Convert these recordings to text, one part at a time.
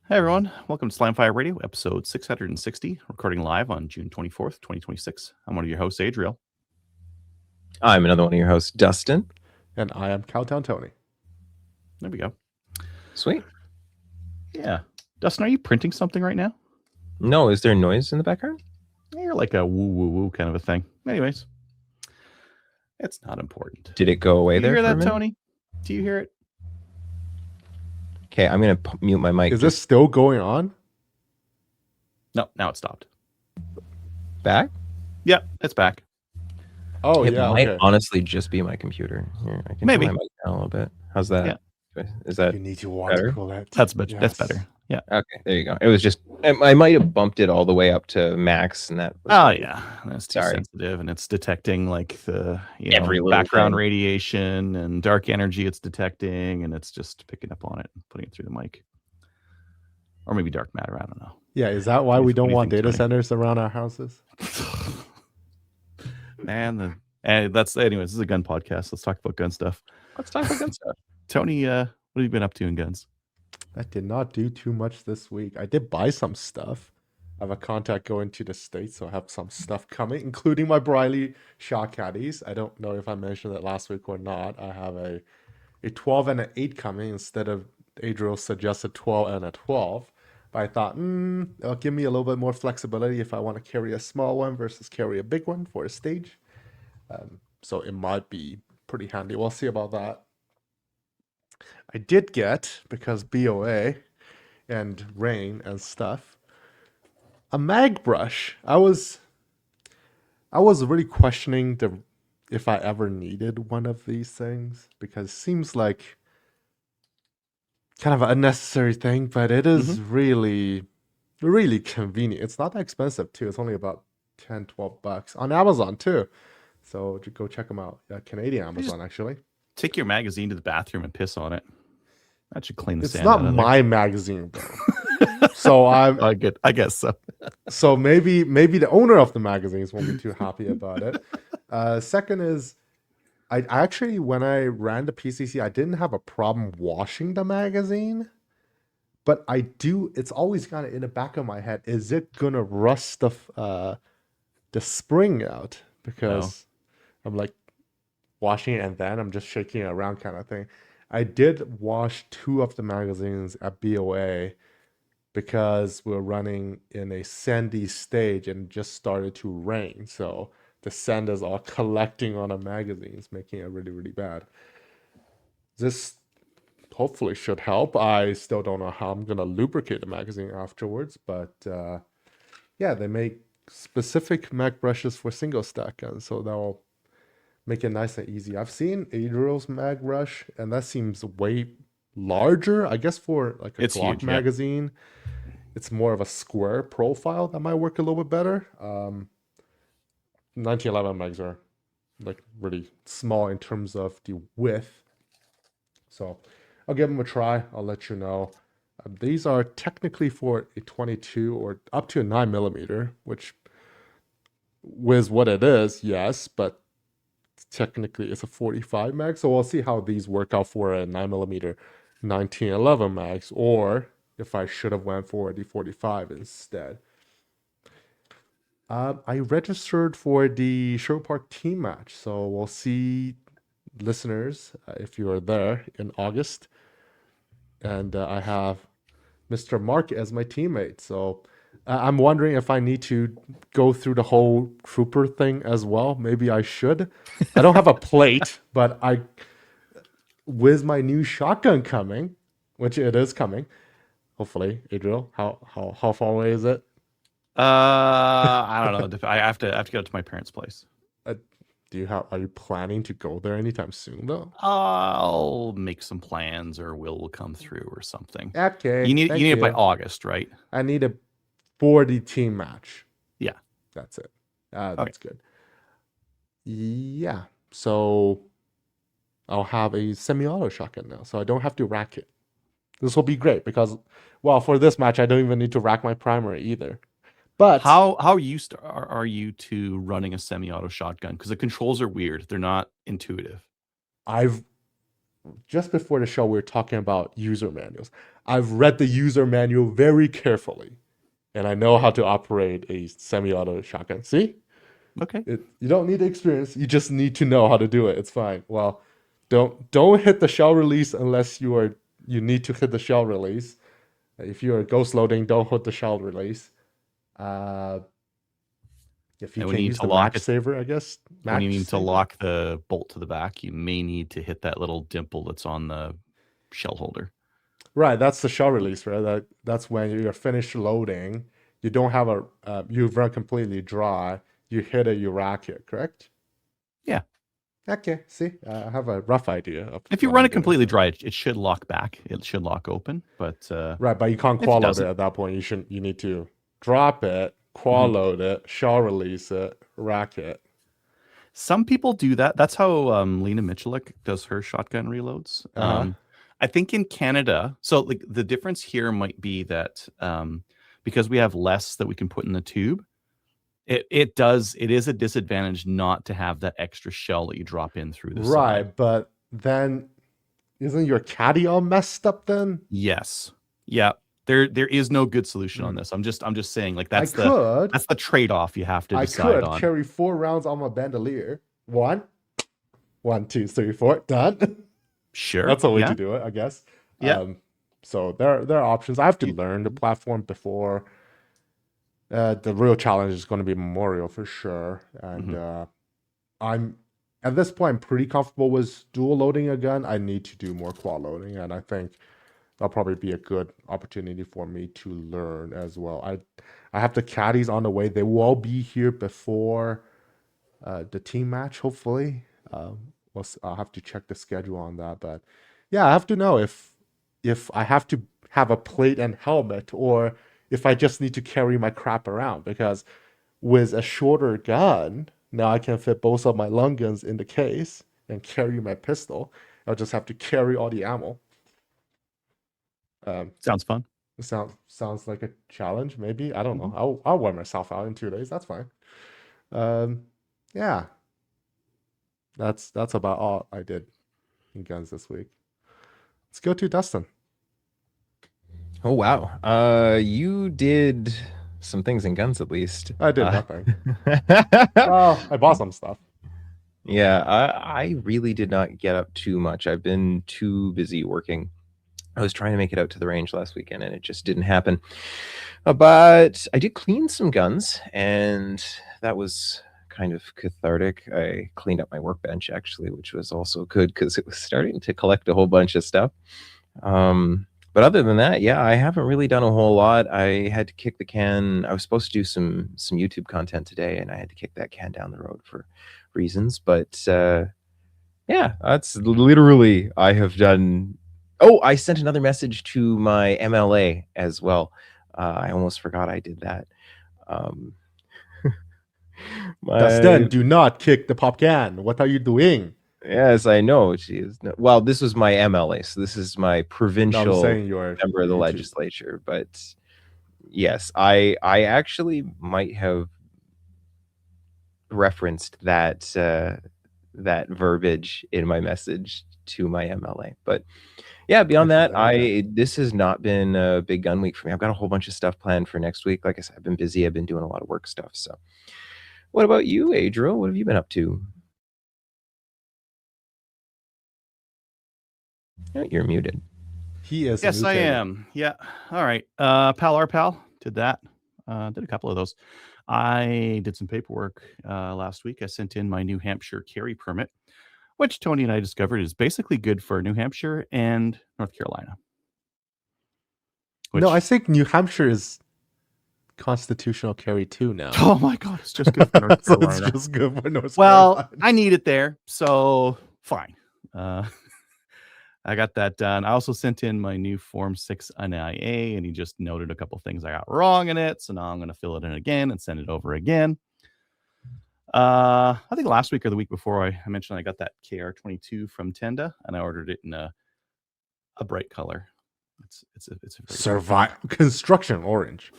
Hey everyone, welcome to Slamfire Radio, episode 660, recording live on June 24th, 2026. I'm one of your hosts, Adriel. I'm another one of your hosts, Dustin. And I am Cowtown Tony. There we go. Sweet. Yeah. Dustin, are you printing something right now? No, is there noise in the background? You're like a woo woo woo kind of a thing. Anyways, it's not important. Did it go away Do you there hear for a that, minute? Tony? Do you hear it? Okay, I'm going to mute my mic. Is this still going on? No, now it stopped. back? Yeah, it's back. Oh, It yeah, might okay. honestly just be my computer. Here, I can Maybe. turn my mic down a little bit. How's that? Yeah. Is that You need to water better? cool it. That's better. Yes. That's better. Yeah. Okay, there you go. It was just, I might have bumped it all the way up to max, and that was Oh weird. yeah, that's too Sorry. sensitive, and it's detecting like the Every little background thing. radiation and dark energy. It's detecting, and it's just picking up on it and putting it through the mic, or maybe dark matter. I don't know. Yeah, is that why What do we you don't think, want data Tony? centers around our houses? Man, that's anyways. This is a gun podcast. Let's talk about gun stuff. Let's talk about gun stuff. Tony, what have you been up to in guns? I did not do too much this week. I did buy some stuff. I have a contact going to the States, so I have some stuff coming, including my Briley shot caddies. I don't know if I mentioned it last week or not. I have a 12 and an 8 coming instead of Adriel suggested 12 and a 12. But I thought, it'll give me a little bit more flexibility if I want to carry a small one versus carry a big one for a stage. So it might be pretty handy. We'll see about that. I did get, because BOA and rain and stuff, a mag brush. I was really questioning if I ever needed one of these things, because it seems like kind of an unnecessary thing, but it is really, really convenient. It's not that expensive too. It's only about 10, 12 bucks on Amazon too. So go check them out. Yeah, Canadian Amazon actually. Take your magazine to the bathroom and piss on it. That should clean the It's sand not out of my magazine though. So I'm I guess so. so maybe the owner of the magazines won't be too happy about it. Second is I actually, when I ran the PCC, I didn't have a problem washing the magazine, but I do. It's always kind of in the back of my head: is it gonna rust the spring out? Because I'm like washing it and then I'm just shaking it around, kind of thing. I did wash 2 of the magazines at BOA because we're running in a sandy stage and it just started to rain, so the sand is all collecting on the magazines, making it really, really bad. This hopefully should help. I still don't know how I'm gonna lubricate the magazine afterwards, but yeah, they make specific mag brushes for single stack guns, so that'll make it nice and easy. I've seen Adriel's mag brush, and that seems way larger. I guess for like a It's Glock huge, yeah. magazine, it's more of a square profile that might work a little bit better. 1911 mags are like really small in terms of the width, so I'll give them a try. I'll let you know. These are technically for a 22 or up to a 9mm, which with what it is, yes, but technically it's a 45 mag. So we'll see how these work out for a 9mm 1911 mags, or if I should have went for the 45 instead. I registered for the Sherwood Park team match, so we'll see, listeners, if you are there in August. And I have Mr. Mark as my teammate, so I'm wondering if I need to go through the whole trooper thing as well. Maybe I should. I don't have a plate, but with my new shotgun coming, which it is coming, hopefully. Adriel, how far away is it? I don't know. I have to go to my parents' place. Are you planning to go there anytime soon though? I'll make some plans, or Will come through, or something. Okay. You need it by August, right? I need a 40 team match. Yeah. That's it. That's good. Yeah. So I'll have a semi-auto shotgun now, so I don't have to rack it. This will be great because, well, for this match, I don't even need to rack my primary either. But how used are you to running a semi-auto shotgun? Because the controls are weird; they're not intuitive. just before the show, we were talking about user manuals. I've read the user manual very carefully, and I know how to operate a semi-auto shotgun. See, Okay. you don't need the experience. You just need to know how to do it. It's fine. Well, don't hit the shell release unless you need to hit the shell release. If you're ghost loading, don't hit the shell release. If you And when can you need use to the lock match it, saver, I guess. when you Match need to saver? lock the bolt to the back, you may need to hit that little dimple that's on the shell holder. Right, that's the shell release, right? That's when you're finished loading. You don't have you've run completely dry. You hit it, you rack it, correct? Yeah. Okay, see, I have a rough idea of If you what run I'm it doing. completely dry, it should lock back. It should lock open, but Right, but you can't if it qual load it doesn't, at that point. You need to drop it, qual Mhm. load it, shell release it, rack it. Some people do that. That's how Lena Michalik does her shotgun reloads. Uh-huh. I think in Canada, so like the difference here might be that because we have less that we can put in the tube, it is a disadvantage not to have that extra shell that you drop in through the Right, side. but then isn't your caddy all messed up then? Yes. Yeah. There is no good solution on this. I'm just saying like I that's the could trade-off you have to decide on. carry 4 rounds on my bandolier. 1, 2, 3, 4, done. Sure. That's a way Yeah. to do it, I guess. Yeah. So there are options. I have to learn the platform before. The real challenge is going to be Memorial for sure, and I'm at this point I'm pretty comfortable with dual loading a gun. I need to do more quad loading, and I think that'll probably be a good opportunity for me to learn as well. I have the caddies on the way. They will all be here before the team match, hopefully. I'll have to check the schedule on that, but yeah, I have to know if I have to have a plate and helmet or if I just need to carry my crap around, because with a shorter gun, now I can fit both of my long guns in the case and carry my pistol. I'll just have to carry all the ammo. Sounds fun. Sounds like a challenge, maybe. I don't know. I'll wear myself out in 2 days. That's fine. Yeah. That's about all I did in guns this week. Let's go to Dustin. Oh wow. You did some things in guns at least. I did nothing. Well, I bought some stuff. Yeah, I really did not get up too much. I've been too busy working. I was trying to make it out to the range last weekend and it just didn't happen. But I did clean some guns and that was kind of cathartic. I cleaned up my workbench actually, which was also good because it was starting to collect a whole bunch of stuff. But other than that, yeah, I haven't really done a whole lot. I had to kick the can. I was supposed to do some YouTube content today and I had to kick that can down the road for reasons. But yeah, that's literally I have done. Oh, I sent another message to my MLA as well. I almost forgot I did that. Dustin, do not kick the pop can. What are you doing? Yes, I know. Well, this was my MLA, so this is my provincial No, I'm saying your member of the YouTube. legislature. But yes, I actually might have referenced that that verbiage in my message to my MLA. But yeah, beyond that, this has not been a big gun week for me. I've got a whole bunch of stuff planned for next week. Like I said, I've been busy. I've been doing a lot of work stuff. So, what about you, Adriel? What have you been up to? Oh, you're muted. He is. Yes, I mutated. am. Yeah. All right. Pal our pal did that. Did a couple of those. I did some paperwork last week. I sent in my New Hampshire carry permit, which Tony and I discovered is basically good for New Hampshire and North Carolina. No, I think New Hampshire is constitutional carry too now. Oh my God, it's just good for North So Carolina. it's just good for North Well, Carolina. I need it there, so fine. I got that done. I also sent in my new Form 6 NIA, and he just noted a couple things I got wrong in it. So now I'm going to fill it in again and send it over again. I think last week or the week before I mentioned I got that KR22 from Tenda, and I ordered it in a bright color. It's a survive construction orange.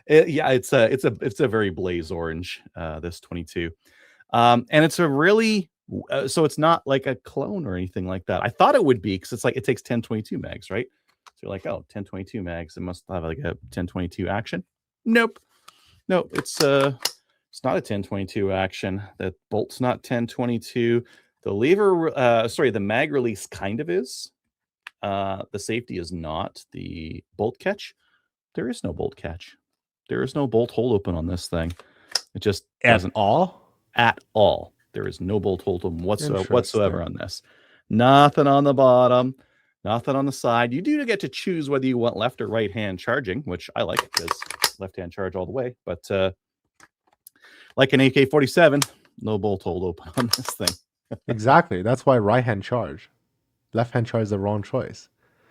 Yeah, it's a very blaze orange. This 22, and it's a really. So it's not like a clone or anything like that. I thought it would be because it's like it takes 1022 mags, right? So You're like, oh, 1022 mags. It must have like a 1022 action. Nope. No, it's not a 1022 action. That bolt's not 1022. The lever, the mag release kind of is. The safety is not. The bolt catch, there is no bolt catch. There is no bolt hold open on this thing. It just doesn't all. at all. There is no bolt hold open whatsoever Interesting. on this. Nothing on the bottom, nothing on the side. You do get to choose whether you want left or right hand charging, which I like because left hand charge all the way. But like an AK-47, no bolt hold open on this thing. Exactly. That's why right hand charge. Left hand charge is the wrong choice.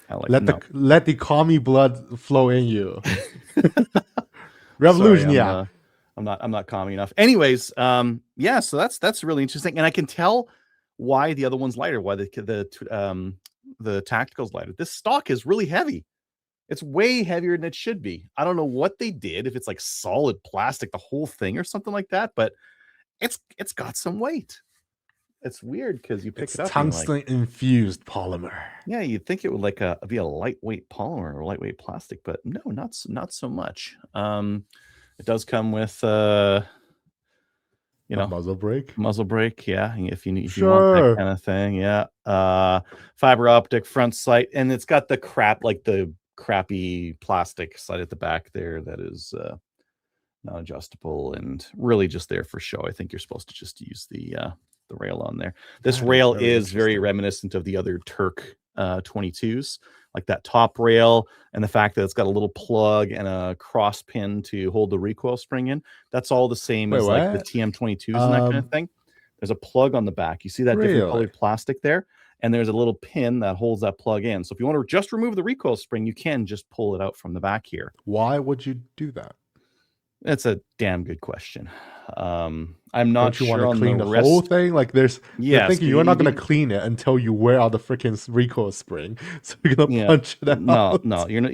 I like Let the commie blood flow in you. Revolution, Sorry, yeah. I'm not commie enough. Anyways, yeah, so that's really interesting, and I can tell why the other one's lighter, why the tactical's lighter. This stock is really heavy. It's way heavier than it should be. I don't know what they did, if it's like solid plastic, the whole thing or something like that, but it's got some weight. It's weird because you pick It's it up. tungsten infused polymer. Yeah, you'd think it would be a lightweight polymer or lightweight plastic, but no, not so much. It does come with Muzzle brake. Yeah, if you want that kind of thing, yeah. Fiber optic front sight, and it's got the crappy plastic side at the back there that is not adjustable and really just there for show. I think you're supposed to just use the rail on there. This rail is very reminiscent of the other Turk 22s, like that top rail, and the fact that it's got a little plug and a cross pin to hold the recoil spring in. That's all the same as like the TM22s and that kind of thing. There's a plug on the back. You see that different colored plastic there? And there's a little pin that holds that plug in. So if you want to just remove the recoil spring, you can just pull it out from the back here. Why would you do that? That's a damn good question. I'm not sure. Don't you want to clean the whole thing? Like you're thinking you're not going to clean it until you wear out the freaking recoil spring. So you're going to punch it out. No, you're not.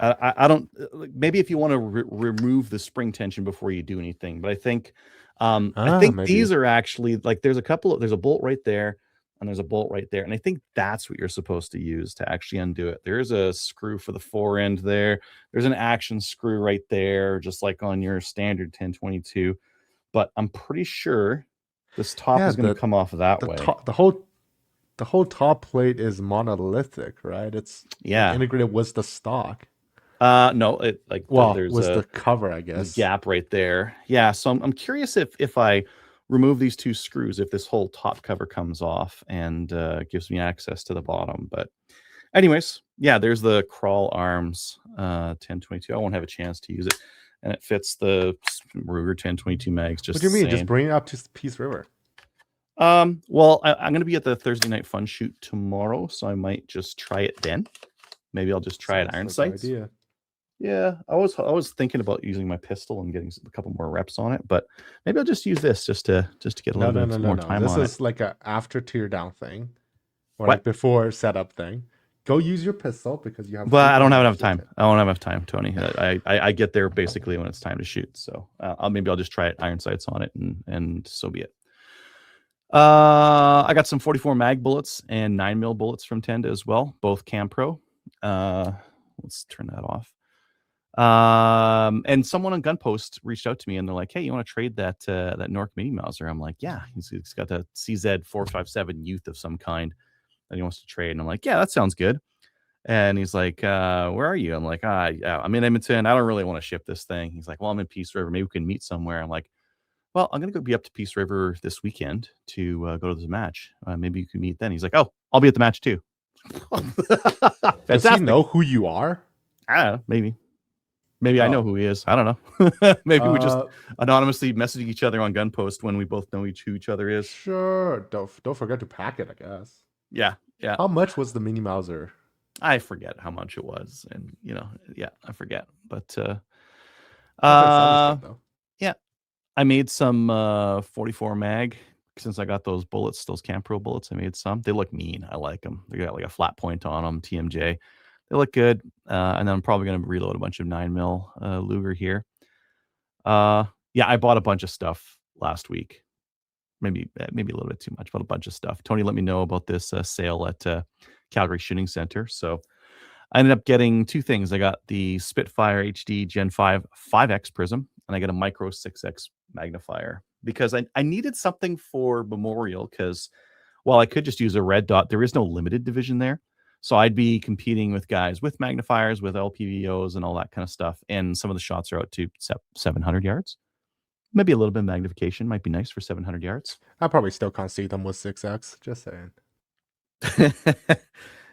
I don't. Maybe if you want to remove the spring tension before you do anything, but I think maybe. These are actually like there's a bolt right there. And there's a bolt right there. And I think that's what you're supposed to use to actually undo it. There's a screw for the fore end there. There's an action screw right there, just like on your standard 1022. But I'm pretty sure this top is going to come off that way. The whole top plate is monolithic, right? It's integrated with the stock. No, it there's the cover, I guess. Gap right there. Yeah, so I'm curious if I remove these two screws, if this whole top cover comes off and gives me access to the bottom. But anyways, yeah, there's the crawl arms 1022. I won't have a chance to use it, and it fits the Ruger 1022 mags. Just what do you mean? Just bring it up to Peace River. Well, I'm going to be at the Thursday night fun shoot tomorrow, so I might just try it then. Maybe I'll just try it iron sights. Idea. Yeah, I was thinking about using my pistol and getting a couple more reps on it, but maybe I'll just use this just to get a little bit more time on it. This is like a after tear down thing, or like before setup thing. Go use your pistol because you have. But I don't have enough time. I don't have enough time, Tony. I get there basically when it's time to shoot. So maybe I'll just try it iron sights on it and so be it. I got some 44 mag bullets and 9mm bullets from Tenda as well, both Cam Pro. Let's turn that off. And someone on Gunpost reached out to me and they're like, hey, you want to trade that Nork Mini Mauser? I'm like, yeah, he's got that CZ 457 youth of some kind that he wants to trade. And I'm like, yeah, that sounds good. And he's like, where are you? I'm like, yeah, I'm in Edmonton. I don't really want to ship this thing. He's like, well, I'm in Peace River. Maybe we can meet somewhere. I'm like, well, I'm going to be up to Peace River this weekend to go to this match. Maybe you can meet then. He's like, oh, I'll be at the match too. Does he know who you are? I don't know, maybe I know who he is. I don't know. Maybe we just anonymously messaging each other on Gunpost when we both know who each other is. Sure. Don't forget to pack it, I guess. Yeah. How much was the Mini Mauser? I forget how much it was, and I forget. But yeah, I made some 44 mag since I got those bullets, those Cam Pro bullets. I made some. They look mean. I like them. They got like a flat point on them. TMJ. They look good. And then I'm probably going to reload a bunch of 9mm Luger here. Yeah, I bought a bunch of stuff last week. Maybe a little bit too much, but a bunch of stuff. Tony let me know about this sale at Calgary Shooting Center. So I ended up getting 2 things. I got the Spitfire HD Gen 5 5X prism, and I got a micro 6X magnifier because I needed something for Memorial because while I could just use a red dot, there is no limited division there. So I'd be competing with guys with magnifiers, with LPVOs, and all that kind of stuff. And some of the shots are out to 700 yards. Maybe a little bit of magnification might be nice for 700 yards. I probably still can't see them with 6x. Just saying.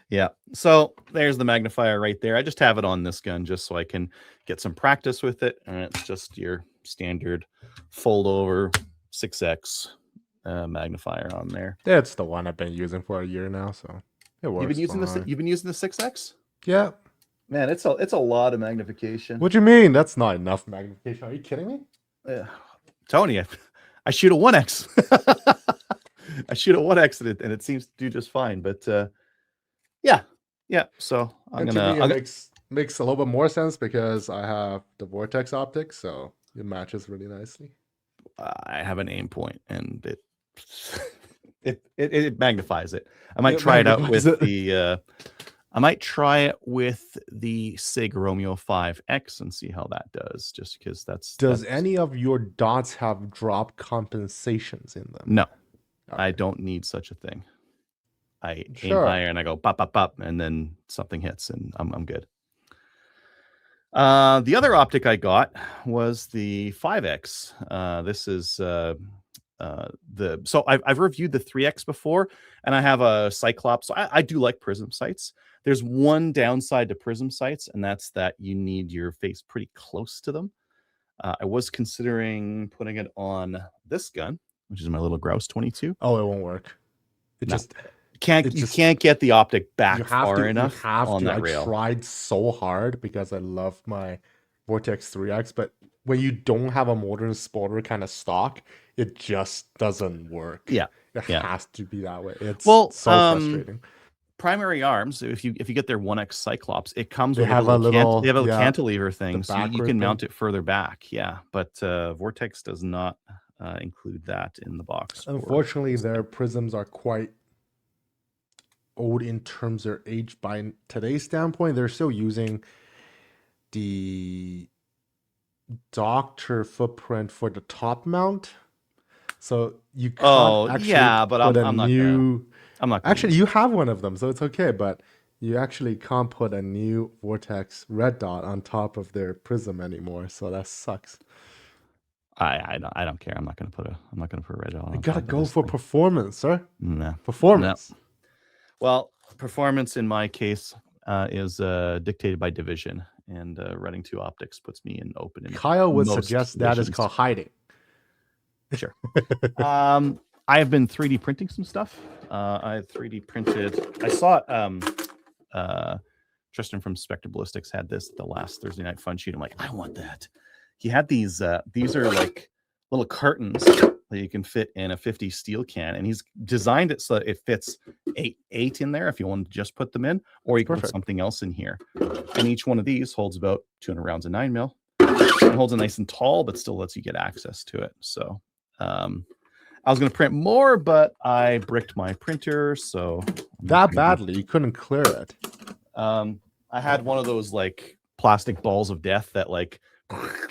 Yeah. So there's the magnifier right there. I just have it on this gun just so I can get some practice with it. And it's just your standard fold over 6X magnifier on there. It's the one I've been using for a year now, so it works. You've been using the 6X? Yeah. Man, it's a lot of magnification. What do you mean? That's not enough magnification. Are you kidding me? Tony, I shoot a 1X. I shoot a 1X and it seems to do just fine. But yeah. So it makes a little bit more sense because I have the vortex optics, so it matches really nicely. I have an aim point, and it magnifies it. I might try it out with the. I might try it with the SIG Romeo 5X and see how that does. Just because Does any of your dots have drop compensations in them? No, okay. I don't need such a thing. I aim higher and I go pop, pop, pop, and then something hits, and I'm good. The other optic I got was the 5X. This is so I've reviewed the 3X before, and I have a Cyclops. So I do like prism sights. There's one downside to prism sights, and that's that you need your face pretty close to them. I was considering putting it on this gun, which is my little Grouse 22. Oh, it won't work. You can't get the optic back far enough on that rail. I tried so hard because I love my Vortex 3X, but when you don't have a modern spotter kind of stock, it just doesn't work. Yeah, it has to be that way. It's so frustrating. Primary arms, if you get their 1X Cyclops, it comes with they have a little cantilever thing, so you can mount it further back. Yeah, but Vortex does not include that in the box. Unfortunately, their prisms are quite old in terms of age. By today's standpoint, they're still using the Doctor footprint for the top mount, so you can't but I'm not actually you have one of them, so it's okay, but you actually can't put a new Vortex red dot on top of their prism anymore, so that sucks. I don't care. I'm not gonna put a red dot on. You gotta go for performance, sir. No. Performance. No. Well, performance in my case is dictated by division, and running 2 optics puts me in open. Kyle would suggest that is called hiding. Sure. I have been 3D printing some stuff. I 3D printed. I saw Tristan from Spectre Ballistics had this the last Thursday night fun shoot. I'm like, I want that. He had these. These are like little cartons that you can fit in a 50 steel can, and he's designed it so that it fits 8 in there if you want to just put them in, or you can put something else in here. And each one of these holds about 200 rounds of 9mm. It holds it nice and tall, but still lets you get access to it. So I was going to print more, but I bricked my printer, so that badly you couldn't clear it. I had one of those like plastic balls of death that like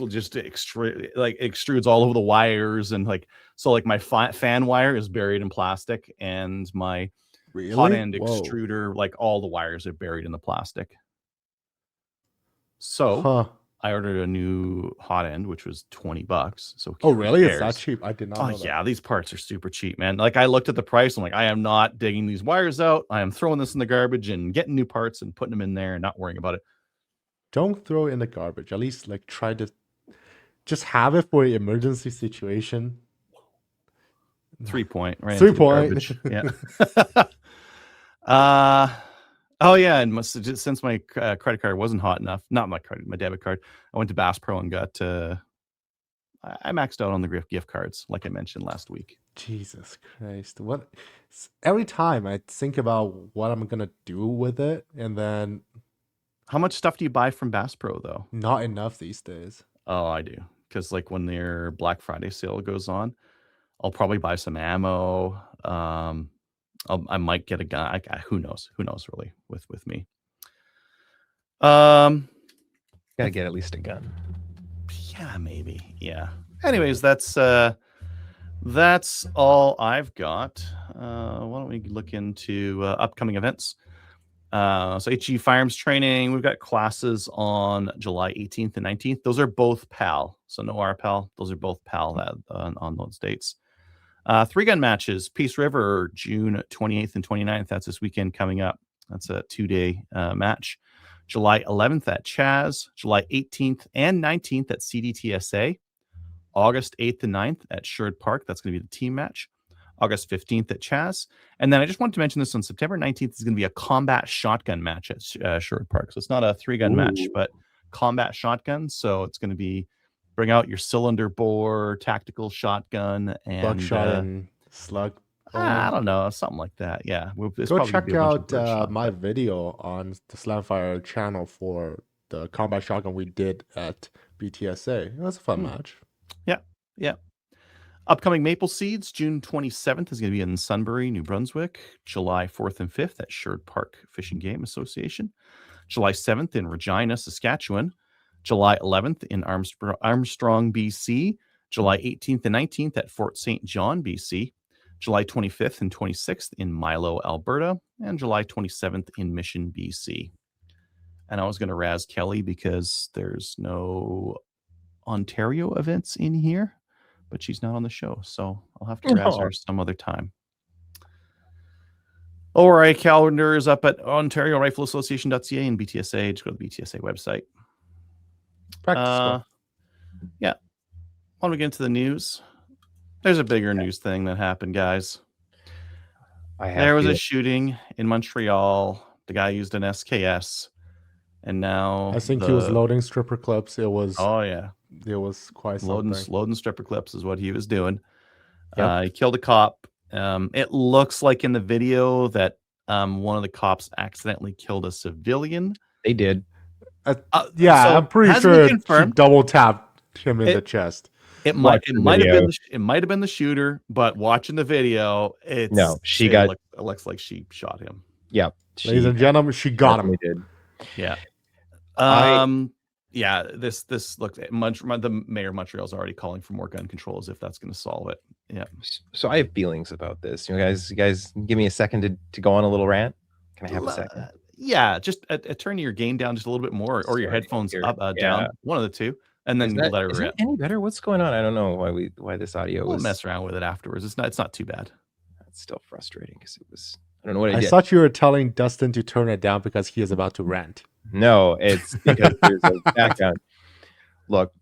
just extrudes all over the wires, and like so like my fan wire is buried in plastic, and my hot end extruder, like all the wires are buried in the plastic. So I ordered a new hot end, which was $20. So really? It's that cheap? I did not know that. Yeah, these parts are super cheap, man. Like I looked at the price, I'm like, I am not digging these wires out. I am throwing this in the garbage and getting new parts and putting them in there and not worrying about it. Don't throw it in the garbage. At least like try to just have it for an emergency situation. 3-point, right? 3-point. Yeah. Oh yeah, and since my credit card wasn't hot enough, not my credit, my debit card, I went to Bass Pro and got. I maxed out on the gift cards, like I mentioned last week. Jesus Christ! What? Every time I think about what I'm gonna do with it, and then. How much stuff do you buy from Bass Pro though? Not enough these days. Oh, I do, because like when their Black Friday sale goes on, I'll probably buy some ammo. I might get a gun. Who knows? Who knows really with me? Um, Gotta get at least a gun. yeah, maybe. Yeah. Anyways, that's all I've got. Why don't we look into upcoming events? So HE Firearms Training, we've got classes on July 18th and 19th. Those are both PAL, so no RPAL. Those are both PAL that, on those dates. 3-gun matches, Peace River, June 28th and 29th. That's this weekend coming up. That's a 2-day match. July 11th at Chaz, July 18th and 19th at CDTSA, August 8th and 9th at Sherwood Park. That's going to be the team match. August 15th at Chaz. And then I just wanted to mention this on September 19th is going to be a combat shotgun match at Sherwood Park. So it's not a 3-gun match, but combat shotgun. So it's going to be bring out your cylinder bore, tactical shotgun, and Buckshot and slug. I don't know, something like that. Yeah. Go check out my video on the Slamfire channel for the combat shotgun we did at BTSA. It was a fun match. Yeah. Yeah. Upcoming Maple Seeds, June 27th is going to be in Sunbury, New Brunswick. July 4th and 5th at Sherwood Park Fishing Game Association. July 7th in Regina, Saskatchewan. July 11th in Armstrong, BC. July 18th and 19th at Fort St. John, BC. July 25th and 26th in Milo, Alberta. And July 27th in Mission, BC. And I was going to razz Kelly because there's no Ontario events in here, but she's not on the show, so I'll have to razz her some other time. ORI calendar is up at Ontario Rifle Association.ca and BTSA. Just go to the BTSA website. Yeah. Why don't we get into the news? There's a bigger news thing that happened, guys. There was a shooting in Montreal. The guy used an SKS, and now I think he was loading stripper clips. It was it was quite something. Loading stripper clips is what he was doing. He killed a cop. It looks like in the video that one of the cops accidentally killed a civilian. They did. Yeah, so I'm pretty sure he double tapped him in the chest. It might have been the shooter, but watching the video, it looks like she shot him. Yeah, ladies and gentlemen, she got him. Did. Yeah. This looked. The mayor of Montreal is already calling for more gun control as if that's going to solve it. Yeah. So I have feelings about this. You guys, give me a second to go on a little rant. Can I have a second? Yeah, just turn your gain down just a little bit more, or your headphones up, down, one of the two, and then let it rip. Any better? What's going on? I don't know why this audio. We'll mess around with it afterwards. It's not too bad. That's still frustrating because it was. I don't know what I did. I thought you were telling Dustin to turn it down because he is about to rant. No, it's because there's a background. Look,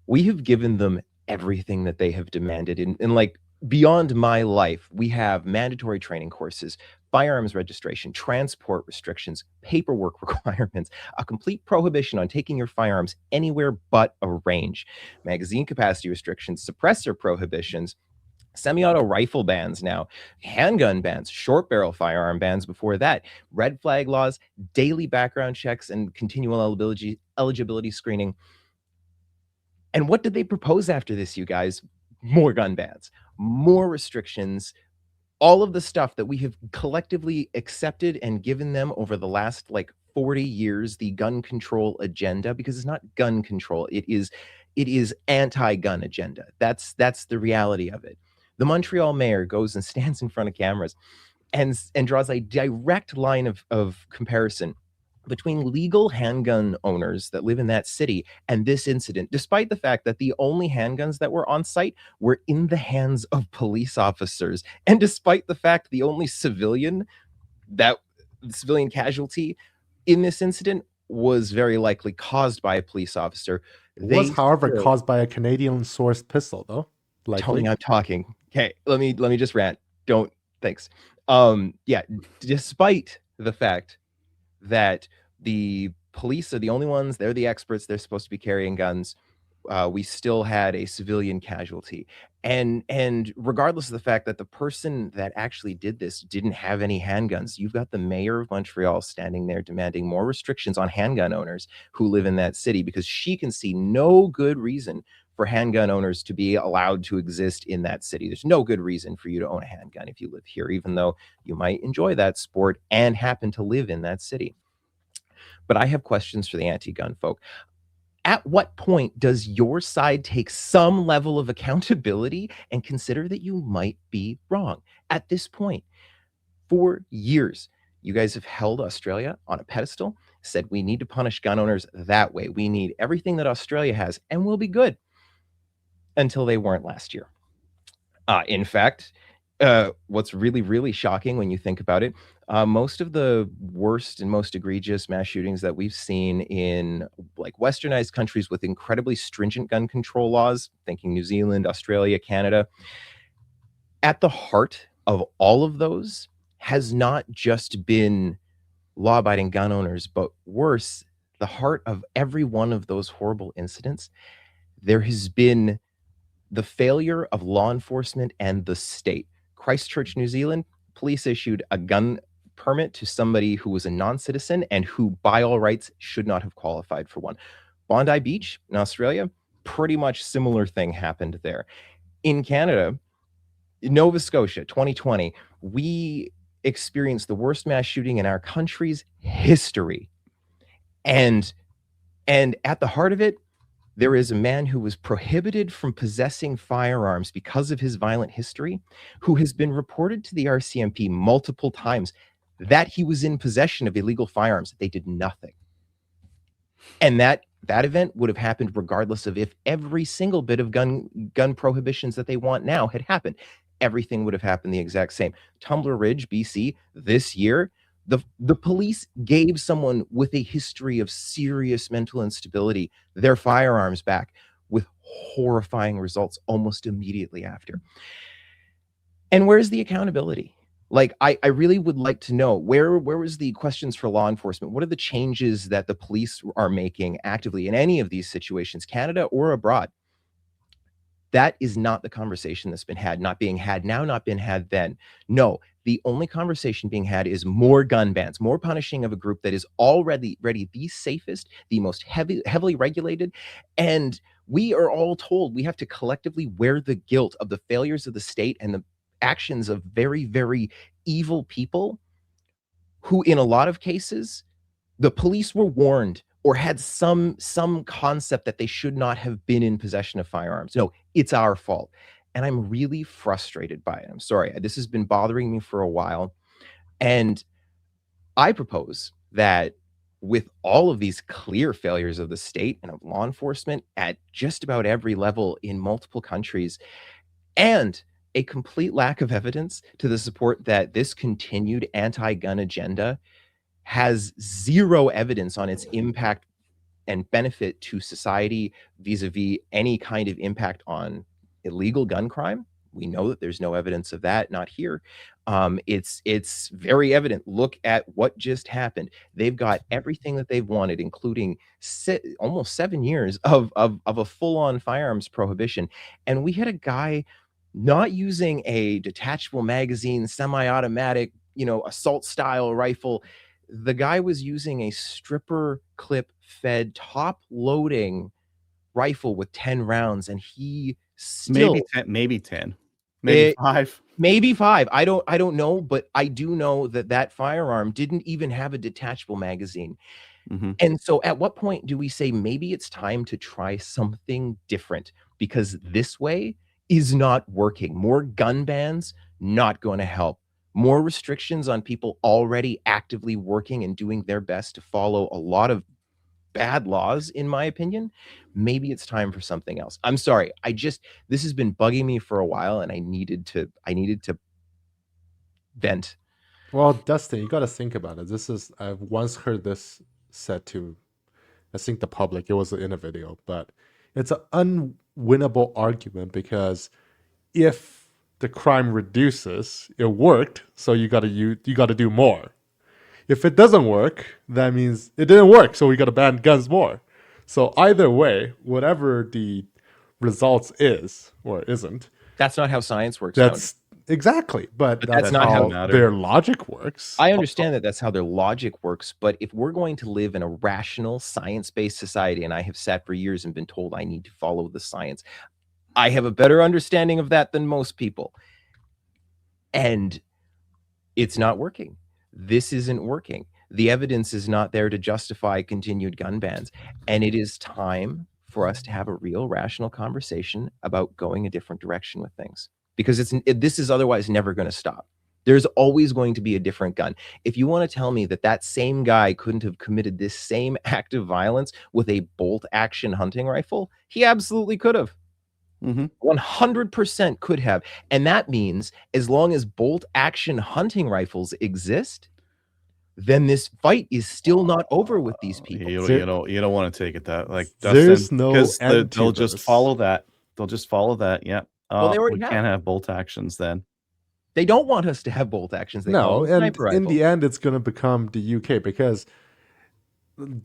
we have given them everything that they have demanded in like beyond my life. We have mandatory training courses, firearms registration, transport restrictions, paperwork requirements, a complete prohibition on taking your firearms anywhere but a range, magazine capacity restrictions, suppressor prohibitions, semi-auto rifle bans now, handgun bans, short barrel firearm bans before that, red flag laws, daily background checks, and continual eligibility screening. And what did they propose after this, you guys? More gun bans, more restrictions, all of the stuff that we have collectively accepted and given them over the last 40 years, the gun control agenda, because it's not gun control. It is anti-gun agenda. That's the reality of it. The Montreal mayor goes and stands in front of cameras and draws a direct line of comparison between legal handgun owners that live in that city and this incident, despite the fact that the only handguns that were on site were in the hands of police officers. And despite the fact the only civilian casualty in this incident was very likely caused by a police officer. It was, however, caused by a Canadian-sourced pistol, though. Tony, I'm talking. Okay, let me just rant. Thanks. Despite the fact that the police are the only ones, they're the experts, they're supposed to be carrying guns, we still had a civilian casualty. And regardless of the fact that the person that actually did this didn't have any handguns, you've got the mayor of Montreal standing there demanding more restrictions on handgun owners who live in that city because she can see no good reason for handgun owners to be allowed to exist in that city. There's no good reason for you to own a handgun if you live here, even though you might enjoy that sport and happen to live in that city. but I have questions for the anti-gun folk. At what point does your side take some level of accountability and consider that you might be wrong? At this point, for years, you guys have held Australia on a pedestal, said we need to punish gun owners that way. We need everything that Australia has, and we'll be good, until they weren't last year. In fact, what's really, really shocking when you think about it, most of the worst and most egregious mass shootings that we've seen in like westernized countries with incredibly stringent gun control laws, thinking New Zealand, Australia, Canada, at the heart of all of those has not just been law-abiding gun owners, but worse, the heart of every one of those horrible incidents, there has been the failure of law enforcement and the state. Christchurch, New Zealand, police issued a gun permit to somebody who was a non-citizen and who, by all rights, should not have qualified for one. Bondi Beach in Australia, pretty much similar thing happened there. In Canada, Nova Scotia, 2020, we experienced the worst mass shooting in our country's history. And at the heart of it, there is a man who was prohibited from possessing firearms because of his violent history, who has been reported to the RCMP multiple times that he was in possession of illegal firearms. They did nothing. And that event would have happened regardless of if every single bit of gun prohibitions that they want now had happened. Everything would have happened the exact same. Tumbler Ridge, BC, this year, the police gave someone with a history of serious mental instability their firearms back with horrifying results almost immediately after. And where's the accountability? Like, I really would like to know where was the questions for law enforcement? What are the changes that the police are making actively in any of these situations, Canada or abroad? That is not the conversation that's been had, not being had now, not been had then. No, the only conversation being had is more gun bans, more punishing of a group that is already the safest, the most heavily regulated. And we are all told we have to collectively wear the guilt of the failures of the state and the actions of very, very evil people who, in a lot of cases, the police were warned or had some concept that they should not have been in possession of firearms. No, it's our fault. And I'm really frustrated by it. I'm sorry. This has been bothering me for a while. And I propose that with all of these clear failures of the state and of law enforcement at just about every level in multiple countries, and a complete lack of evidence to the support that this continued anti-gun agenda has zero evidence on its impact and benefit to society vis-a-vis any kind of impact on illegal gun crime. We know that there's no evidence of that, not here. It's very evident. Look at what just happened. They've got everything that they've wanted, including almost 7 years of a full-on firearms prohibition. And we had a guy not using a detachable magazine, semi-automatic, assault style rifle. The guy was using a stripper clip fed top loading rifle with 10 rounds, and he still maybe 10, maybe 5. Maybe 5. I don't know, but I do know that firearm didn't even have a detachable magazine. Mm-hmm. And so at what point do we say maybe it's time to try something different, because this way is not working? More gun bans, not going to help. More restrictions on people already actively working and doing their best to follow a lot of bad laws, in my opinion. Maybe it's time for something else. I'm sorry. This has been bugging me for a while, and I needed to vent. Well, Dustin, you got to think about it. I've once heard this said to, I think, the public. It was in a video, but it's an unwinnable argument, because if the crime reduces, it worked, so you got to do more. If it doesn't work, that means it didn't work, so we got to ban guns more. So either way, whatever the results is or isn't, that's not how science works. That's exactly, but that's not how their logic works. I understand that that's how their logic works, but if we're going to live in a rational, science-based society, and I have sat for years and been told I need to follow the science, I have a better understanding of that than most people. And it's not working. This isn't working. The evidence is not there to justify continued gun bans. And it is time for us to have a real rational conversation about going a different direction with things, because this is otherwise never going to stop. There's always going to be a different gun. If you want to tell me that same guy couldn't have committed this same act of violence with a bolt action hunting rifle, he absolutely could have. 100% could have. And that means as long as bolt action hunting rifles exist, then this fight is still not over with these people. You don't want to take it that like There's Dustin, no because end to they'll just this. follow that. They'll just follow that. Yeah. Well, they already we have. can't have bolt actions then. They don't want us to have bolt actions. They call No, them and sniper in the rifles. end, it's going to become the UK, because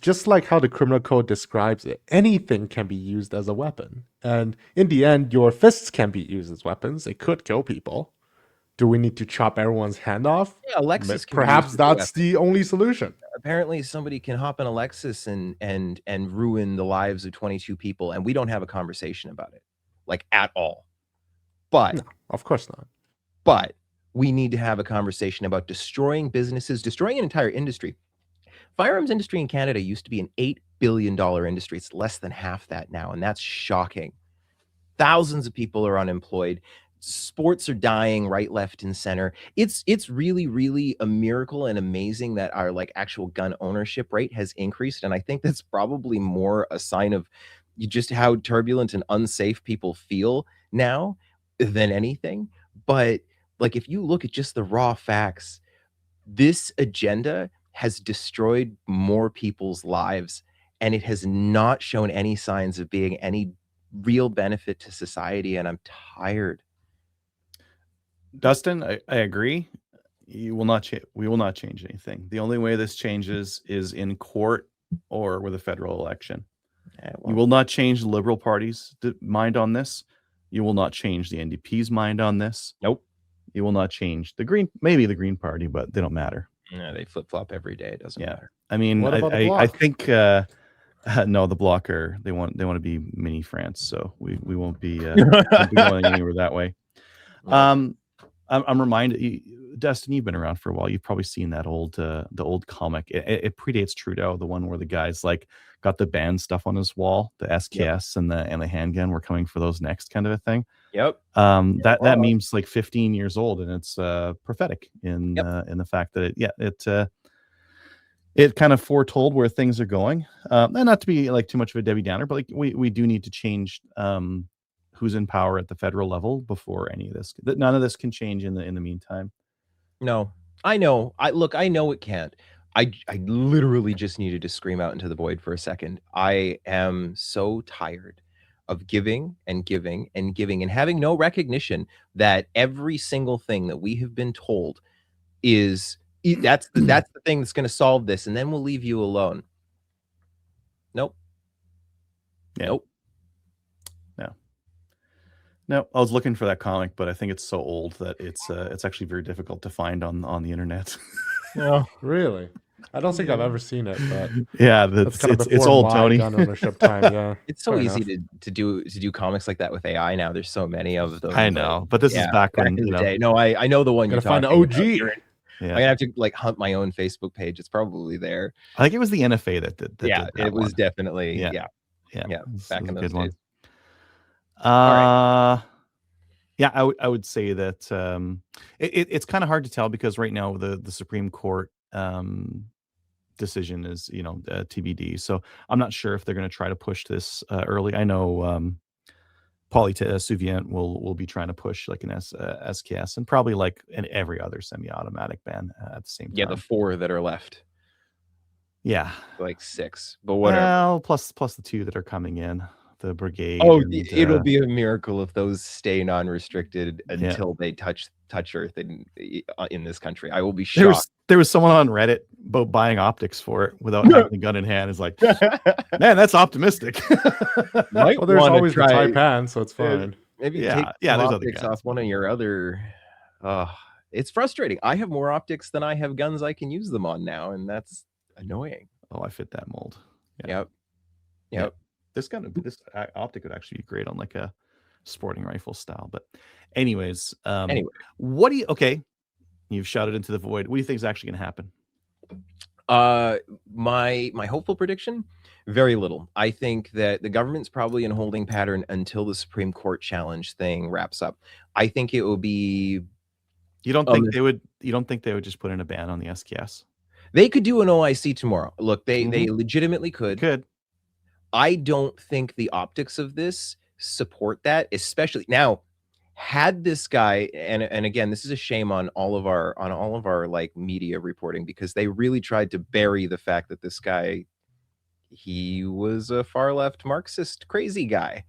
just like how the criminal code describes it, anything can be used as a weapon. And in the end, your fists can be used as weapons. They could kill people. Do we need to chop everyone's hand off? Yeah, Alexis can be Perhaps used as a that's weapon. the only solution. Apparently somebody can hop in a Lexus and ruin the lives of 22 people, and we don't have a conversation about it, like, at all. But No, of course not. But we need to have a conversation about destroying businesses, destroying an entire industry. Firearms industry in Canada used to be an $8 billion industry. It's less than half that now, and that's shocking. Thousands of people are unemployed. Sports are dying right, left, and center. It's really, really a miracle and amazing that our like actual gun ownership rate has increased. And I think that's probably more a sign of just how turbulent and unsafe people feel now than anything. But like, if you look at just the raw facts, this agenda has destroyed more people's lives, and it has not shown any signs of being any real benefit to society. And I'm tired. Dustin, I agree. We will not change anything. The only way this changes is in court or with a federal election. Yeah, You will not change the Liberal Party's mind on this. You will not change the NDP's mind on this. Nope. You will not change maybe the Green Party, but they don't matter. Yeah, they flip flop every day. It doesn't matter. I mean, What about the I Bloc? think no, the Bloc they want to be mini France, so we won't be, won't be going anywhere that way. I'm reminded, Dustin, you've been around for a while. You've probably seen that the old comic. It predates Trudeau, the one where the guy's like got the band stuff on his wall, the SKS and the handgun. We're coming for those next, kind of a thing. Yep. That meme's like 15 years old, and it's prophetic in the fact that it kind of foretold where things are going. And not to be like too much of a Debbie Downer, but like we do need to change who's in power at the federal level before any of this. None of this can change in the meantime. No, I know. I know it can't. I literally just needed to scream out into the void for a second. I am so tired of giving and giving and giving and having no recognition that every single thing that we have been told is that's the thing that's going to solve this, and then we'll leave you alone. Nope. Yeah. Nope. No, I was looking for that comic, but I think it's so old that it's actually very difficult to find on the internet. No, really. I don't think I've ever seen it, but yeah, that's kind of it's before old, my Tony. gun ownership time. Yeah, It's so fair easy enough. to do comics like that with AI now. There's so many of them. I know, but this is back when in the day. No, I know the one you're Gotta find talking the OG. about. I'm gonna have to like hunt my own Facebook page. It's probably there. I think it was the NFA that did that it was one. definitely yeah. Back in those days. Yeah, I would say that it's kind of hard to tell because right now the Supreme Court decision is TBD. So I'm not sure if they're going to try to push this early. I know Pauly Souvient will be trying to push like an SKS and probably like every other semi-automatic ban at the same time. Yeah, the 4 that are left. Yeah, like 6, but whatever. Well, plus the 2 that are coming in. The brigade. Oh, it'll be a miracle if those stay non-restricted until they touch Earth in this country. I will be shocked. There was someone on Reddit buying optics for it without having a gun in hand. Is like, man, that's optimistic. Well, there's always the Taipan, so it's fine. Maybe take there's optics off one of your other. It's frustrating. I have more optics than I have guns I can use them on now, and that's annoying. Oh, I fit that mold. Yep. This optic would actually be great on like a sporting rifle style. But anyways, anyway, you've shouted into the void. What do you think is actually going to happen? My hopeful prediction, very little. I think that the government's probably in holding pattern until the Supreme Court challenge thing wraps up. I think it will be You don't um, think they would? You don't think they would just put in a ban on the SKS? they could do an OIC tomorrow. Look, they Mhm. legitimately You could. could. I don't think the optics of this support that, especially now. Had this guy, and again, this is a shame on all of our like media reporting, because they really tried to bury the fact that this guy, he was a far left Marxist crazy guy.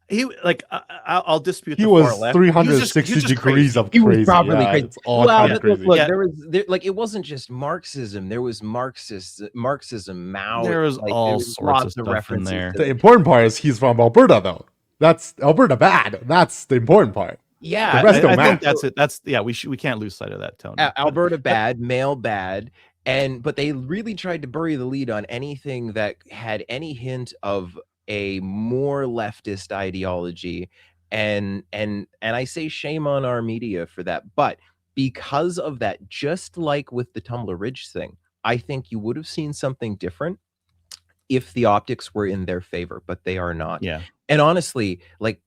He like I'll dispute He the far was left. He was 360 just degrees crazy. of He was crazy. properly Yeah, crazy. it's all Well, kind Yeah, of but look, crazy. look, yeah. there like it wasn't just Marxism. There was Marxism, Mao. There was Like there all was sorts of lots of stuff in references there. to The that. important part is he's from Alberta, though. That's Alberta bad. That's the important part. The Yeah, rest don't I think matter. that's it. That's yeah. We can't lose sight of that, Tony. Alberta But bad, male bad, but they really tried to bury the lead on anything that had any hint of a more leftist ideology, and I say shame on our media for that. But because of that, just like with the Tumbler Ridge thing, I think you would have seen something different if the optics were in their favor, but they are not. yeah, And honestly, like,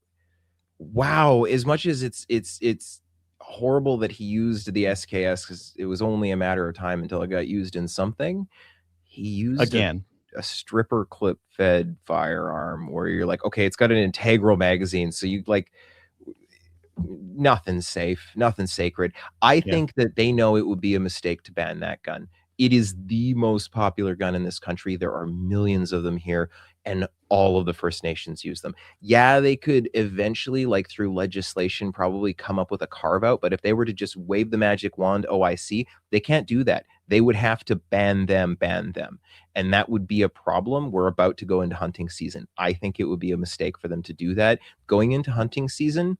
wow, as much as it's horrible that he used the SKS, because it was only a matter of time until it got used in something. He used again. a stripper clip fed firearm where you're like, okay, it's got an integral magazine, so you like, nothing's safe, nothing's sacred. I Yeah, think that they know it would be a mistake to ban that gun. It is the most popular gun in this country. There are millions of them here, and all of the First Nations use them. Yeah, they could eventually, like through legislation, probably come up with a carve out, but if they were to just wave the magic wand OIC, they can't do that. They would have to ban them. And that would be a problem. We're about to go into hunting season. I think it would be a mistake for them to do that. Going into hunting season,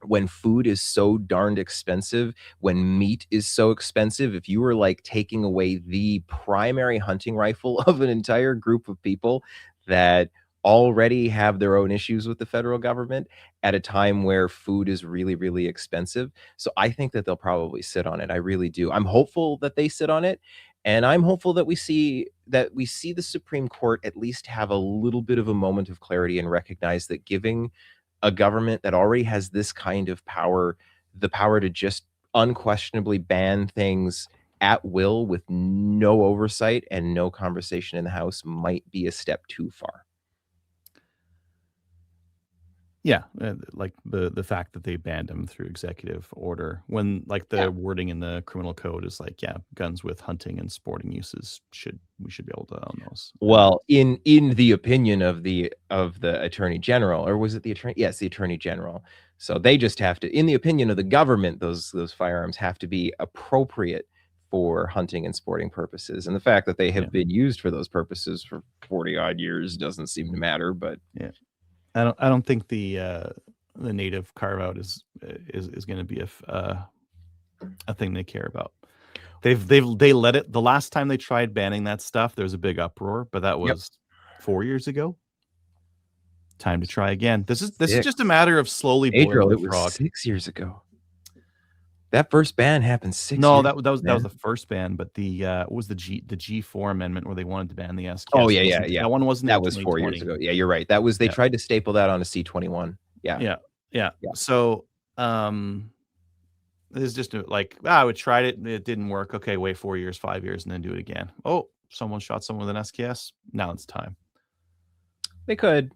when food is so darned expensive, when meat is so expensive, if you were like taking away the primary hunting rifle of an entire group of people that already have their own issues with the federal government at a time where food is really, really expensive. So I think that they'll probably sit on it. I really do. I'm hopeful that they sit on it. And I'm hopeful that we see the Supreme Court at least have a little bit of a moment of clarity and recognize that giving a government that already has this kind of power, the power to just unquestionably ban things at will with no oversight and no conversation in the House, might be a step too far. yeah. Like the fact that they banned him through executive order, when like the Yeah. wording in the criminal code is like, yeah, guns with hunting and sporting uses we should be able to own those. Well, in the opinion of the Attorney General, or was it the Attorney? Yes, the Attorney General. So they just have to, in the opinion of the government, those firearms have to be appropriate for hunting and sporting purposes. And the fact that they have Yeah. been used for those purposes for 40 odd years doesn't seem to matter. But Yeah, I don't think the native carve out is going to be a thing they care about. They let it. The last time they tried banning that stuff, there was a big uproar, but that Yep. was 4 years ago. Time to try again. This is Six. just a matter of slowly boiling Adriel, the it was frog. 6 years ago. That first ban happened 6 No, years that was man. the first ban, but the what was the G4 amendment where they wanted to ban the SKS? Oh, yeah. That one wasn't That in was 4 years 2020. ago. Yeah, you're right. That was, they Yeah. tried to staple that on a C-21. Yeah. Yeah. Yeah. So, it's just like, we tried it, it didn't work. Okay, wait 4 years, 5 years, and then do it again. Oh, someone shot someone with an SKS. Now it's time. They could.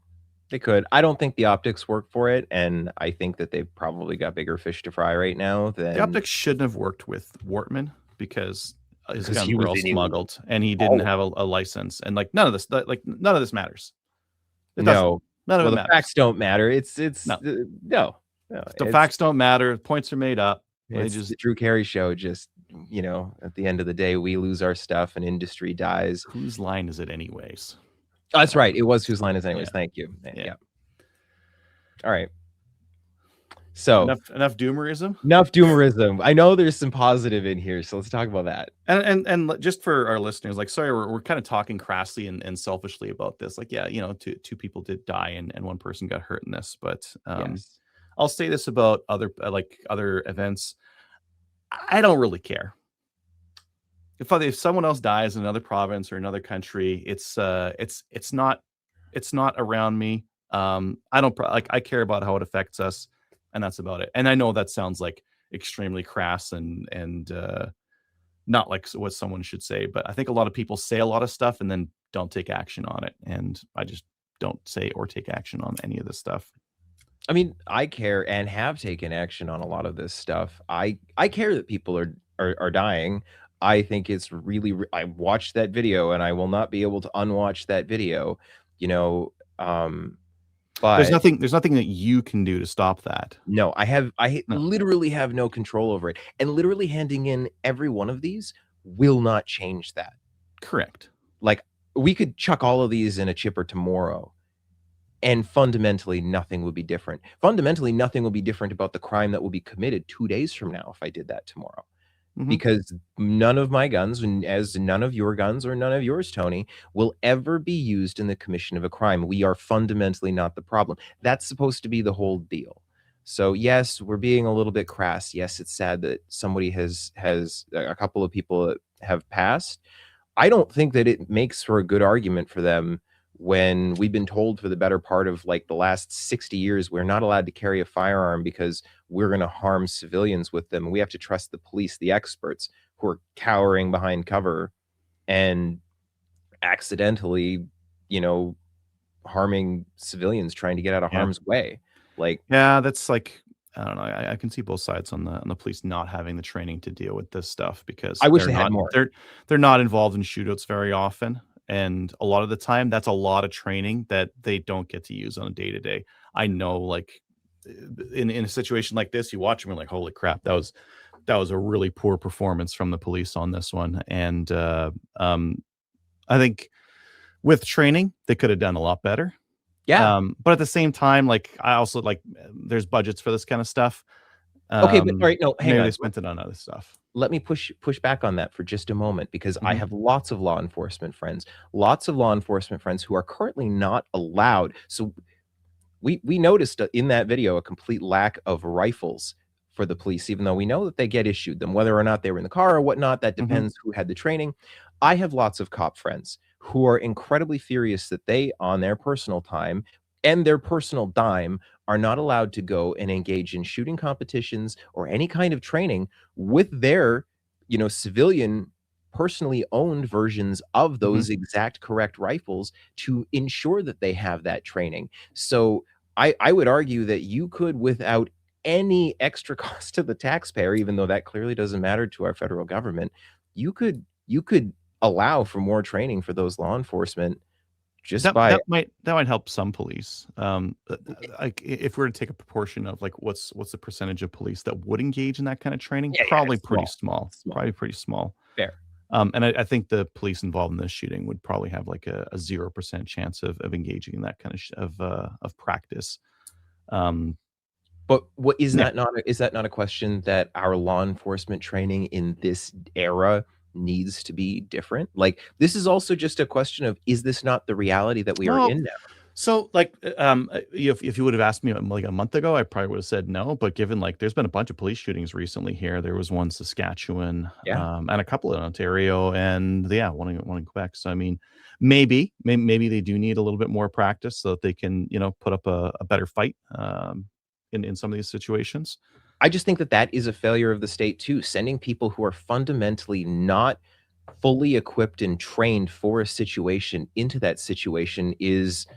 I don't think the optics work for it, and I think that they've probably got bigger fish to fry right now than The optics shouldn't have worked with Wortman because his Because guns he were was all in smuggled, and he didn't have a license, and like none of this matters. It doesn't. No. None of Well, it the matters. facts don't matter. It's No. no. The facts don't matter. Points are made up. It's the Drew Carey show. Just, at the end of the day, we lose our stuff and industry dies. Whose line is it anyways? Oh, that's right. It was Whose Line Is Anyways. Yeah. Thank you. Yeah. All right. So enough doomerism. Enough doomerism. I know there's some positive in here, so let's talk about that. And just for our listeners, like, sorry, we're kind of talking crassly and selfishly about this. Like, yeah, two people did die and one person got hurt in this. But Yes. I'll say this about other events. I don't really care. if someone else dies in another province or another country, it's not around me. I don't like I care about how it affects us, and that's about it. And I know that sounds like extremely crass and not like what someone should say, but I think a lot of people say a lot of stuff and then don't take action on it. And I just don't say or take action on any of this stuff. I mean, I care and have taken action on a lot of this stuff. I care that people are dying. I think it's I watched that video and I will not be able to unwatch that video, you know, but There's nothing that you can do to stop that. no, No, literally have no control over it. And literally handing in every one of these will not change that. correct. Like, we could chuck all of these in a chipper tomorrow, and fundamentally nothing would be different. Fundamentally, nothing will be different about the crime that will be committed 2 days from now if I did that tomorrow. Mhm. Because none of my guns, and as none of your guns or none of yours, Tony, will ever be used in the commission of a crime. We are fundamentally not the problem. That's supposed to be the whole deal. So yes, we're being a little bit crass. Yes, it's sad that somebody has a couple of people have passed. I don't think that it makes for a good argument for them when we've been told for the better part of like the last 60 years we're not allowed to carry a firearm because we're going to harm civilians with them. We have to trust the police, the experts who are cowering behind cover and accidentally, you know, harming civilians trying to get out of Yeah. harm's way. Like, Yeah, that's like I don't know. I can see both sides on the police not having the training to deal with this stuff because I wish they had more. they're not involved in shootouts very often, and a lot of the time that's a lot of training that they don't get to use on a day to day. I know, like in a situation like this, you watch them and like, holy crap, that was a really poor performance from the police on this one, and I think with training they could have done a lot better. Yeah. But at the same time, like, I also like there's budgets for this kind of stuff. Okay, but all right, no, hang Maybe on. they spent it on other stuff. Let me push back on that for just a moment because I Mhm, have lots of law enforcement friends, lots of law enforcement friends who are currently not allowed. So we noticed in that video a complete lack of rifles for the police, even though we know that they get issued them, whether or not they were in the car or whatnot. That mhm, depends who had the training. I have lots of cop friends who are incredibly furious that they, on their personal time and their personal dime, are not allowed to go and engage in shooting competitions or any kind of training with their, civilian personally owned versions of mhm. those exact correct rifles to ensure that they have that training. So I would argue that you could, without any extra cost to the taxpayer, even though that clearly doesn't matter to our federal government, you could allow for more training for those law enforcement just That by that might help some police. Like if we were to take a proportion of like what's the percentage of police that would engage in that kind of training? yeah, yeah, Probably it's pretty small. small. It's small. Probably pretty small. Fair. And I think the police involved in this shooting would probably have like a 0% chance of engaging in that kind of of practice. Um, But what yeah. is that not a question that our law enforcement training in this era needs to be different? Like, this is also just a question of, is this not the reality that we are Well, in now? so, like, if you would have asked me, like, a month ago, I probably would have said no, but given, like, there's been a bunch of police shootings recently here. There was one in Saskatchewan, Yeah. and a couple in Ontario, and, yeah, one in Quebec. So, I mean, maybe they do need a little bit more practice so that they can, put up a better fight, in some of these situations. I just think that that is a failure of the state too, sending people who are fundamentally not fully equipped and trained for a situation into that situation is,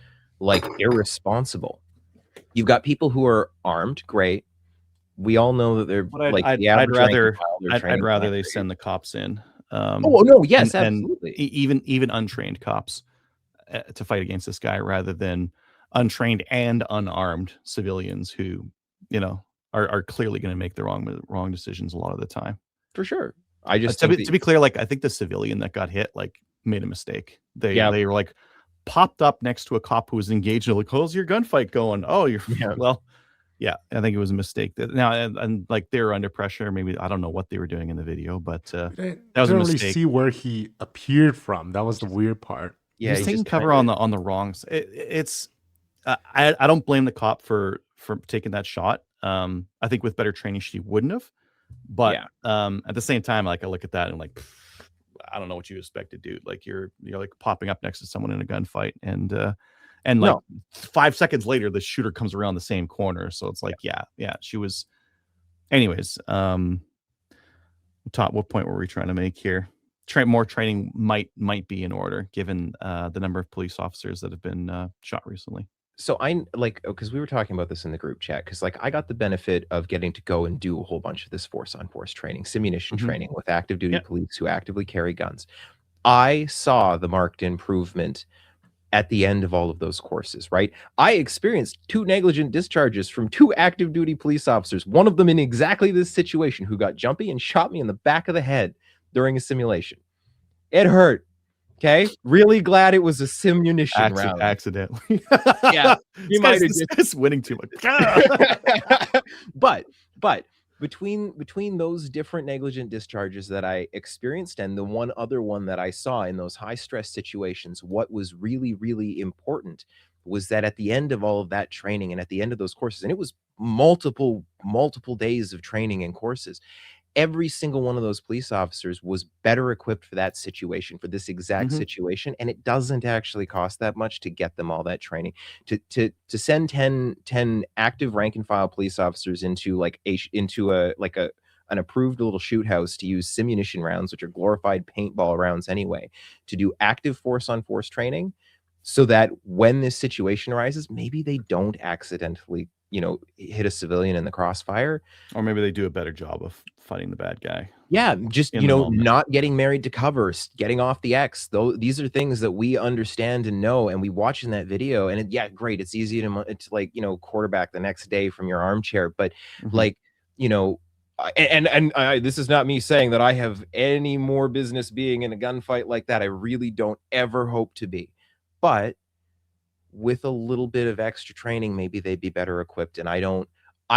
like, irresponsible. You've got people who are armed, great. We all know that they're But like the average rank and file, their I'd training's rather not they great. send the cops in, Oh, no, yes, and absolutely. even untrained cops, to fight against this guy rather than untrained and unarmed civilians who, are clearly gonna make the wrong decisions a lot of the time. For sure. I just To think be that to be clear, like, I think the civilian that got hit, like, made a mistake. yeah, They were, like, popped up next to a cop who was engaged. They're like, "How's your gunfight going?" "Oh, you're" yeah. well, yeah, I think it was a mistake that now and, like, they were under pressure, maybe I don't know what they were doing in the video, but, that was a Didn't really mistake. see where he appeared from. That was the weird part. He Yeah, was he taking just cover kinda on the wrong s it's I don't blame the cop for taking that shot. I think with better training, she wouldn't have, but, yeah. at the same time, like, I look at that and like, I don't know what you expected, dude. Like you're like popping up next to someone in a gunfight, and like No. 5 seconds later, the shooter comes around the same corner. So it's like, yeah, she was. Anyways, what point were we trying to make here? More training might be in order given the number of police officers that have been shot recently. So I like, because we were talking about this in the group chat, because like I got the benefit of getting to go and do a whole bunch of this force on force training, simunition Mhm. training with active duty Yeah. police who actively carry guns. I saw the marked improvement at the end of all of those courses, right? I experienced 2 negligent discharges from 2 active duty police officers, one of them in exactly this situation, who got jumpy and shot me in the back of the head during a simulation. It hurt. Okay, really glad it was a simunition round. Accidentally. Yeah, this guy's winning too much. but between those different negligent discharges that I experienced and the one other one that I saw in those high stress situations, what was really, really important was that at the end of all of that training and at the end of those courses, and it was multiple days of training and courses, every single one of those police officers was better equipped for that situation, for this exact situation, and it doesn't actually cost that much to get them all that training. To send 10 active rank and file police officers into an approved little shoot house to use simunition rounds, which are glorified paintball rounds anyway, to do active force on force training, so that when this situation arises, maybe they don't accidentally hit a civilian in the crossfire, or maybe they do a better job of fighting the bad guy. Yeah, just in the moment. not getting married to cover, getting off the X. Though these are things that we understand and know, and we watch in that video, and great. It's easy to like quarterback the next day from your armchair, but like this is not me saying that I have any more business being in a gunfight like that. I really don't ever hope to be, but with a little bit of extra training, maybe they'd be better equipped. And I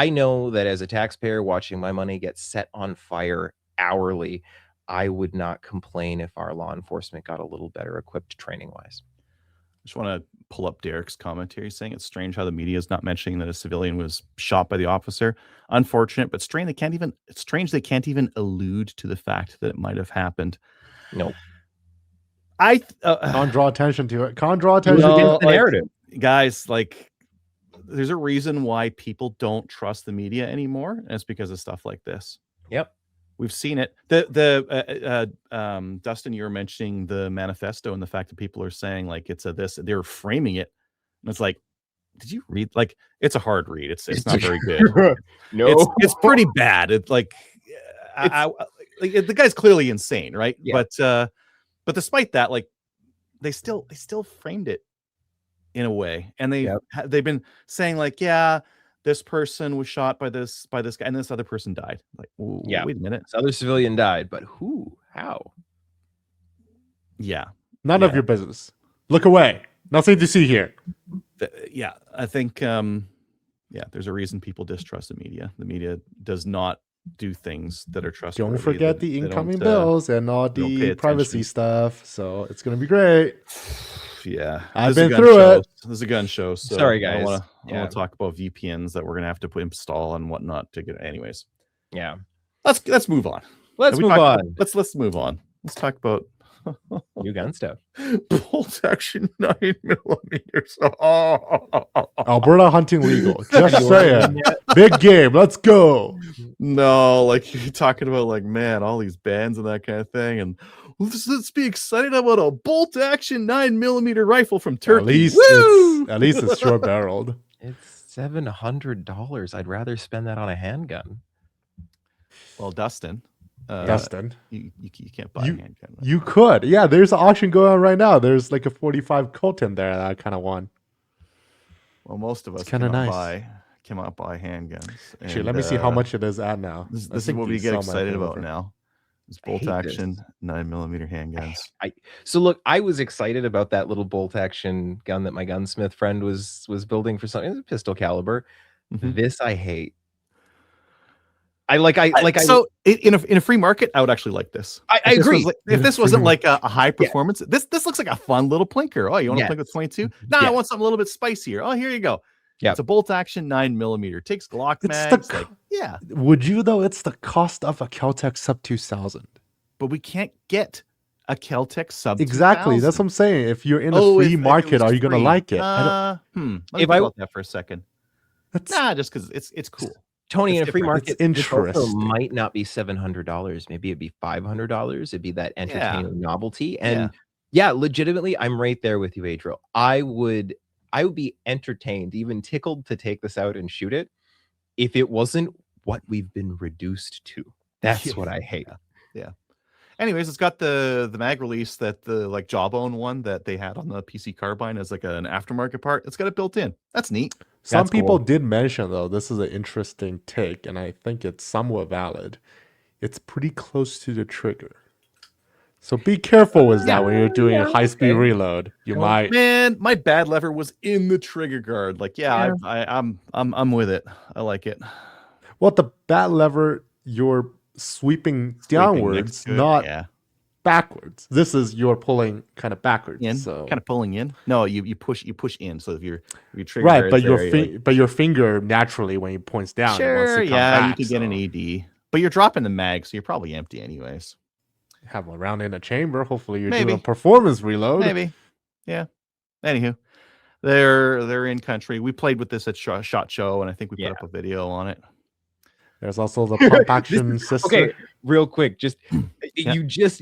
know that as a taxpayer watching my money get set on fire hourly, I would not complain if our law enforcement got a little better equipped training wise. I just want to pull up Derek's commentary saying it's strange how the media is not mentioning that a civilian was shot by the officer. Unfortunate, but strange they can't even allude to the fact that it might have happened. No. Can't draw attention to it. Can't draw attention to the narrative. Guys, like, there's a reason why people don't trust the media anymore, and it's because of stuff like this. Yep. We've seen it. Dustin, you were mentioning the manifesto and the fact that people are saying like it's this. They're framing it, and it's like, did you read? Like, it's a hard read. It's not very good. No, it's pretty bad. It's like, the guy's clearly insane, right? Yeah. But despite that, like, they still framed it in a way, and they've been saying like, yeah, this person was shot by this guy, and this other person died. Like, wait a minute, this other civilian died, but who? How? Yeah, none of your business. Look away. Nothing to see here. I think there's a reason people distrust the media. The media does not do things that are trustworthy. Don't forget the incoming bills and all the privacy stuff. So it's gonna be great. Yeah, I've been through it. This is a gun show. So sorry, guys. I want to talk about VPNs that we're gonna have to install and whatnot to get. Anyways, yeah. Let's move on. Let's move on. Let's move on. Let's talk about new gun stuff. Bolt action 9mm. Alberta hunting legal. Just saying. Big game. Let's go. No, like you're talking about like, man, all these bands and that kind of thing, and let's be excited about a bolt action 9mm rifle from Turkey. At least it's short barreled. It's $700. I'd rather spend that on a handgun. Well, Dustin, you can't buy a handgun. Right? You could. Yeah, there's an auction going on right now. There's like a 45 Colt in there that I kind of won. Well, most of us cannot buy handguns. Actually, let me see how much it is at now. This is what we get excited about now. It's bolt action 9mm handguns. So look, I was excited about that little bolt action gun that my gunsmith friend was building for something. It's a pistol caliber. This I hate. So in a free market, I would actually like this. I agree. If this wasn't like a high performance, this looks like a fun little plinker. Oh, you want to plink with 22? No, I want something a little bit spicier. Oh, here you go. Yeah, it's a bolt action 9mm. Takes Glock mags. Would you though? It's the cost of a Kel-Tec Sub 2000. But we can't get A Keltec sub Exactly. That's 2000. what I'm saying. If you're in the Oh, free if it market, was are you gonna free. like it? Let me If think I- about that for a second. That's Nah, just because it's cool. Tony, It's in a free different. it's market, this also interesting. might not be $700. Maybe it'd be $500. It'd be that entertaining novelty. And yeah, legitimately, I'm right there with you, Adriel. I would be entertained, even tickled to take this out and shoot it if it wasn't what we've been reduced to. That's Yeah. what I hate. Yeah. Anyways, it's got the mag release that the like Jawbone one that they had on the PC Carbine as like an aftermarket part. It's got it built in. That's neat. Some That's people cool. did mention though, this is an interesting take, and I think it's somewhat valid. It's pretty close to the trigger. So be careful with that when you're doing a high-speed reload. You Well, might Man, my bad lever was in the trigger guard. Like, Yeah. I'm with it. I like it. well the bat lever you're sweeping Sweeping downwards, next to it. not Yeah. backwards. This is you're pulling kind of backwards. In So kind of pulling in. No, you push in. So if your trigger right, guard but is very, but your finger naturally when it points down, it wants sure, to come yeah, back. you could get an so AD, but you're dropping the mag, so you're probably empty anyways. have one round in a chamber. Hopefully, you're doing Maybe. a performance reload. Maybe. Yeah. Anywho, they're in country. We played with this at Shot Show, and I think we put up a video on it. There's also the pump action sister. Okay, real quick, just Yeah. you just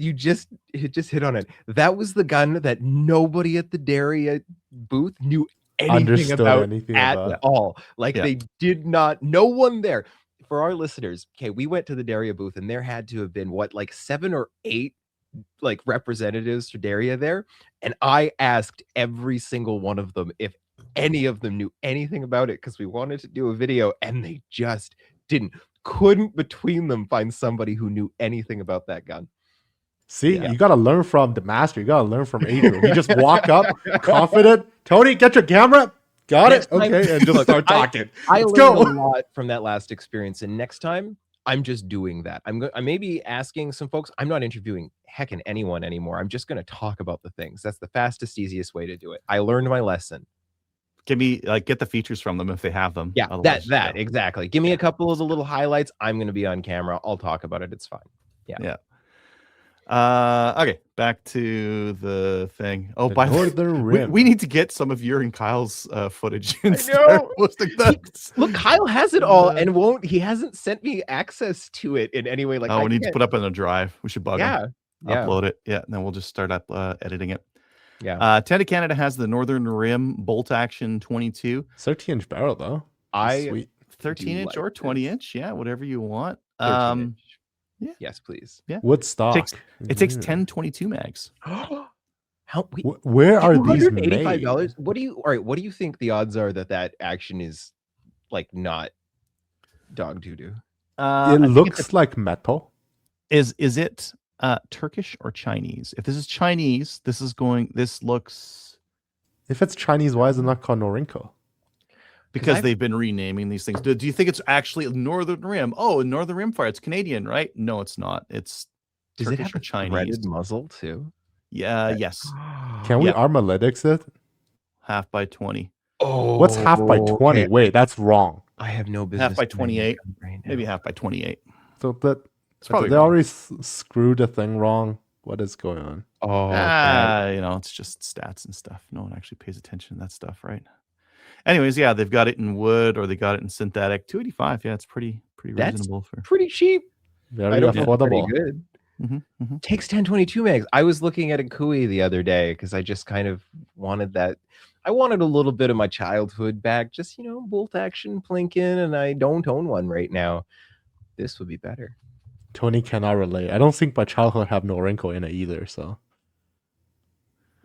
hit on it. That was the gun that nobody at the dairy booth knew anything Understood about anything at about. all. Like Yeah. they did not. No one there. For our listeners, okay, we went to the Daria booth and there had to have been what, like 7 or 8 like representatives for Daria there, and I asked every single one of them if any of them knew anything about it because we wanted to do a video, and they just didn't. Couldn't between them find somebody who knew anything about that gun. See, Yeah. you got to learn from the master. You got to learn from Adriel. He just walk up, confident. Tony, get your camera. Got Next it. Okay, time- and just Look, start talking. I Let's learned go. a lot from that last experience, and next time I'm just doing that. I may be asking some folks. I'm not interviewing heckin' anyone anymore. I'm just going to talk about the things. That's the fastest, easiest way to do it. I learned my lesson. Give me get the features from them if they have them. Yeah, Otherwise, that exactly. Give me a couple of the little highlights. I'm going to be on camera. I'll talk about it. It's fine. Yeah. Okay, back to the thing. Oh, The by the Northern way, Rim. we need to get some of your and Kyle's footage and I start know. posting that. Look, Kyle has it all and won't. He hasn't sent me access to it in any way. Like, Oh, I we need to can't- put up in a drive. We should bug him. Yeah. Upload it. Yeah, and then we'll just start up editing it. Yeah. Tenda Canada has the Northern Rim bolt action 22, 30-inch barrel though. Sweet. 13-inch like or this. 20-inch. Yeah, whatever you want. 13-inch. yeah. Yes, please. Yeah. Woodstock. It takes Yeah. 10-22 mags. How Where are these made? $285? What do you think the odds are that action is like not dog doo-doo? I It think looks like metal. is it Turkish or Chinese? If this is Chinese, this looks If it's Chinese, why is it not called Norinco? because I've- they've been renaming these things. Do you think it's actually Northern Rim? Oh, Northern Rim Fire. It's Canadian, right? No, it's not. It's Does Turkish it have or a Chinese. threaded muzzle too? Yeah, yes. Can we Yep. armalytics it? Half by 20. Oh, What's half by 20? okay. Wait, that's wrong. I have no business. Half by doing that 28. right now. Maybe half by 28. So that It's probably they wrong. already screwed the thing wrong. What is going on? Oh, bad. It's just stats and stuff. No one actually pays attention to that stuff, right? Anyways, yeah, they've got it in wood or they got it in synthetic. 285. Yeah, it's pretty That's reasonable for. pretty cheap. Very I don't know, pretty affordable. good. Mm-hmm. Takes 1022 megs. I was looking at a Kui the other day because I just kind of wanted that. I wanted a little bit of my childhood back. Just, bolt action plinking, and I don't own one right now. This would be better. Tony cannot relate. I don't think my childhood have Norinco in it either. So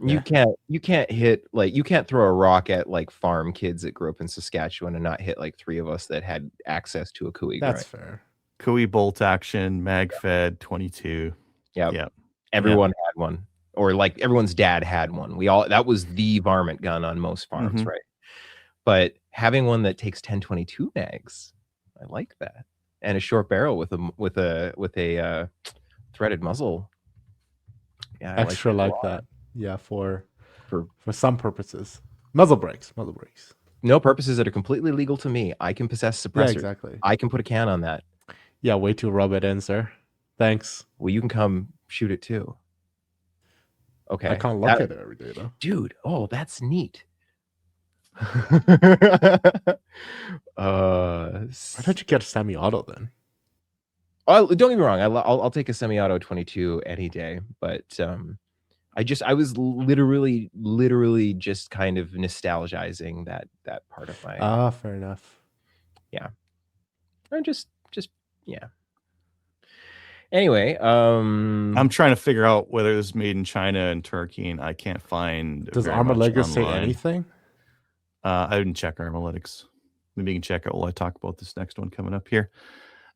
You can't hit, like, you can't throw a rock at like farm kids that grew up in Saskatchewan and not hit like 3 of us that had access to a Kui. that's Right? fair. Kui bolt action, mag fed 22. Yeah. Yeah. Everyone had one, or like everyone's dad had one. That was the varmint gun on most farms, Mhm. right? But having one that takes 1022 mags, I like that, and a short barrel with a threaded muzzle. Yeah, I Extra that a like lot. that. Yeah, for For some purposes. Muzzle brakes. no purposes that are completely legal to me. I can possess Yeah, suppressors. exactly. I can put a can on that. Yeah, way to rub it in, sir. Thanks. Well, you can come shoot it too. Okay. I can't look at it every day though. Dude, oh, that's neat. Why don't you get a semi-auto then? Don't get me wrong. I'll take a semi-auto 22 any day, but I was literally just kind of nostalgizing that part of my Fair enough. or just yeah. Anyway, I'm trying to figure out whether it's made in China and Turkey, and I can't find. Does very much Armalega say online. anything? I didn't check Armalytics. Maybe you can check it while I talk about this next one coming up here.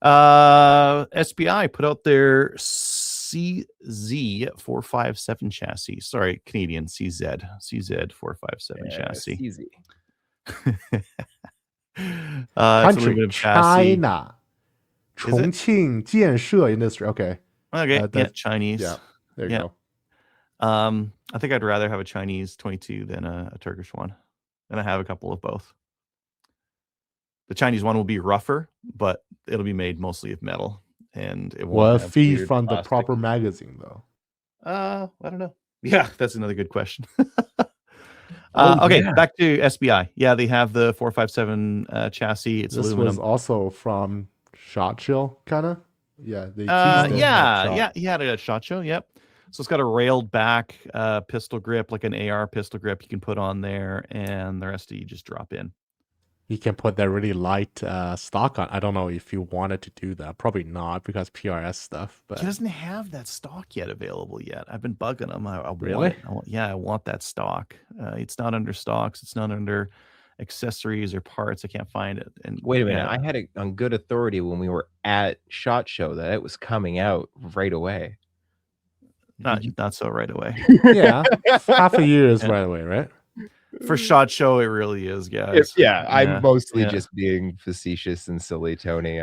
SBI put out their CZ457 chassis. Sorry, Canadian CZ457 chassis. easy. It's a little Country bit of chassis. China. Chongqing Jianshe Industry. Okay. Okay, that- Chinese. Yeah. There you Yeah. go. I think I'd rather have a Chinese 22 than a Turkish one. And I have a couple of both. The Chinese one will be rougher, but it'll be made mostly of metal, and it won't Well, have feed weird from the plastic. proper magazine though. I don't know. Yeah, that's another good question. Oh, okay, yeah. back to SBI. Yeah, they have the 457 chassis. It's This aluminum. was also from SHOT Show, kind of. Yeah, they teased it at yeah, SHOT. he had it at SHOT Show. Yep. So it's got a railed back pistol grip, like an AR pistol grip you can put on there, and the rest of you just drop in. You can put that really light stock on. I don't know if you wanted to do that. Probably not because PRS stuff. But He doesn't have that stock yet available yet. I've been bugging him. I want Really? it. I want that stock. It's not under stocks. It's not under accessories or parts. I can't find it. And Wait a minute. yeah, I had it on good authority when we were at SHOT Show that it was coming out right away. not so right away. yeah, half a year is Yeah. right away, right? For SHOT Show, it really is, guys. I'm mostly yeah. just being facetious and silly, Tony.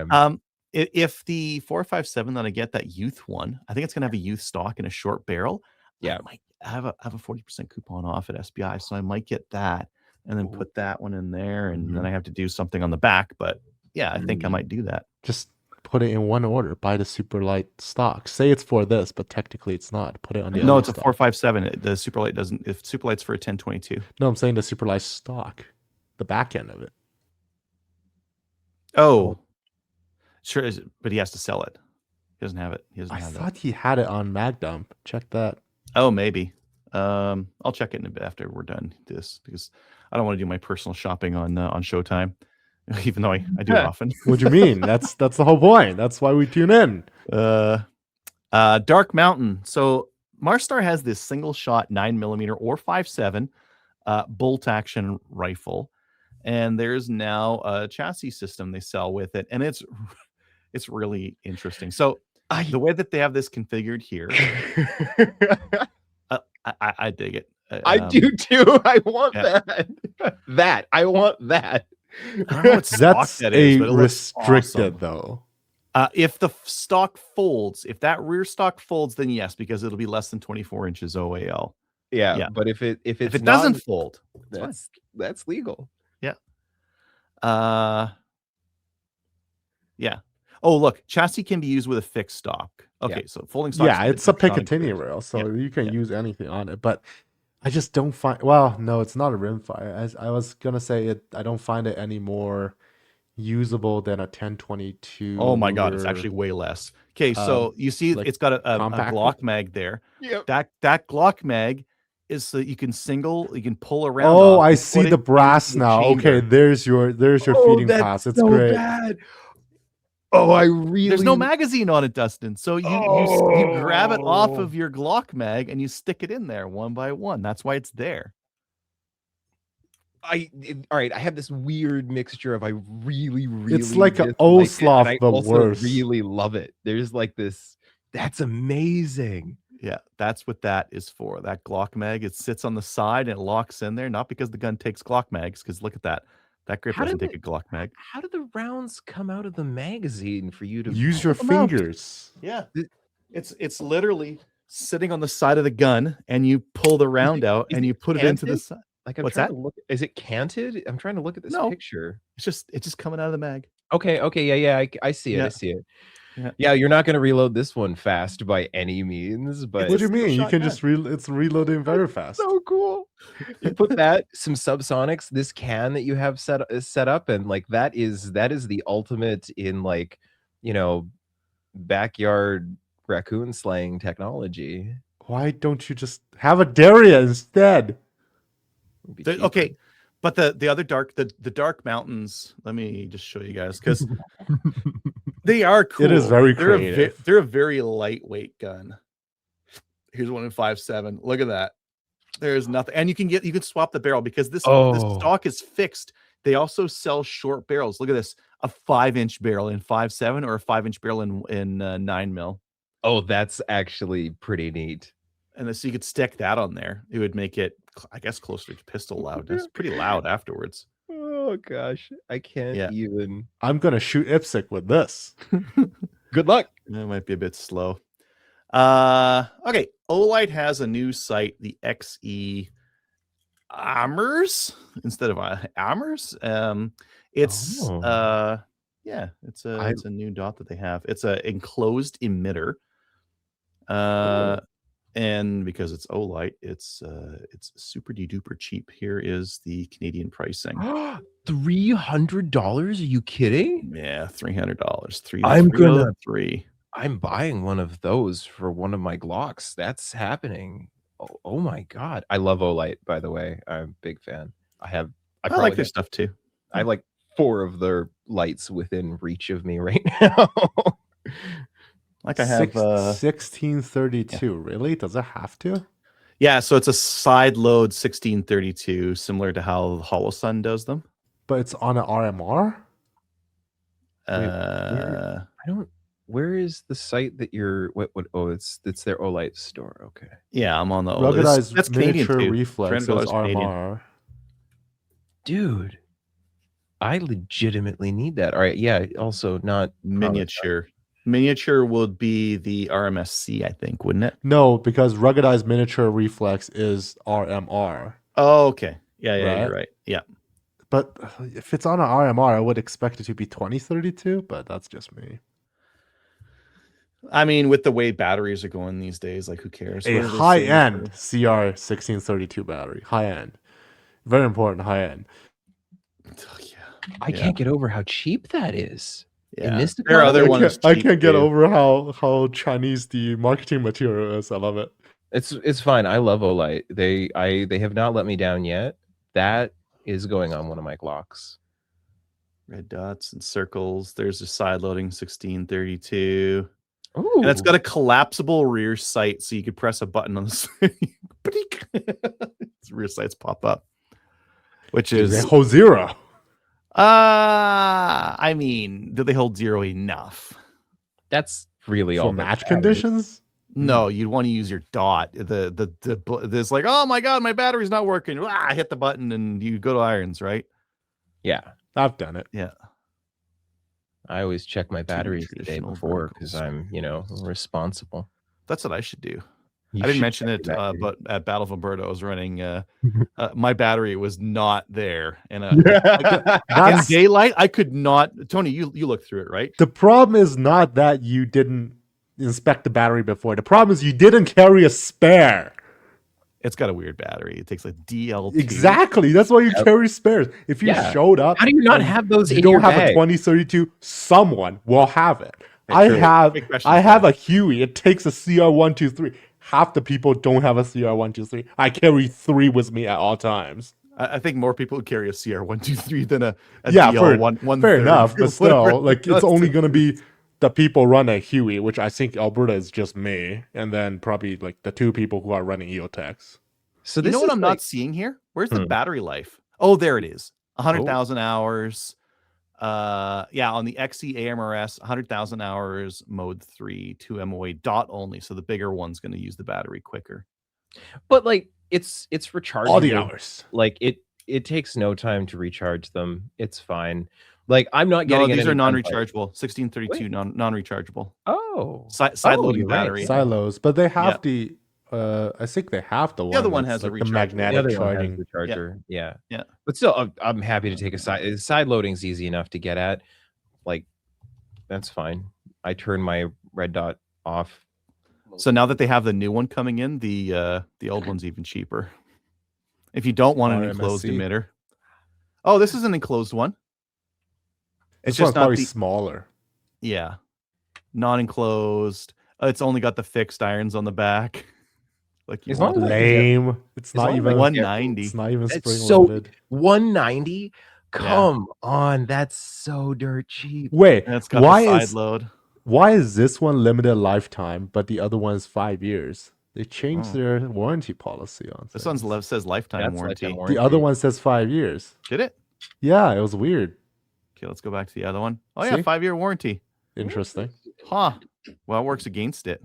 If the 457 that I get, that youth one, I think it's gonna have a youth stock and a short barrel. Yeah. I have a 40% coupon off at SBI, so I might get that and then put that one in there, and then I have to do something on the back. But yeah, I think I might do that. Just put it in one order. Buy the super light stock. Say it's for this, but technically it's not. Put it on the No, other it's a stock. 457. The Superlight doesn't. If Superlight's for a 1022. No, I'm saying the super light stock, the back end of it. Oh, sure. But he has to sell it. He doesn't have it. He doesn't I have thought that. he had it on MagDump. Check that. Oh, maybe. I'll check it in a bit after we're done this, because I don't want to do my personal shopping on Showtime, even though I do it often. What do you mean? That's the whole point. That's why we tune in. Dark Mountain. So Marstar has this single shot 9mm or 5.7 bolt action rifle, and there's now a chassis system they sell with it, and it's really interesting. So the way that they have this configured here, I dig it. I do too. I want that. I want that. I don't know what stock That's that is, but it looks restricted awesome. though. If the stock folds, if that rear stock folds, then yes, because it'll be less than 24 inches OAL. Yeah, but if it If it doesn't fold, that's legal. Yeah. Yeah. Oh, look, chassis can be used with a fixed stock. Okay, so folding stock. Yeah, it's a Picatinny rail, so you can use anything on it. But I just don't find. Well, no, it's not a rimfire. I was gonna say it. I don't find it any more usable than a 1022. Oh my god, it's actually way less. Okay, so you see, like it's got a compactor? Glock mag there. Yep. That Glock mag is so you can pull around. Oh, off I and see put the it brass into the now. chamber. Okay, there's your feeding pass. It's so great. bad. Oh, I really. There's no magazine on it, Dustin. So you grab it off of your Glock mag and you stick it in there one by one. That's why it's there. All right. I have this weird mixture of I really It's like an dislike it, Oslov, and I but also worse. really love it. There's like this. That's amazing. Yeah, that's what that is for. That Glock mag, it sits on the side and it locks in there. Not because the gun takes Glock mags, because look at that. That grip doesn't take a Glock mag. How do the rounds come out of the magazine for you to Use your them out. fingers. Yeah, it's literally sitting on the side of the gun, and you pull the round out and you put it into the canted? side. Like, I'm What's trying that? to look. Is it canted? I'm trying to look at this No. picture. It's just coming out of the mag. Okay. Yeah. I see it. Yeah. I see it. Yeah, you're not going to reload this one fast by any means, but What do you single mean? You shot can gun. just it's reloading very fast. so cool. You put that, some subsonics, this can that you have set up, and like that is the ultimate in like, you know, backyard raccoon slaying technology. Why don't you just have a Daria instead? Would be Okay, cheaper. but the other the dark mountains. Let me just show you guys because they are cool. It is very They're creative. they're a very lightweight gun. Here's one in 5.7. Look at that. There's nothing, and you can swap the barrel because this stock is fixed. They also sell short barrels. Look at this: a 5-inch barrel in 5.7 or a 5-inch barrel in 9 mil. Oh, that's actually pretty neat. And so you could stick that on there. It would make it, I guess, closer to pistol loudness. Pretty loud afterwards. Oh gosh, I can't even. I'm gonna shoot IPSC with this. Good luck. That might be a bit slow. Okay, Olight has a new site, the XE Amers instead of Amers. It's it's a new dot that they have. It's a enclosed emitter. And because it's Olight, it's super duper cheap. Here is the Canadian pricing. $300? Are you kidding? Yeah, $300. I'm buying one of those for one of my Glocks. That's happening. Oh my god. I love Olight, by the way. I'm a big fan. I like their stuff too. I have like 4 of their lights within reach of me right now. Like I have 1632. Yeah. Really? Does it have to? Yeah, so it's a side load 1632, similar to how Holosun does them. But it's on an RMR? Where is the site that you're it's their Olight store. Okay. Yeah, I'm on the ruggedized that's miniature Canadian reflex is RMR. Dude, I legitimately need that. All right, yeah, also not miniature. Miniature would be the RMSC, I think, wouldn't it? No, because ruggedized miniature reflex is RMR. Oh, okay. Yeah, right? You're right. Yeah. But if it's on an RMR, I would expect it to be 2032, but that's just me. I mean, with the way batteries are going these days, like who cares? A high-end CR 1632 battery. High-end. Very important high-end. Oh, yeah. I can't get over how cheap that is. Yeah. There are other ones. I can't get over how Chinese the marketing material is. I love it. It's fine. I love Olight. They have not let me down yet. That is going on one of my Glocks. Red dots and circles. There's a side loading 1632. Ooh. And it's got a collapsible rear sight, so you could press a button on the side. Its rear sights pop up. Which is they hold 0. I mean, do they hold 0 enough? That's really all match conditions. No, you'd want to use your dot. There's like, oh my god, my battery's not working. I hit the button and you go to irons, right? Yeah, I've done it. Yeah, I always check my batteries the day before because I'm, responsible. That's what I should do. I didn't mention it, but at Battle of Alberta, I was running. My battery was not there, and in daylight, I could not. Tony, you looked through it, right? The problem is not that you didn't inspect the battery before. The problem is you didn't carry a spare. It's got a weird battery. It takes like DL2. Exactly. That's why you carry spares. If you showed up, how do you not have those? You don't have a 2032. Someone will have it. I have a Huey. It takes a CR123. Half the people don't have a CR123. I carry 3 with me at all times. I think more people would carry a CR123 than a DL1. Fair enough, but still, like it's only going to be the people run a Huey, which I think Alberta is just me, and then probably like the 2 people who are running EOTechs. So you know what I'm not seeing here? Where's the battery life? Oh, there it is. 100,000 hours. On the XE AMRS, 100,000 hours, mode 3, 2 MOA dot only. So the bigger one's going to use the battery quicker. But like it's recharging all the hours. Like it takes no time to recharge them. It's fine. Like I'm not getting these are non-rechargeable. 1632 non-rechargeable. Oh, side loading battery. Right. Silos, but they have the. I think they have the other one has like the magnetic charging. The charger. Yeah. Yeah. But still, I'm happy to take a side loading's easy enough to get at. Like, that's fine. I turn my red dot off. So now that they have the new one coming in, the old one's even cheaper. If you don't want an enclosed RMSC. emitter. Oh, this is an enclosed one. It's This one's just not probably the smaller. yeah, non-enclosed. It's only got the fixed irons on the back, like you As long want. as I can get- Lame. It's as not long as I even. can get- 190. It's not even That's spring so loaded. 190. Come on, that's so dirt cheap. Wait, And it's got the side load. why is this one limited lifetime, but the other one is 5 years? They changed Oh. their warranty policy on This things. one's says lifetime That's warranty. lifetime warranty. The other one says 5 years. Did it? Yeah, it was weird. Okay, let's go back to the other one. Oh yeah, See? 5-year warranty. Interesting. Huh. Well, it works against it.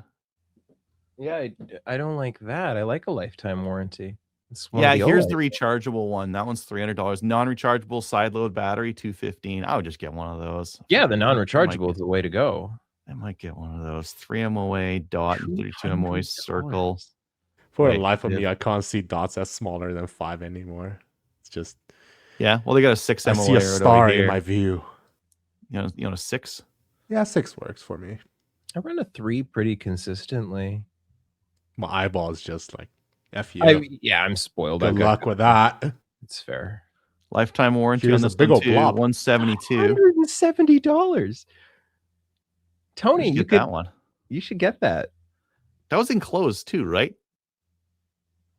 Yeah, I don't like that. I like a lifetime warranty. It's one Yeah, of the here's OLED. the rechargeable one. That one's $300. Non-rechargeable side load battery, $215. I would just get one of those. Yeah, the I might non-rechargeable get- is the way to go. I might get one of those. 3 MOA dot and 32 MOA circle. $200. For the Wait, life of yeah. me, I can't see dots as smaller than 5 anymore. It's just Yeah, well, they got a 6 I MOA see a right over star in here. my view. You know, 6. Yeah, 6 works for me. I run a 3 pretty consistently. My eyeball's just like F you. I'm spoiled. Good luck with that. It's fair. Lifetime warranty Here's on a this big one old too. blob. 172. $170. Tony, You you get could that one. you should get that. That was enclosed too, right?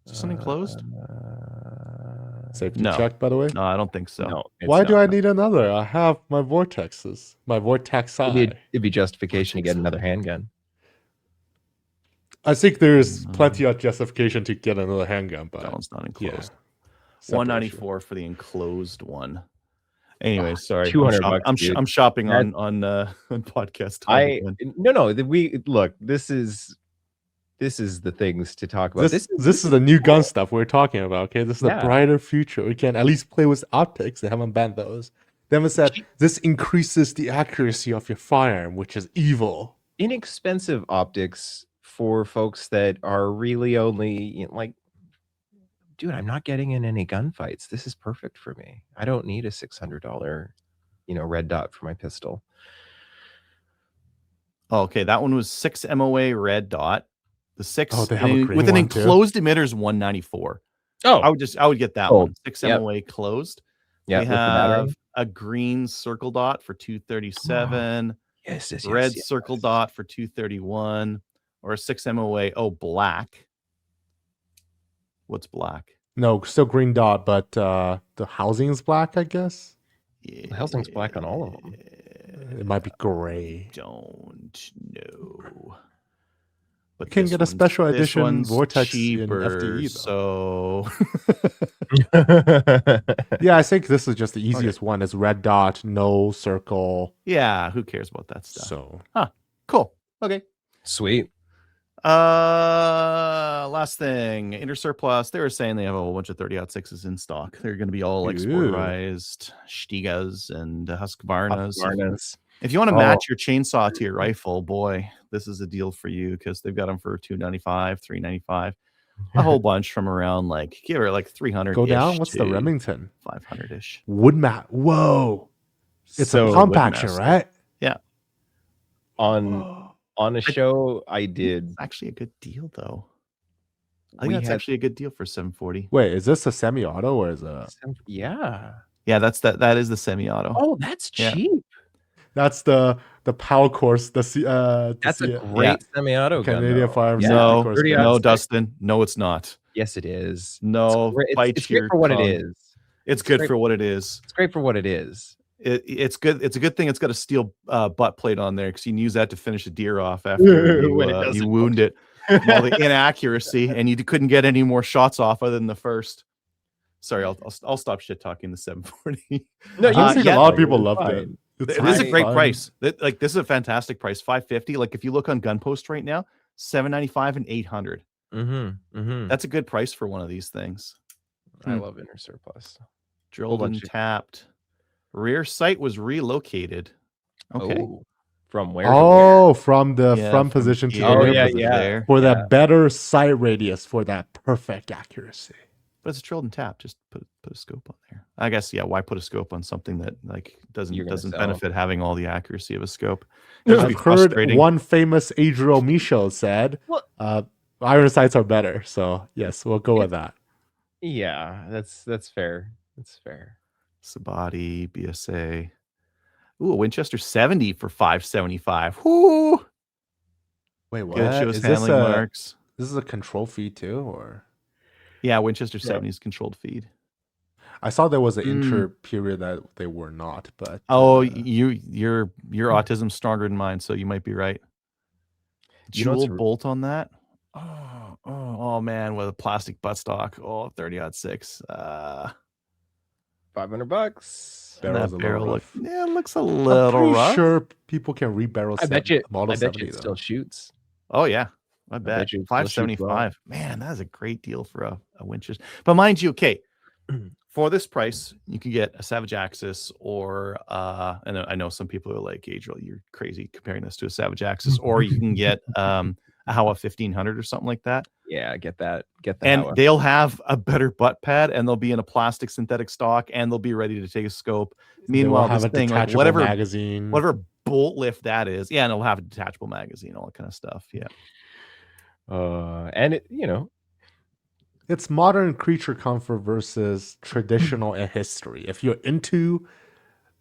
Is this an enclosed? Safety No. check, by the way. No, I don't think so. No, it's Why do I not. need another? I have my vortexes. My vortex eye. It'd be justification to get another handgun. I think there's plenty of justification to get another handgun, but That one's not yeah. enclosed. Separate 194 for the enclosed one. Anyway, sorry. $200, I'm dude. I'm shopping That- on podcast time again. We look. This is the things to talk about. issue. This is the new gun stuff we're talking about. Okay, this is Yeah. the brighter future. We can at least play with optics. They haven't banned those. They haven't said this increases the accuracy of your firearm, which is evil. inexpensive optics for folks that are really only like, dude, I'm not getting in any gunfights. This is perfect for me. I don't need a $600, red dot for my pistol. Oh, okay, that one was 6 MOA red dot. The 6 Oh, they have a green with an one, too? enclosed emitter is 194. Oh, I would get that Oh, one. 6 yep. MOA closed. yeah. They with the battery. have a green circle dot for 237, Yes, red circle dot for 231, or a 6 MOA. Oh, black. What's black? No, still green dot, but the housing is black, I guess. The housing's black on all of them. It might be gray. Don't know. But You can this get a special this edition one's Vortex in cheaper, FDE, though. so Yeah, I think this is just the easiest one. Is red dot, no circle. yeah, who cares about that stuff? So Cool. Okay. Sweet. Last thing, Intersurplus. They were saying they have a whole bunch of 30-06s in stock. They're going to be all like Ew. sporterized Stigas and Husqvarnas. Husqvarnas. If you want to Oh. match your chainsaw to your rifle, boy, this is a deal for you because they've got them for $295, $395, a whole bunch from around like give it like 300. go down. What's the Remington? 500-ish. Wood mat. Whoa. It's So a pump action, Woodmaster. right? on a show I did. It's actually a good deal though. I think We that's had actually a good deal for 740. Wait, is this a semi-auto or is a? Yeah. Yeah, that is the semi-auto. Oh, that's Yeah. cheap. That's the power course. That's a great Yeah. semi-auto gun. Canadian though. Firearms. Yeah. no, 30 no, outside. Dustin. No, it's not. Yes, it is. No, It's bite great your for what tongue. it is. It's good great. for what it is. It's great for what it is. It's good. It's a good thing it's got a steel butt plate on there because you can use that to finish a deer off after When it you doesn't wound it. All the inaccuracy, and you couldn't get any more shots off other than the first. Sorry, I'll stop shit talking the 740. No, I think yeah, a lot of people it's loved fine. it. It's It is a really great fun. price. Like this is a fantastic price. 550. Like if you look on Gunpost right now, 795 and 800. Mm-hmm. Mm-hmm. That's a good price for one of these things. I love Intersurplus. Drilled bunch and of- tapped. Rear sight was relocated. Okay. Oh, from where? to Oh, from the Yeah, front from position to here the Oh, rear yeah, position. yeah. there. For that better sight radius for that perfect accuracy. But it's a trilled and tap. Just put a scope on there. I guess, yeah, why put a scope on something that like You're gonna doesn't sell. benefit having all the accuracy of a scope? It'd just I've be heard frustrating. one famous Adriel Michaud said, Well- iron sights are better. So yes, we'll go with that. Yeah, that's fair. That's fair. Sabati, BSA. Ooh, a Winchester 70 for 575. Whoo! Wait, what? Good shows Is this handling marks. this is a control feed too, or Yeah, Winchester Yeah. 70 is controlled feed. I saw there was an inter period that they were not, but Oh, your autism's stronger than mine, so you might be right. You know what's Jewel bolt on that. Oh man, with a plastic buttstock. Oh, 30-06. $500. And Barrel's that a little barrel rough. it looks a I'm little pretty rough. sure people can rebarrel I bet you. Model I bet 70 you it though. still shoots. Oh yeah, I bet. bet you it still shoots well. 575. Man, that is a great deal for a Winchester. But mind you, okay, for this price, you can get a Savage Axis or and I know some people are like, Adriel, you're crazy comparing this to a Savage Axis, or you can get a Howa 1500 or something like that. Yeah, get that. Get the And Howa. they'll have a better butt pad, and they'll be in a plastic synthetic stock, and they'll be ready to take a scope. Meanwhile, have this a thing, like detachable magazine. whatever bolt lift that is, yeah, and it'll have a detachable magazine, all that kind of stuff. Yeah. And it, It's modern creature comfort versus traditional history. If you're into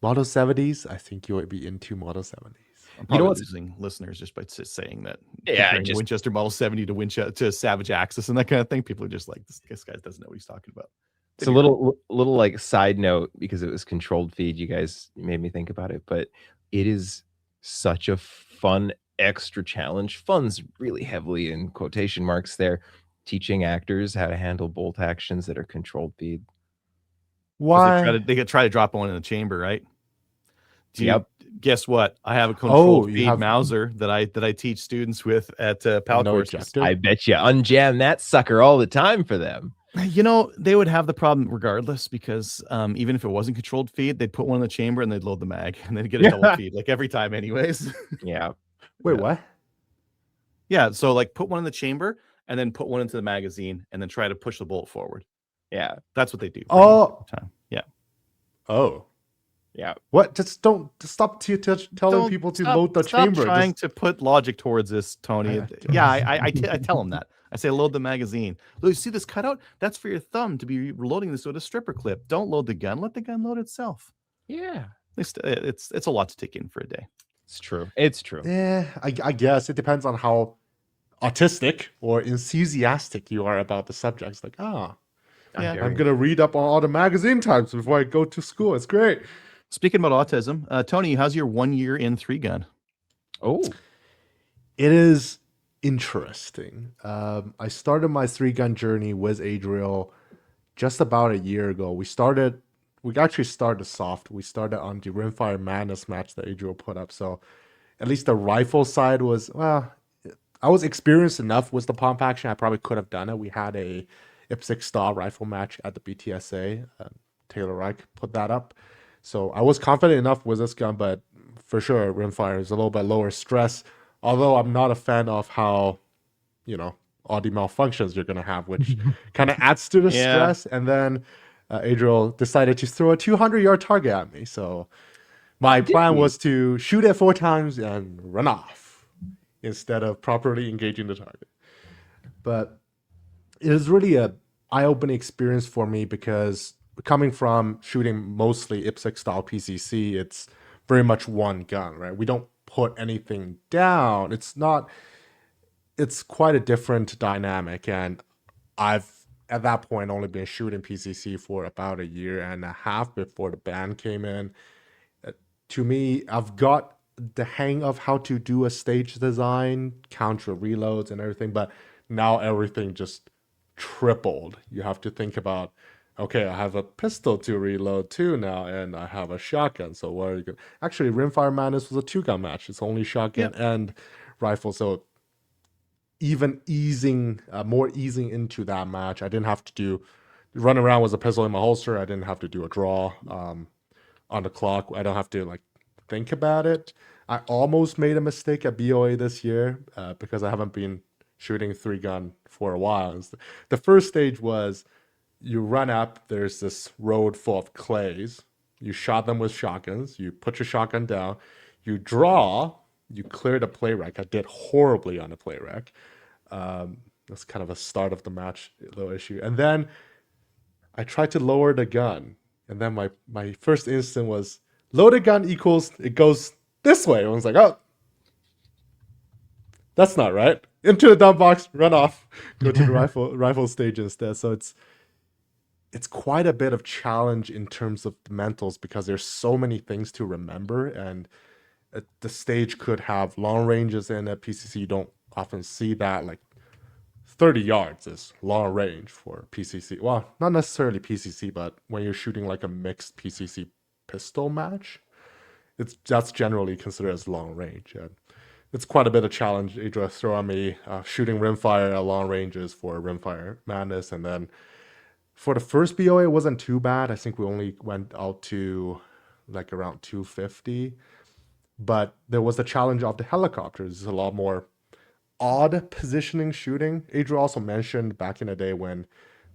Model 70s, I think you would be into Model 70s. I'm probably what's- losing listeners just by saying that. Yeah, comparing just- Winchester Model 70 to Savage Axis and that kind of thing. People are just like, this guy doesn't know what he's talking about. It's a little like side note because it was controlled feed. You guys made me think about it, but it is such a fun extra challenge. Fun's really heavily in quotation marks there. Teaching actors how to handle bolt actions that are controlled feed. 'Cause Why? They try to drop one in the chamber, right? Yep. Guess what? I have a controlled you feed have- Mauser that I teach students with at PAL No courses. ejector? I bet you unjam that sucker all the time for them. You know, they would have the problem regardless because even if it wasn't controlled feed, they'd put one in the chamber and they'd load the mag and they'd get a double feed like every time anyways. Yeah. Wait, Yeah. what? Yeah, so like put one in the chamber and then put one into the magazine and then try to push the bolt forward. Yeah. That's what they do. Oh. Time. Yeah. Oh. Yeah. What? Just stop telling Don't people to stop- load the stop chamber. trying Just- to put logic towards this, Tony. I tell them that. I say load the magazine. Look, see this cutout? That's for your thumb to be reloading this with a stripper clip. Don't load the gun. Let the gun load itself. Yeah. It's a lot to take in for a day. It's true. It's true. Yeah, I guess it depends on how autistic or enthusiastic you are about the subject. It's like, Yeah. I'm gonna read up on all the magazine types before I go to school. It's great. Speaking about autism, Tony, how's your 1 year in 3 gun? Oh. It is interesting. I started my 3-gun journey with Adriel just about a year ago. We actually started soft. We started on the Rimfire Madness match that Adriel put up. So at least the rifle side was, well, I was experienced enough with the pump action. I probably could have done it. We had a IPSC style rifle match at the BTSA. Taylor Reich put that up. So I was confident enough with this gun, but for sure, Rimfire is a little bit lower stress. Although I'm not a fan of how, all the malfunctions you're going to have, which kind of adds to the Yeah. stress. And then Adriel decided to throw a 200-yard target at me. So my plan was to shoot it 4 times and run off instead of properly engaging the target. But it is really a eye-opening experience for me because coming from shooting mostly IPSC style PCC, it's very much one gun, right? We don't put anything down. It's quite a different dynamic. And I've, at that point, only been shooting PCC for about a year and a half before the ban came in. To me, I've got the hang of how to do a stage design, counter reloads and everything, but now everything just tripled. You have to think about, okay, I have a pistol to reload too now, and I have a shotgun. So what are you going to... Actually, Rimfire Madness was a 2-gun match. It's only shotgun and rifle. So even more easing into that match, I didn't have to run around with a pistol in my holster. I didn't have to do a draw on the clock. I don't have to think about it. I almost made a mistake at BOA this year because I haven't been shooting 3-gun for a while. The first stage was you run up. There's this road full of clays. You shot them with shotguns. You put your shotgun down. You draw. You clear the play rack. I did horribly on the play rack. That's kind of a start of the match little issue. And then I tried to lower the gun. And then my first instinct was loaded gun equals it goes this way. I was like, oh, that's not right. Into the dump box, run off, go to the rifle stage instead. So it's quite a bit of challenge in terms of the mentals because there's so many things to remember, and the stage could have long ranges in a PCC. You don't often see that. Like 30 yards is long range for PCC. Well, not necessarily PCC, but when you're shooting like a mixed PCC pistol match, that's generally considered as long range. And it's quite a bit of challenge. Adria throw on me shooting rimfire at long ranges for rimfire madness, and then for the first BOA, it wasn't too bad. I think we only went out to like around 250, but there was the challenge of the helicopters. It's a lot more odd positioning shooting. Adria also mentioned back in the day when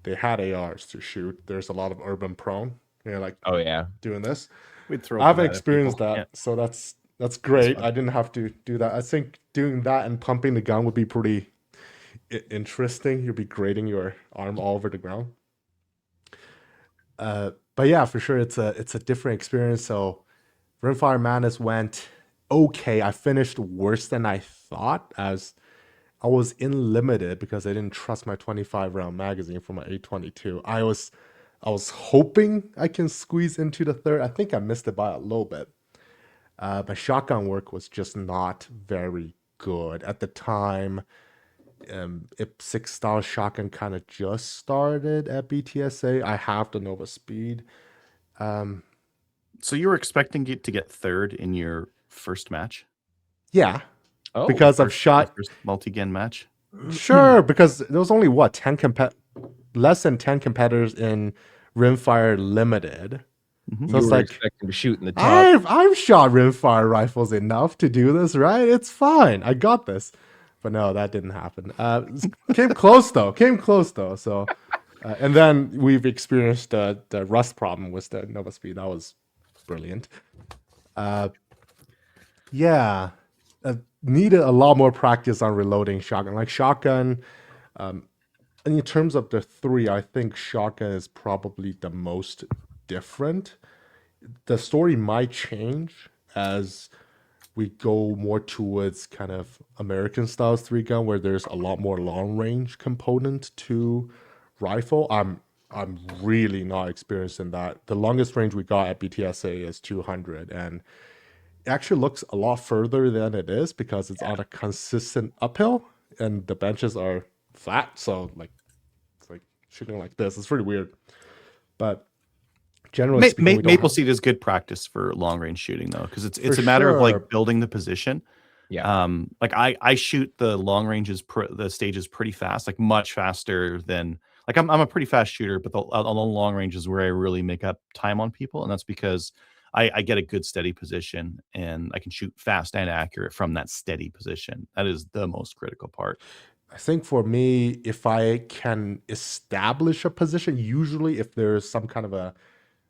they had ARs to shoot, there's a lot of urban prone. Like Oh yeah, doing this. We'd throw I haven't that at experienced people. that, Yeah. so that's great. fun. I didn't have to do that. I think doing that and pumping the gun would be pretty interesting. You'll be grading your arm all over the ground. But yeah, for sure, it's a different experience. So Rimfire Madness went okay. I finished worse than I thought, as I was in limited because I didn't trust my 25 round magazine for my 822. I was hoping I can squeeze into the third. I think I missed it by a little bit. But shotgun work was just not very good at the time. IP6 style shotgun kind of just started at BTSA. I have the Nova Speed. So you were expecting it to get third in your first match? Yeah, oh, because I've Your shot. first multi-gen match? Sure, because there was only what less than 10 competitors in Rimfire Limited. Mhm. So you it's were like expecting to shoot in the top. I've shot rimfire rifles enough to do this, right? It's fine. I got this. But no, that didn't happen. Came close though. So, and then we've experienced the rust problem with the Nova Speed. That was brilliant. Yeah, needed a lot more practice on reloading shotgun. Like shotgun, and in terms of the three, I think shotgun is probably the most different. The story might change as we go more towards kind of American styles 3-gun, where there's a lot more long range component to rifle. I'm really not experienced in that. The longest range we got at BTSA is 200, and it actually looks a lot further than it is because it's on a consistent uphill and the benches are flat. So like it's like shooting like this. It's pretty weird. But generally speaking, we don't Maple have, Seed is good practice for long range shooting though, because it's For a matter of sure. like building the position. Yeah. Like I shoot the long ranges, the stages pretty fast, like much faster than like I'm a pretty fast shooter, but on the long ranges where I really make up time on people, and that's because I get a good steady position and I can shoot fast and accurate from that steady position. That is the most critical part. I think for me, if I can establish a position, usually if there's some kind of a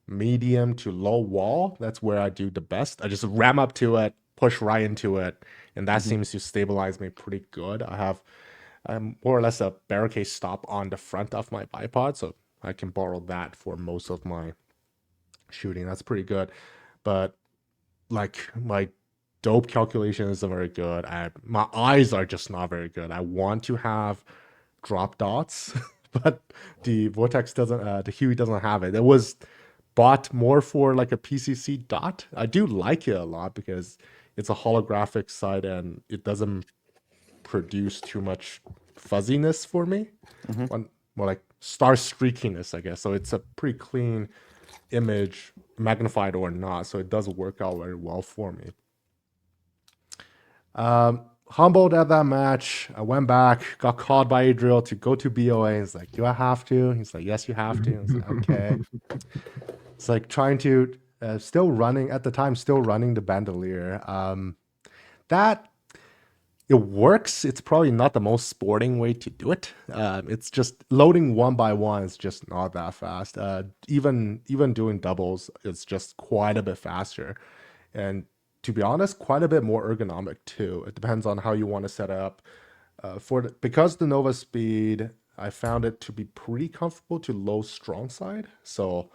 medium to low wall, that's where I do the best. I just ram up to it, push right into it, and that Mhm. seems to stabilize me pretty good. I have more or less a barricade stop on the front of my bipod, so I can borrow that for most of my shooting. That's pretty good. But like my dope calculation isn't very good. My eyes are just not very good. I want to have drop dots, but the Vortex doesn't. The Huey doesn't have it. It was bought more for like a PCC dot. I do like it a lot because it's a holographic sight and it doesn't produce too much fuzziness for me. Mhm. More like star streakiness, I guess. So it's a pretty clean image, magnified or not. So it does work out very well for me. Humbled at that match. I went back, got called by Adriel to go to BOA. He's like, "Do I have to?" He's like, "Yes, you have to." I was like, "Okay." It's like trying to still running at the time, still running the bandolier. That It works. It's probably not the most sporting way to do it. It's just loading one by one is just not that fast. Even doing doubles, it's just quite a bit faster, and to be honest, quite a bit more ergonomic too. It depends on how you want to set it up. Because the Nova Speed, I found it to be pretty comfortable to low strong side. So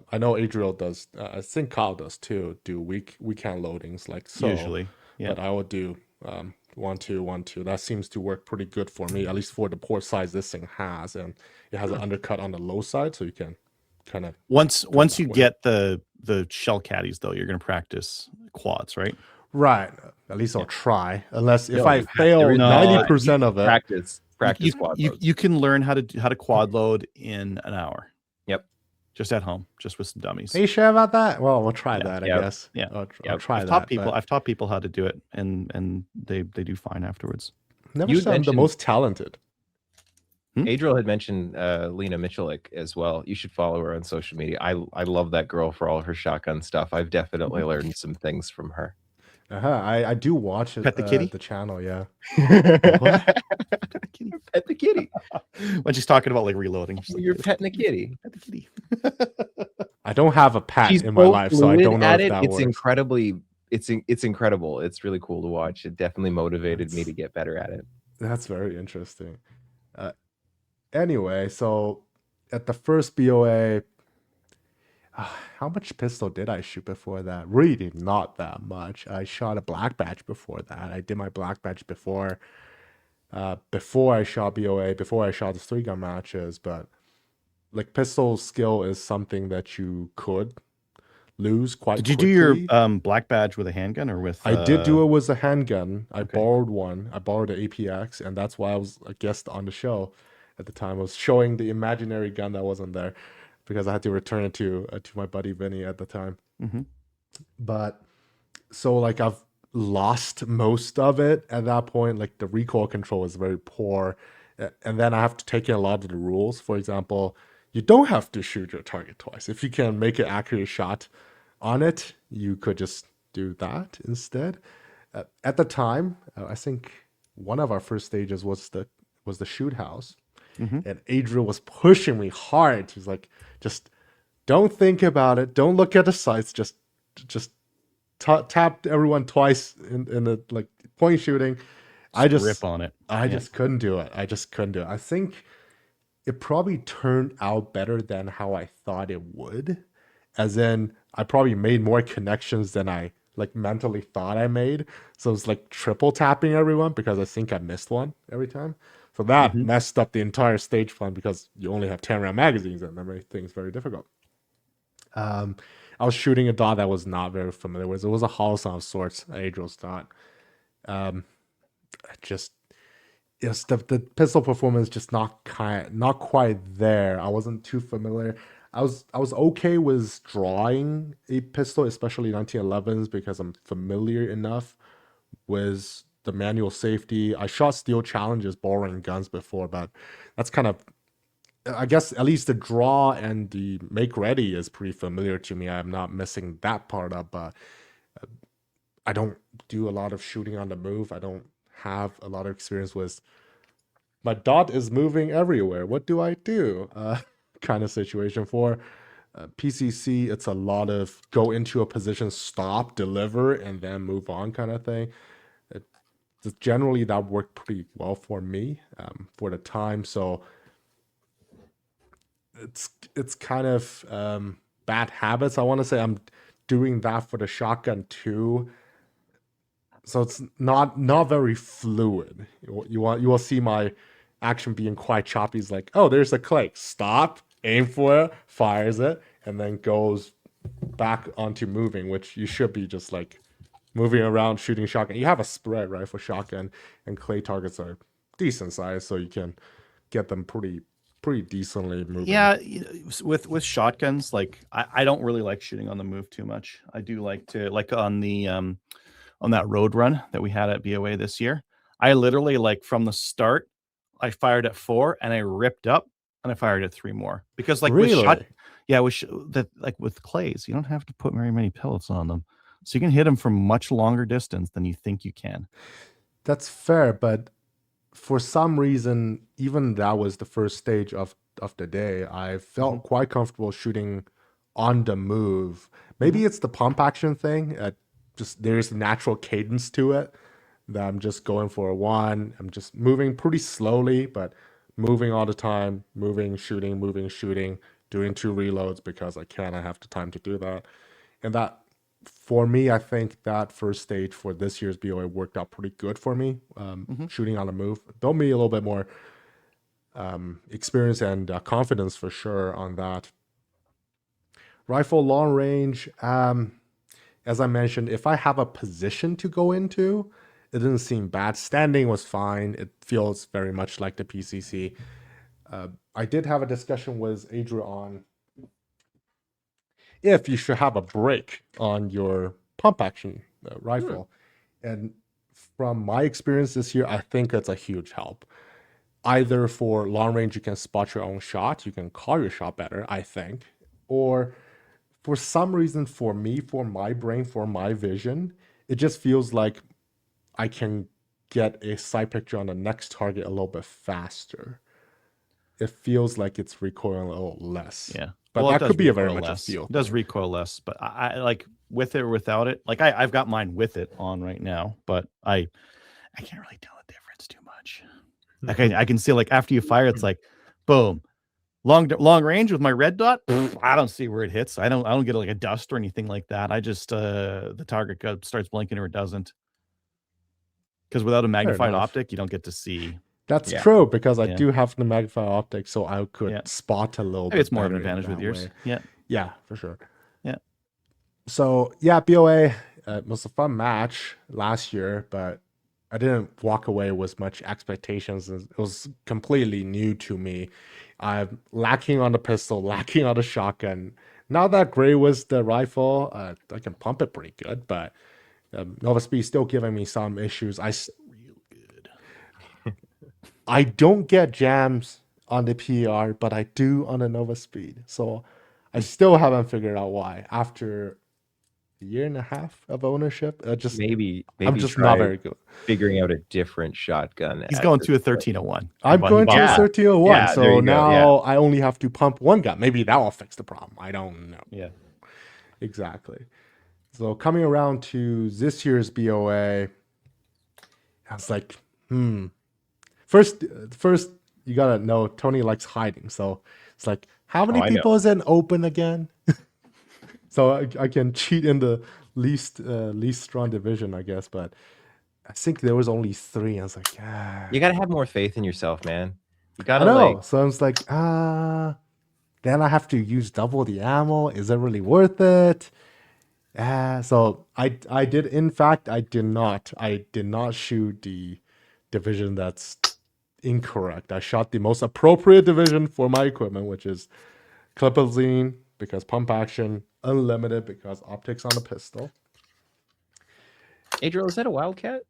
I know Adriel does. I think Kyle does too. Do weekend loadings like so. Usually, yeah. But I would do 1 2 1 2. That seems to work pretty good for me, at least for the port size this thing has, and it has an undercut on the low side, so you can kind of Once you way. get the shell caddies, though, you're going to practice quads, right? Right. At least I'll try. Unless if No, I you have to fail read- 90% of it, Practice quad loads. You can learn how to quad load in an hour. Yep. Just at home, just with some dummies. are you sure about that? Well, we'll try Yeah, that, I yeah, guess. yeah, I'll try I've that. taught people. but I've taught people how to do it, and they do fine afterwards. never You said I'm the mentioned- most talented. Adriel had mentioned Lena Michalik as well. You should follow her on social media. I love that girl for all her shotgun stuff. I've definitely learned some things from her. I do watch it, Pet the kitty? the channel, yeah. What? Pet the kitty. When she's talking about like reloading, she's like, You're petting the kitty. pet the kitty. I don't have a pet She's in my so life, so I fluid don't know at if it. that It's works. incredibly. It's incredible. It's really cool to watch. It definitely motivated me to get better at it. That's very interesting. Anyway, so at the first BOA, how much pistol did I shoot before that? Really, not that much. I shot a black badge before that. I did my black badge before I shot BOA, before I shot the 3-gun matches. But like pistol skill is something that you could lose quite Did you quickly. do your black badge with a handgun or with? I did do it with a handgun. I okay. borrowed one. I borrowed an APX, and that's why I was a guest on the show at the time. I was showing the imaginary gun that wasn't there because I had to return it to my buddy Vinny at the time. Mm-hmm. But so like I've lost most of it at that point. Like the recoil control is very poor, and then I have to take in a lot of the rules. For example, you don't have to shoot your target twice. If you can make an accurate shot on it, you could just do that instead. At the time, I think one of our first stages was the shoot house, and Adriel was pushing me hard. He's like, "Just don't think about it. Don't look at the sights. Just tap everyone twice in the like point shooting." I just rip on it. I just couldn't do it. I think it probably turned out better than how I thought it would. As in, I probably made more connections than I like mentally thought I made. So it's like triple tapping everyone because I think I missed one every time. So that messed up the entire stage plan because you only have 10 round magazines and that made things very difficult. I was shooting a dot that was not very familiar with. It was a Holosun of sorts, Adriel's dot. Yes, the pistol performance just not quite there. I wasn't too familiar. I was okay with drawing a pistol, especially 1911s, because I'm familiar enough with the manual safety. I shot steel challenges borrowing guns before, but that's kind of, I guess at least the draw and the make ready is pretty familiar to me. I'm not missing that part up, but I don't do a lot of shooting on the move. I don't have a lot of experience with my dot is moving everywhere. What do I do? Kind of situation. For PCC, it's a lot of go into a position, stop, deliver, and then move on kind of thing. Generally, that worked pretty well for me for the time. So it's kind of bad habits. I want to say I'm doing that for the shotgun too. So it's not very fluid. You will see my action being quite choppy. It's like, oh, there's a click, stop, aim for it, fires it, and then goes back onto moving, which you should be just like moving around shooting shotgun. You have a spread, right, for shotgun, and clay targets are decent size, so you can get them pretty decently moving. Yeah, with shotguns, like I don't really like shooting on the move too much. I do like to, like on the on that road run that we had at BOA this year, I literally, like, from the start, I fired at 4 and I ripped up and I fired at 3 more because, like, Really? with clays, you don't have to put very many pellets on them, so you can hit them from much longer distance than you think you can. That's fair, but for some reason, even that was the first stage of the day, I felt quite comfortable shooting on the move. Maybe it's the pump action thing. Just there's a natural cadence to it that I'm just going for a one. I'm just moving pretty slowly, but moving all the time, moving, shooting, doing 2 reloads because I can. I have the time to do that. And that, for me, I think that first stage for this year's BOA worked out pretty good for me. Shooting on the move. Built me a little bit more experience and confidence for sure on that. Rifle long range, as I mentioned, if I have a position to go into, it didn't seem bad. Standing was fine. It feels very much like the PCC. I did have a discussion with Adria on if you should have a break on your pump action rifle. And from my experience this year, I think it's a huge help. Either for long range, you can spot your own shot, you can call your shot better, I think, or for some reason, for me, for my brain, for my vision, it just feels like I can get a sight picture on the next target a little bit faster. It feels like it's recoiling a little less. Yeah. But Well, it that does could be a very recoil much a less. feel It does thing. recoil less, but I like with it or without it. Like I've got mine with it on right now, but I can't really tell the difference too much. Like I can see like after you fire, it's like boom, long range with my red dot. I don't see where it hits. I don't get like a dust or anything like that. I just the target starts blinking or it doesn't. Because without a magnified enough. optic, you don't get to see. That's Yeah. true because I Yeah. do have the magnified optic, so I could Yeah. spot a little Maybe bit. it's more of an better in advantage with that yours. way. Yeah. Yeah, for sure. Yeah. So yeah, BOA was a fun match last year, but I didn't walk away with much expectations. It was completely new to me. I'm lacking on the pistol, lacking on the shotgun. Not that great with the rifle. I can pump it pretty good, but Nova Speed still giving me some issues. Real good. I don't get jams on the PER, but I do on the Nova Speed. So I still haven't figured out why. After a year and a half of ownership, Maybe I'm just try not very good. figuring out a different shotgun. He's at going this to a point. 1301. I'm going to a Yeah. 1301, Yeah, there so you go, now yeah. I only have to pump one gun. Maybe that will fix the problem. I don't know. Yeah. Exactly. So coming around to this year's BOA, I was like, First, you gotta know Tony likes hiding. So it's like, how many I know. people is in open again? So I can cheat in the least strong division, I guess. But I think there was only 3. I was like, You gotta have more faith in yourself, man. You I gotta know. like So I was like, then I have to use double the ammo. Is it really worth it? So I did. In fact, I did not shoot the division that's incorrect. I shot the most appropriate division for my equipment, which is clipazine because pump action, unlimited because optics on a pistol. Adriel, is that a wildcat?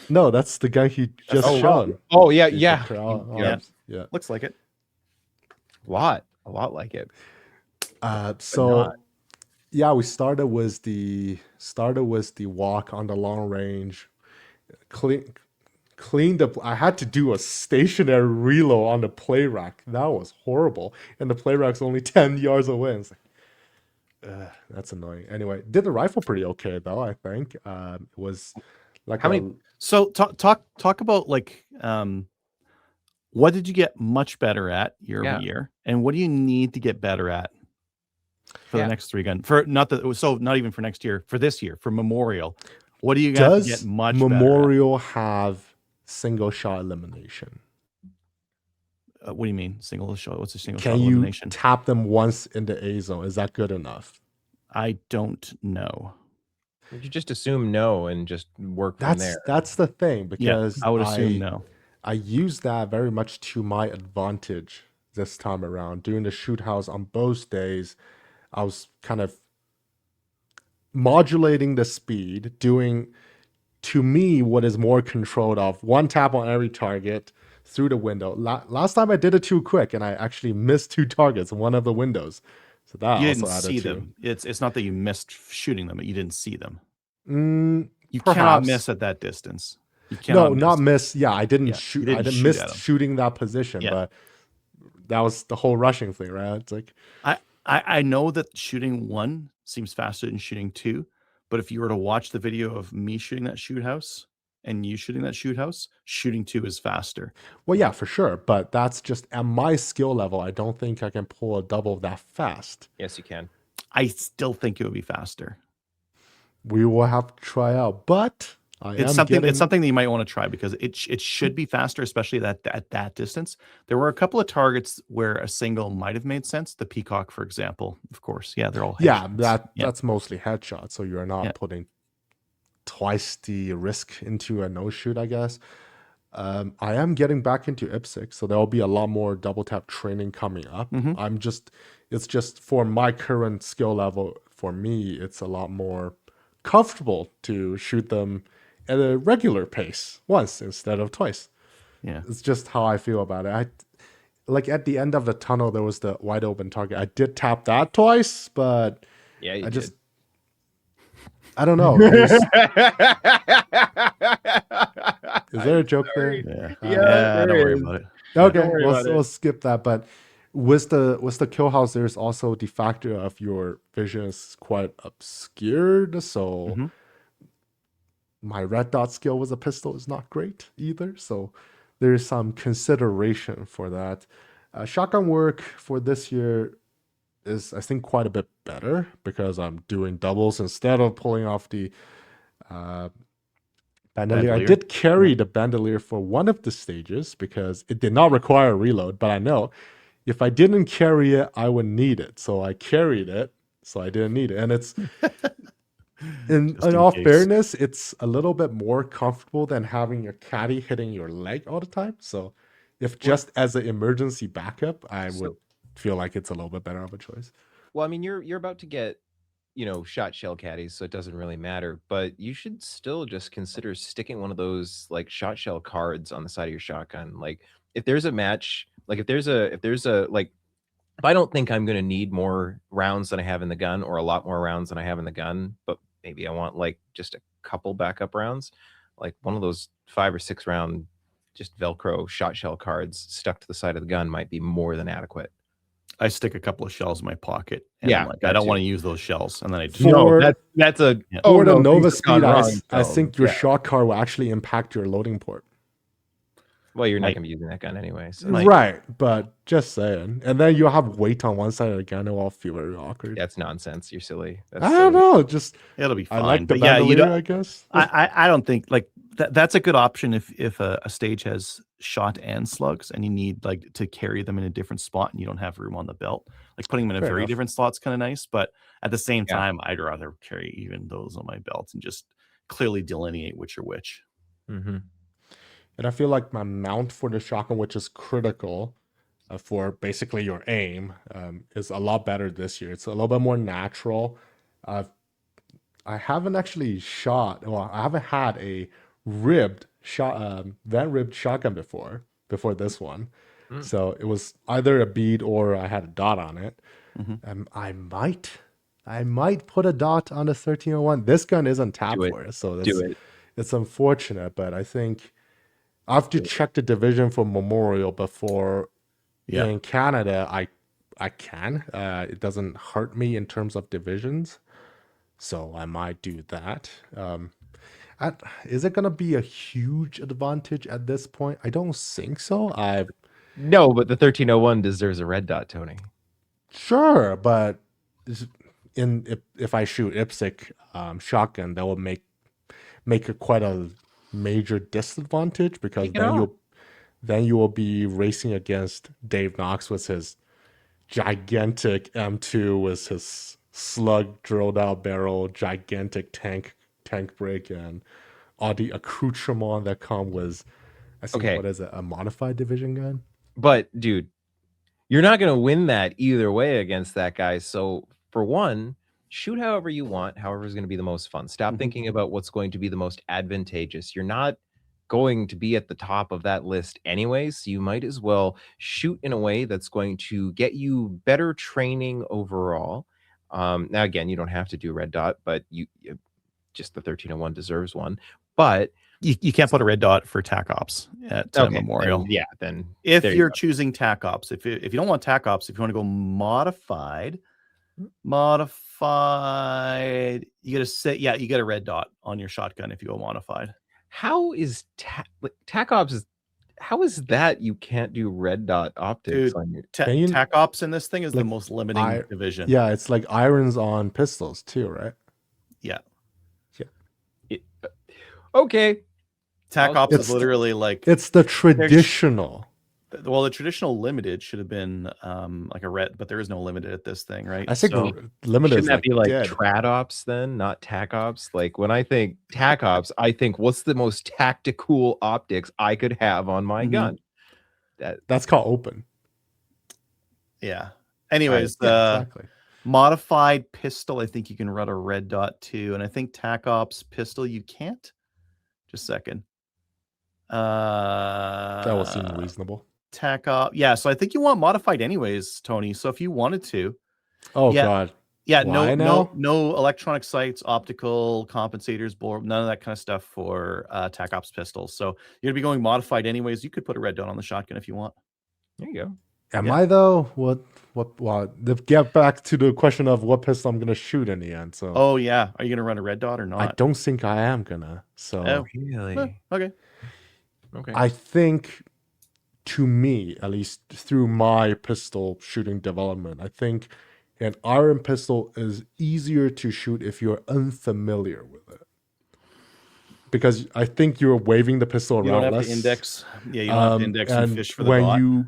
No, that's the guy he just oh, showed. Oh yeah, The yeah. Montreal Yeah. arms. Yeah. Looks like it. A lot like it. So not. yeah, we started with the walk on the long range. Cleaned up. I had to do a stationary reload on the play rack. That was horrible. And the play rack's only 10 yards away. It's like, that's annoying. Anyway, did the rifle pretty okay though, I think. It was like How many- So talk about like what did you get much better at year Yeah. over year, and what do you need to get better at for the Yeah. next 3 gun? For not even for next year, for this year, for Memorial. What do you got to get Does much better Memorial have single shot elimination? at? What do you mean single shot? What's a single Can shot you elimination? tap them once in the A zone? Is that good enough? I don't know. You just assume no and just work from there. That's the thing, because Yeah, I would assume no. I use that very much to my advantage this time around. Doing the shoot house on both days, I was kind of modulating the speed, doing to me what is more controlled of one tap on every target through the window. Last time I did it too quick and I actually missed 2 targets in one of the windows. So that You also didn't added see to them. It's not that you missed shooting them, but you didn't see them. it. You cannot Perhaps. miss at that distance. You No, cannot not miss. miss. Yeah, I didn't Yeah, shoot. you didn't I didn't shoot miss at him. shooting that position, Yeah. but that was the whole rushing thing, right? It's like, I know that shooting 1 seems faster than shooting 2, but if you were to watch the video of me shooting that shoot house and you shooting that shoot house, shooting 2 is faster. well, yeah, for sure. But that's just at my skill level. I don't think I can pull a double that fast. Yes, you can. I still think it would be faster. We will have to try out, but I It's am something getting. it's something that you might wanna try because it should be faster, especially at that distance. There were a couple of targets where a single might have made sense. The peacock, for example, of course. Yeah, they're all Yeah, headshots. Yeah, that's mostly headshot, so you're yeah. not putting twice the risk into a no shoot, I guess. I am getting back into IPSC, so there will be a lot more double tap training coming up. Mhm. It's just for my current skill level, for me, it's a lot more comfortable to shoot them at a regular pace once instead of twice. Yeah. It's just how I feel about it. I like at the end of the tunnel, there was the wide open target. I did tap that twice, but Yeah, you I did. just, I don't know. Is there a joke there? Yeah. Yeah, Yeah, there don't worry is. about it. Okay, Don't worry about it. we'll skip that. But with the kill house, there's also the factor of your vision is quite obscured. So Mhm. my red dot skill with a pistol is not great either. So there's some consideration for that. Shotgun work for this year is, I think, quite a bit better because I'm doing doubles instead of pulling off the uh, bandolier. I Bandolier? did carry the bandolier for one of the stages because it did not require a reload, but I know if I didn't carry it, I would need it. So I carried it, so I didn't need it. And it's in Just in all case. fairness, it's a little bit more comfortable than having your caddy hitting your leg all the time. So if just as an emergency backup, I would So, feel like it's a little bit better of a choice. well, I mean, you're about to get, shot shell caddies, so it doesn't really matter. But you should still just consider sticking one of those like shot shell cards on the side of your shotgun. Like if there's a match, like if there's a like if I don't think I'm gonna need more rounds than I have in the gun, or a lot more rounds than I have in the gun, but maybe I want like just a couple backup rounds, like one of those 5 or 6 round just Velcro shot shell cards stuck to the side of the gun might be more than adequate. I stick a couple of shells in my pocket, and I'm Yeah, like, I that don't too. wanna use those shells, and then I just No, For that's a Yeah. oh for the no, things Nova have gone Speed, wrong. I So think your yeah. shot card will actually impact your loading port. Well, you're not Might. gonna be using that gun anyway. So Might. Right, but just saying. And then you'll have weight on one side of the gun, it will feel very awkward. that's nonsense. You're silly. That's I don't silly. know. Just It'll be I fine, like the but yeah, you bandolier, don't I guess. I don't think, like, that's a good option if a stage has shot and slugs and you need, like, to carry them in a different spot and you don't have room on the belt. Like, putting them in a Fair very enough. different slot's kinda nice, but at the same Yeah. time, I'd rather carry even those on my belt and just clearly delineate which are which. Mm-hmm. And I feel like my mount for the shotgun, which is critical for basically your aim, is a lot better this year. It's a little bit more natural. Uh, I haven't actually shot, well, I haven't had a ribbed shot, vent ribbed shotgun before this one. Mm. So it was either a bead or I had a dot on it. Mhm. I might put a dot on the 1301. This gun isn't tapped Do it. for it, so Do it. it's unfortunate, but I think I have to Do it. check the division for Memorial before Yeah. in Canada. I can. It doesn't hurt me in terms of divisions, so I might do that. Is it gonna be a huge advantage at this point? I don't think so. No, but the 1301 deserves a red dot, Tony. Sure, but if I shoot IPSC shotgun, that will make it quite a major disadvantage because Take it off. then you will be racing against Dave Knox with his gigantic M2 with his slug drilled out barrel, gigantic tank brake, and all the accoutrement that come with, I think, Okay. what is it, a modified division gun? But dude, you're not gonna win that either way against that guy. So for one, shoot however you want, however is gonna be the most fun. Stop Mhm. thinking about what's going to be the most advantageous. You're not going to be at the top of that list anyway, so you might as well shoot in a way that's going to get you better training overall. Now again, you don't have to do red dot, but just the 1301 deserves one. But You can't put a red dot for TAC Ops at Memorial. Then If there you you're go. choosing TAC Ops, if you don't want TAC Ops, if you want to go modified, you gotta say you get a red dot on your shotgun if you go modified. How is TAC Ops? How is that you can't do red dot optics Dude, on your? TAC Ops in this thing is the like, most limiting division. Yeah, it's like irons on pistols too, right? Yeah. Okay. TAC Ops is literally like it's the traditional. Well, the traditional limited should have been like a red, but there is no limited at this thing, right? I think limited shouldn't that like be like dead. trad ops then, not TAC Ops? Like when I think TAC Ops, I think what's the most tactical optics I could have on my gun? That's called open. Yeah. Anyways, exactly. Modified pistol, I think you can run a red dot too, and I think TAC Ops pistol you can't. Just a second. That will seem reasonable. TAC Ops, yeah. So I think you want modified anyways, Tony. So if you wanted to, God, yeah, why no electronic sights, optical compensators, none of that kind of stuff for TAC Ops pistols. So you're gonna be going modified anyways. You could put a red dot on the shotgun if you want. There you go. Am I though? What? Get back to the question of what pistol I'm gonna shoot in the end. So. Oh yeah, are you gonna run a red dot or not? I don't think I am gonna. So. Really? Okay. I think, to me, at least through my pistol shooting development, I think an iron pistol is easier to shoot if you're unfamiliar with it. Because I think you're waving the pistol around. You don't have less. to index. Yeah, you don't have to index and fish for the when dot.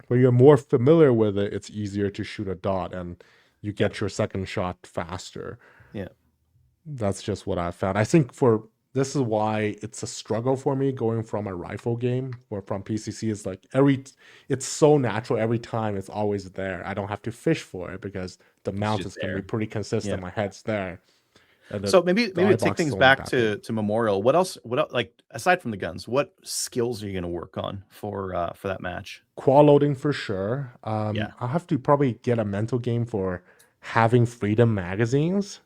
When you're more familiar with it, it's easier to shoot a dot and you get your second shot faster. Yeah. That's just what I found. I think this is why it's a struggle for me going from a rifle game or from PCC. Is like it's so natural every time. It's always there. I don't have to fish for it because the mount is going to be pretty consistent. My head's there. So maybe to take things back to Memorial. What else? Like aside from the guns, what skills are you going to work on for that match? Quad loading for sure. I'll have to probably get a mental game for having freedom magazines.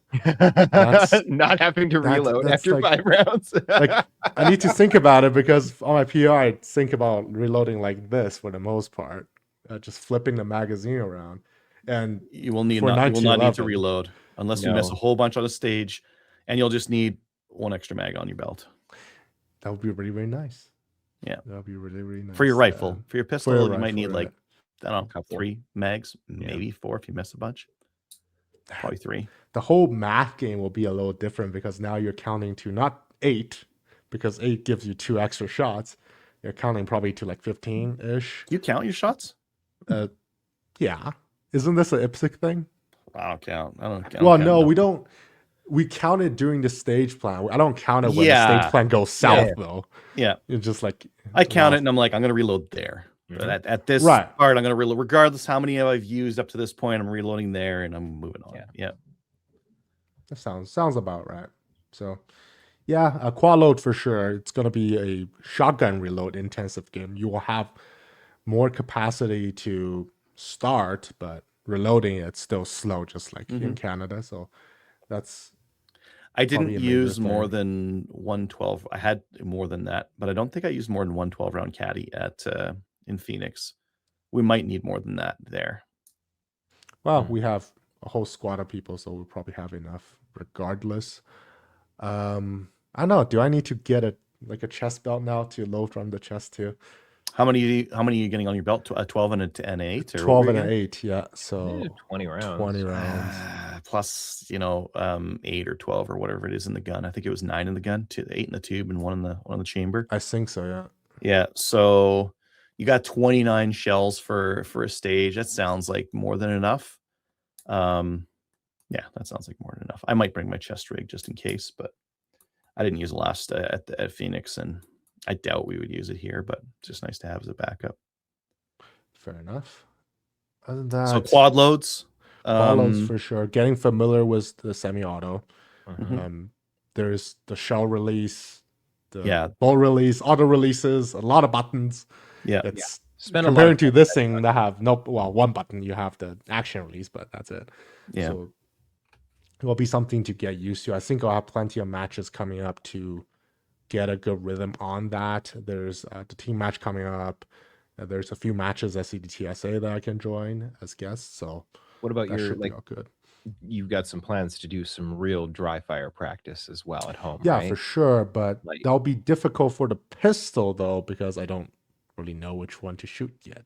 Not having to reload after 5 rounds. Like I need to think about it because on my PR I think about reloading like this for the most part, just flipping the magazine around, and you will not need to reload unless you miss a whole bunch on the stage, and you'll just need one extra mag on your belt. That would be really, really nice. Yeah, that would be really, really nice for your rifle. For your pistol, you might need like I don't know, 3 mags, maybe 4 if you miss a bunch. Probably 3. The whole math game will be a little different because now you're counting to not 8, because 8 gives you 2 extra shots. You're counting probably to like 15-ish. You count your shots? Yeah. Isn't this an IPSC thing? I don't count. No, we don't. We count it during the stage plan. I don't count it when the stage plan goes south, though. Yeah. It's just like... I count it and I'm like, I'm going to reload there. But at this part, I'm going to reload. Regardless how many I've used up to this point, I'm reloading there and I'm moving on. Yeah. That sounds about right. So, yeah, a quad load for sure. It's going to be a shotgun reload intensive game. You will have more capacity to start, but reloading it's still slow, just like in Canada. So that's... I didn't use more than 112. I had more than that, but I don't think I used more than 112 round caddy in Phoenix. We might need more than that there. Well, we have a whole squad of people, so we'll probably have enough regardless. I don't know. Do I need to get a chest belt now to load from the chest too? How many are you getting on your belt? A 12 and an 8? Or 12 and an 8, yeah. So 20 rounds. 20 rounds. Plus, 8 or 12 or whatever it is in the gun. I think it was 9 in the gun, 8 in the tube, and 1 in the chamber. I think so, yeah. Yeah. So you got 29 shells for a stage. That sounds like more than enough. Yeah, that sounds like more than enough. I might bring my chest rig just in case, but I didn't use it last at Phoenix, and I doubt we would use it here, but it's just nice to have as a backup. Fair enough. Other than that, so quad loads. Quad loads for sure. Getting familiar with the semi-auto. There's the shell release, the bolt release, auto releases, a lot of buttons. Yeah. It's comparing to this thing that have one button, you have the action release, but that's it. Yeah. So it will be something to get used to. I think I'll have plenty of matches coming up to get a good rhythm on that. There's the team match coming up. There's a few matches at CDTSA that I can join as guests, so What about that your should be all good. You've got some plans to do some real dry fire practice as well at home, Yeah, right? for sure, but Like, that'll be difficult for the pistol though because I don't really know which one to shoot yet.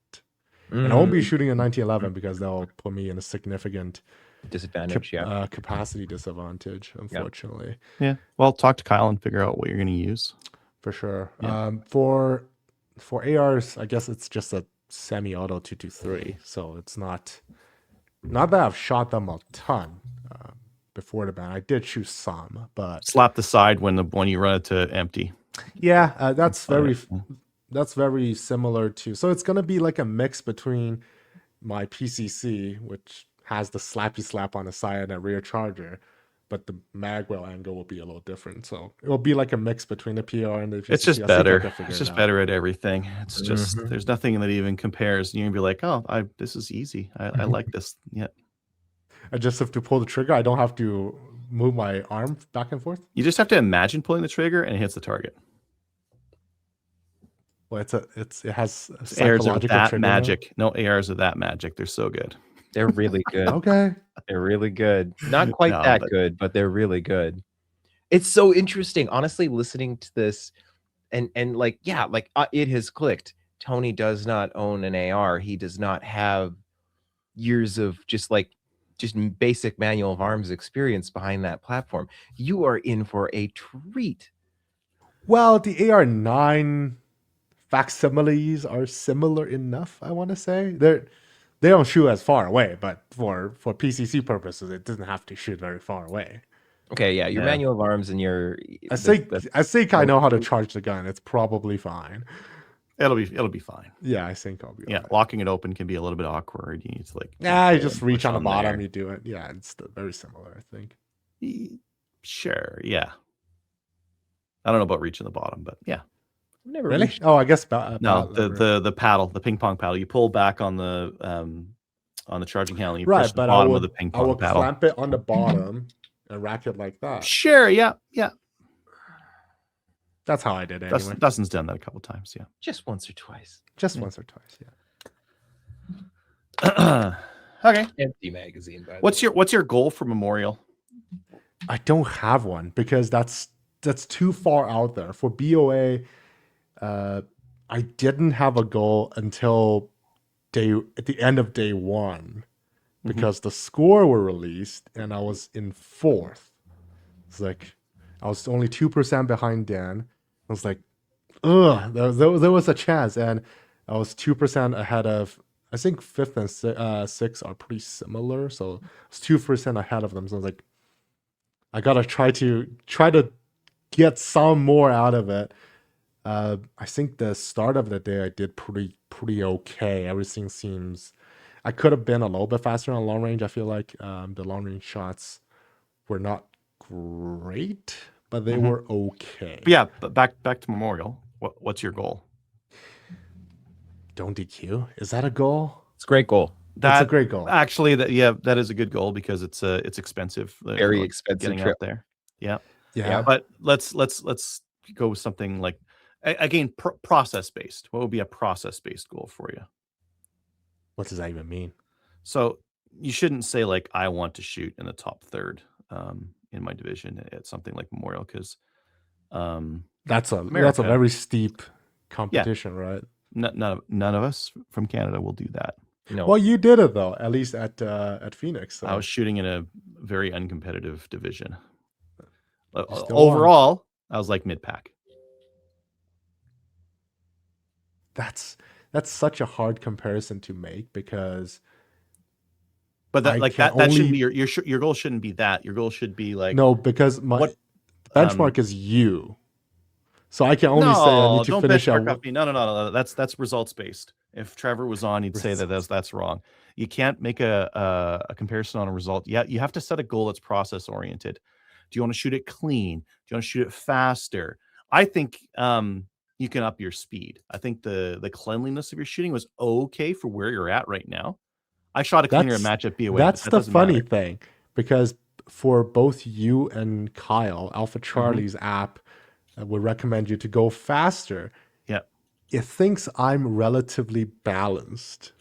And I won't be shooting a 1911 because that'll put me in a significant disadvantage, yeah. capacity disadvantage, unfortunately. Yeah. Well, talk to Kyle and figure out what you're going to use. For sure. Yeah. For ARs, I guess it's just a semi-auto 223, so it's not that I've shot them a ton before the ban. I did shoot some, but Slap the side when you run it to empty. yeah, that's very similar to. So it's gonna be like a mix between my PCC, which has the slappy slap on the side and a rear charger, but the magwell angle will be a little different. So it will be like a mix between the PR and the PCC. It's just I think I better. can figure It's it just out. better at everything. It's just there's nothing that even compares. You're gonna be like, oh, this is easy. I like this. Yeah. I just have to pull the trigger. I don't have to move my arm back and forth. You just have to imagine pulling the trigger and it hits the target. Well, it has ARs are psychological that trigger magic. No, ARs are that magic. They're so good. They're really good. Okay. They're really good. Not quite No, that but- good, but they're really good. It's so interesting, honestly, listening to this, and like, yeah, like it has clicked. Tony does not own an AR. He does not have years of just basic manual of arms experience behind that platform. You are in for a treat. Well, the AR9 facsimiles are similar enough, I want to say. They don't shoot as far away, but for PCC purposes, it doesn't have to shoot very far away. Okay, yeah, your Yeah. manual of arms and your I think I know how to charge the gun. It's probably fine. It'll be fine. Yeah, I think I'll be Yeah, all right. locking it open can be a little bit awkward. You need to Yeah, you pull just and reach push on the bottom, there. you do it. Yeah, it's very similar, I think. Sure, yeah. I don't know about reaching the bottom, but yeah. never Really? reached- Oh, I guess No, the paddle, the ping pong paddle. You pull back on the charging handle. You push right, the but bottom of the ping I pong will paddle. clamp it on the bottom and rack it like that. Sure, yeah. That's how I did it anyway. Dustin's done that a couple times, just once or twice. Just once or twice, yeah. yeah. Okay. Empty magazine. By the What's way. your goal for Memorial? I don't have one because that's too far out there. For BOA, I didn't have a goal until at the end of day one because the score were released and I was in fourth. It's like I was only 2% behind Dan. I was like, ugh, there was a chance, and I was 2% ahead of. I think fifth and sixth are pretty similar, so I was 2% ahead of them. So I was like, I gotta try to get some more out of it. I think the start of the day I did pretty okay. Everything seems. I could have been a little bit faster on long range. I feel like the long range shots were not great, but they were okay. But yeah, but back to Memorial. What's your goal? Don't DQ. Is that a goal? It's a great goal. That's a great goal. Actually, that is a good goal because it's expensive. Very expensive getting trip. out there. Yeah. Yeah. But let's go with something like again process based. What would be a process based goal for you? What does that even mean? So you shouldn't say like I want to shoot in the top third in my division at something like Memorial because that's a America. very steep competition, right? None of us from Canada will do that. No. Well, you did it though, at least at Phoenix. So. I was shooting in a very uncompetitive division. still Overall, I was like mid pack. That's such a hard comparison to make because. But I that can shouldn't only- be your goal. Shouldn't be that. Your goal should be like No, because my what- benchmark is you. So I can only say I need to don't finish benchmark at off me. No. That's results based. If Trevor was on, he'd say that's wrong. You can't make a comparison on a result. Yeah, you have to set a goal that's process oriented. Do you want to shoot it clean? Do you want to shoot it faster? I think you can up your speed. I think the cleanliness of your shooting was okay for where you're at right now. I shot a cleaner matchup BOA. That's but that the doesn't funny matter. thing because for both you and Kyle, Alpha Charlie's app I would recommend you to go faster. Yeah. It thinks I'm relatively balanced,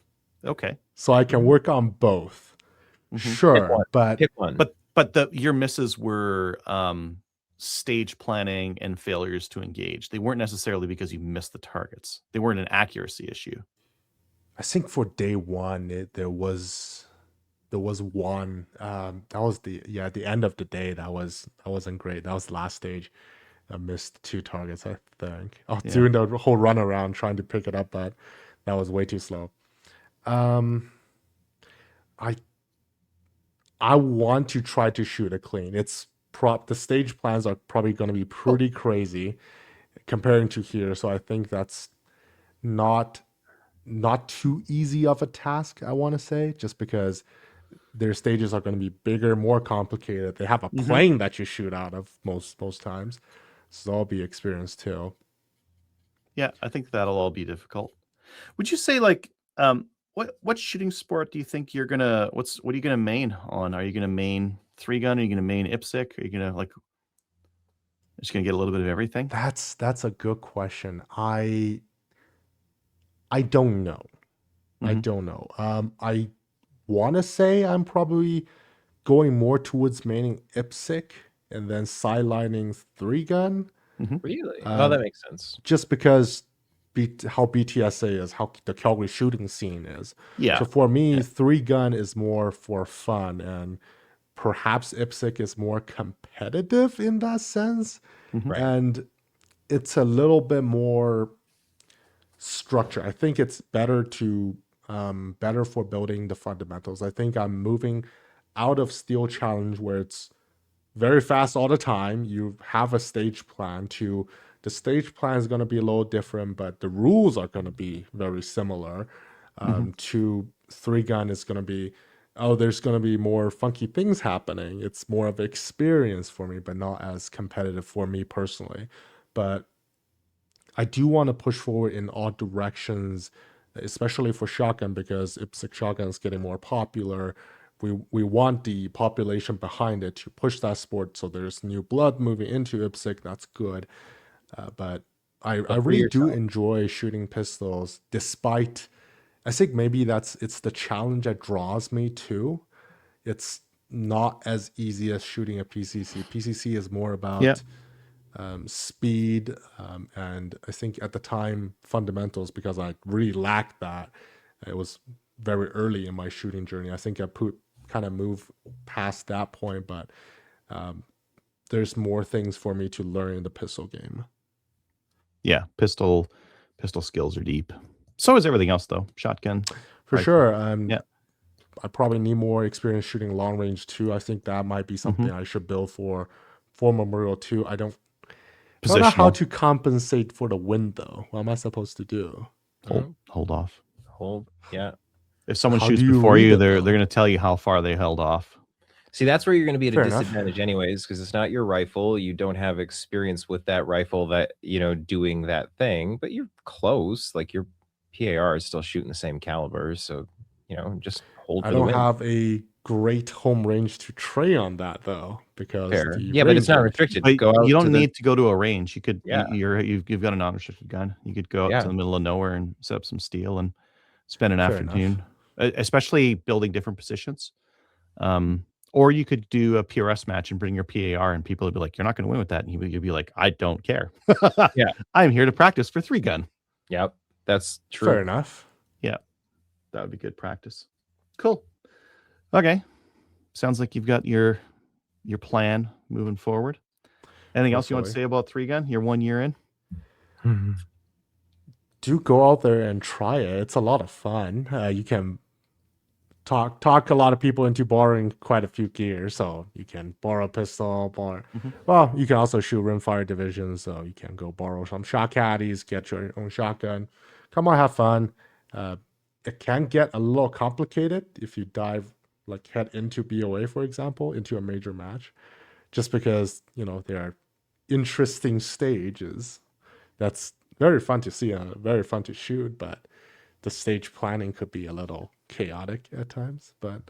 Okay. so I can work on both. Mhm. Pick one. Sure, but Pick one. But your misses were stage planning and failures to engage. They weren't necessarily because you missed the targets. They weren't an accuracy issue. I think for day one, there was one. That was the end of the day. That wasn't great. That was the last stage. I missed 2 targets. I think I was Yeah. doing the whole run around trying to pick it up, but that was way too slow. Um, I I want to try to shoot it clean. The stage plans are probably going to be pretty crazy comparing to here, so I think that's not not too easy of a task, I want to say, just because their stages are going to be bigger, more complicated. They have a Mhm. plane that you shoot out of most times, so that'll be experience too. Yeah, I think that'll all be difficult. Would you say like what shooting sport do you think you're gonna what are you gonna main on? Are you gonna main three gun? Are you gonna main IPSC? Are you gonna like just gonna get a little bit of everything? That's a good question. I don't know. I Hmm. don't know. I want to say I'm probably going more towards maining IPSC and then sidelining 3 gun. Hmm. Really? Oh, that Um, makes sense. just because how BTSA is, how the Calgary shooting scene is. Yeah. So for me, Yeah. 3 gun is more for fun, and perhaps IPSC is more competitive in that sense. Hmm. Right. And it's a little bit more structure. I think it's better for building the fundamentals. I think I'm moving out of Steel Challenge where it's very fast all the time. You have a stage plan to the stage plan is going to be a little different, but the rules are going to be very similar. Hmm. To 3 gun is going to be, oh, there's going to be more funky things happening. It's more of experience for me, but not as competitive for me personally. But I do want to push forward in all directions, especially for shotgun because IPSC shotgun is getting more popular. We want the population behind it to push that sport, so there's new blood moving into IPSC. That's good, but I But for really do yourself. enjoy shooting pistols, despite I think maybe it's the challenge that draws me too. It's not as easy as shooting a PCC. PCC is more Yeah. about speed, and I think at the time fundamentals because I really lacked that. It was very early in my shooting journey. I think I put kind of moved past that point, but there's more things for me to learn in the pistol game. Yeah. Pistol skills are deep. So is everything else though. Shotgun, For rifle. sure, Yeah. I probably need more experience shooting long range too. I think that might be Hmm. something I should build for Memorial too. I don't know how Positional. to compensate for the win though. What am I supposed to do? Hold off. Yeah. If someone How do shoots you before read you, it they're though? gonna tell you how far they held off. See, that's where you're going to be at a Fair enough. disadvantage anyways, because it's not your rifle. You don't have experience with that rifle that, doing that thing, but you're close. Like your PAR is still shooting the same caliber. So, just hold I for the don't win. have a great home range to trade on that though, because Fair. the Yeah, but it's not ranges. restricted. But Go you out to don't the, need to go to a range. You could yeah, you've got a non-restricted gun. You could go out to yeah. the middle of nowhere and set up some steel and spend an Fair enough. afternoon, especially building different positions. Um, or you could do a PRS match and bring your PAR, and people would be like, "You're not going to win with that," and you'd be like, "I don't care. Yeah. I'm here to practice for 3 gun." Yep. That's Fair true. enough. Yeah, that would be good practice. Cool. Okay, sounds like you've got your plan moving forward. Anything else you want to Hopefully. say about 3 gun? You're 1 year in. Do go out there and try it. It's a lot of fun. You can talk a lot of people into borrowing quite a few gears. So you can borrow a pistol, borrow. Mhm. Well, you can also shoot rimfire divisions. So you can go borrow some shot caddies, get your own shotgun. Come on, have fun. Uh, it can get a little complicated if you dive like head into BOA, for example, into a major match, just because there are interesting stages. That's very fun to see and very fun to shoot, but the stage planning could be a little chaotic at times. But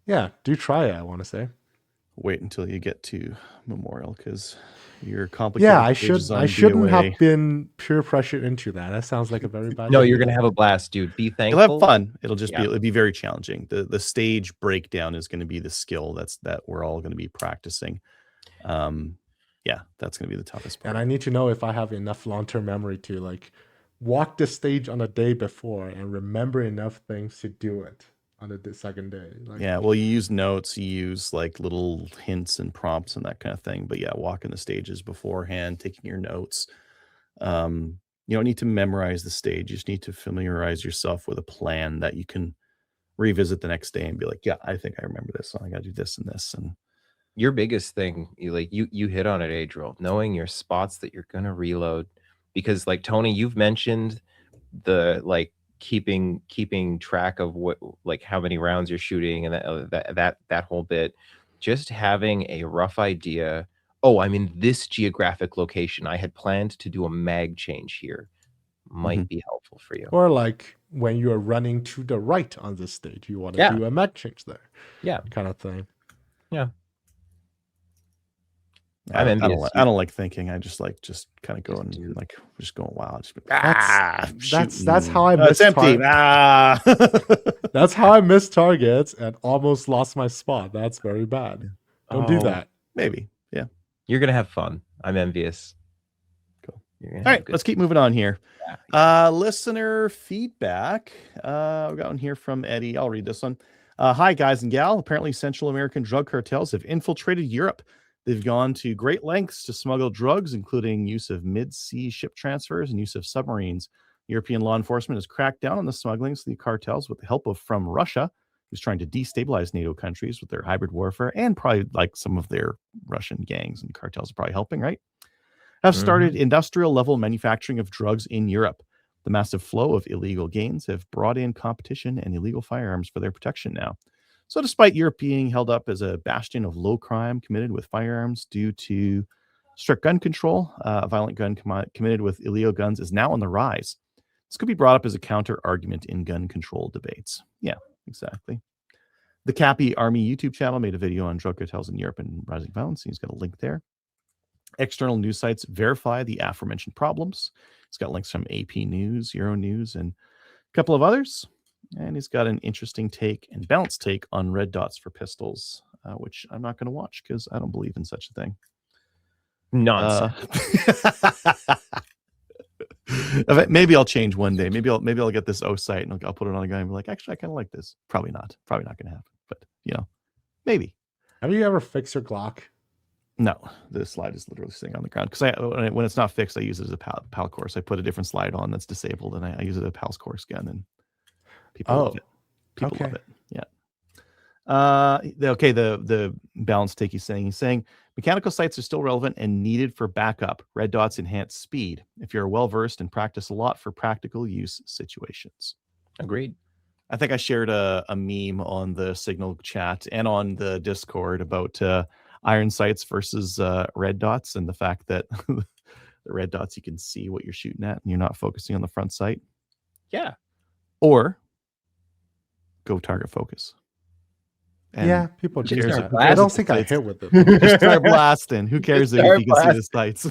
yeah, do try it, I want to say. wait until you get to Memorial because your Yeah, complicated stages I on shouldn't BOA. have been peer pressured into that. That sounds like a very bad No, idea. you're gonna have a blast, dude. Be You'll have thankful. fun. It'll just Yeah. it'll be very challenging. The stage breakdown is going to be the skill that we're all going to be practicing. Yeah, that's going to be the toughest part. And I need to know if I have enough long-term memory to like walk the stage on the day before and remember enough things to do it on the second day. Like, Yeah, well, you use notes, you use like little hints and prompts and that kind of thing. But yeah, walking the stages beforehand, taking your notes. You don't need to memorize the stage. You just need to familiarize yourself with a plan that you can revisit the next day and be like, yeah, I think I remember this. So I got to do this and this. And Your biggest thing, you hit on it, Adriel, knowing your spots that you're gonna reload. Because like Tony, you've mentioned the like keeping track of what like how many rounds you're shooting and that whole bit. Just having a rough idea. Oh, I'm in this geographic location. I had planned to do a mag change here. Might be helpful for you. or like when you're running to the right on this stage, you want to Yeah. do a mag change there. Yeah. Kind of thing. Yeah. I I'm don't, envious. I don't like thinking. I just like kind of going do. like just going wild. Just, That's how I it's miss empty. That's how I missed targets and almost lost my spot. That's very bad. Don't do Oh, that. Maybe. Yeah. You're gonna have fun. I'm envious. Cool. You're gonna All have right, good. let's keep moving on here. Yeah. Listener feedback. We got one here from Eddie. I'll read this one. Hi, guys and gal. Apparently, Central American drug cartels have infiltrated Europe. They've gone to great lengths to smuggle drugs, including use of mid-sea ship transfers and use of submarines. European law enforcement has cracked down on the smuggling of the cartels with the help from Russia, who's trying to destabilize NATO countries with their hybrid warfare, and probably like some of their Russian gangs and cartels are probably helping, right? Have started industrial level manufacturing of drugs in Europe. The massive flow of illegal gains have brought in competition and illegal firearms for their protection now. So despite Europe being held up as a bastion of low crime committed with firearms due to strict gun control, violent gun committed with illegal guns is now on the rise. This could be brought up as a counter argument in gun control debates. Yeah, exactly. The Cappy Army YouTube channel made a video on drug cartels in Europe and rising violence. He's got a link there. External news sites verify the aforementioned problems. He's got links from AP News, Euronews, and a couple of others. And he's got an interesting take and balanced take on red dots for pistols, which I'm not going to watch because I don't believe in such a thing. Nonsense. Maybe I'll change one day. Maybe I'll get this O site and I'll put it on a guy and be like, actually, I kind of like this. Probably not going to happen. But maybe. Have you ever fixed your Glock? No, the slide is literally sitting on the ground because when it's not fixed, I use it as a PAL course. I put a different slide on that's disabled, and I use it as a PAL's course gun, and people love it. People love it. Yeah. Okay. The balance take he's saying mechanical sights are still relevant and needed for backup. Red dots enhance speed if you're well versed and practice a lot for practical use situations. Agreed. I think I shared a meme on the Signal chat and on the Discord about iron sights versus red dots, and the fact that the red dots you can see what you're shooting at and you're not focusing on the front sight. Yeah. Or go target focus. And yeah, people do cares that. who I cares don't if think the I sights- hit with it. Just start blasting. Who cares if you can see the sights?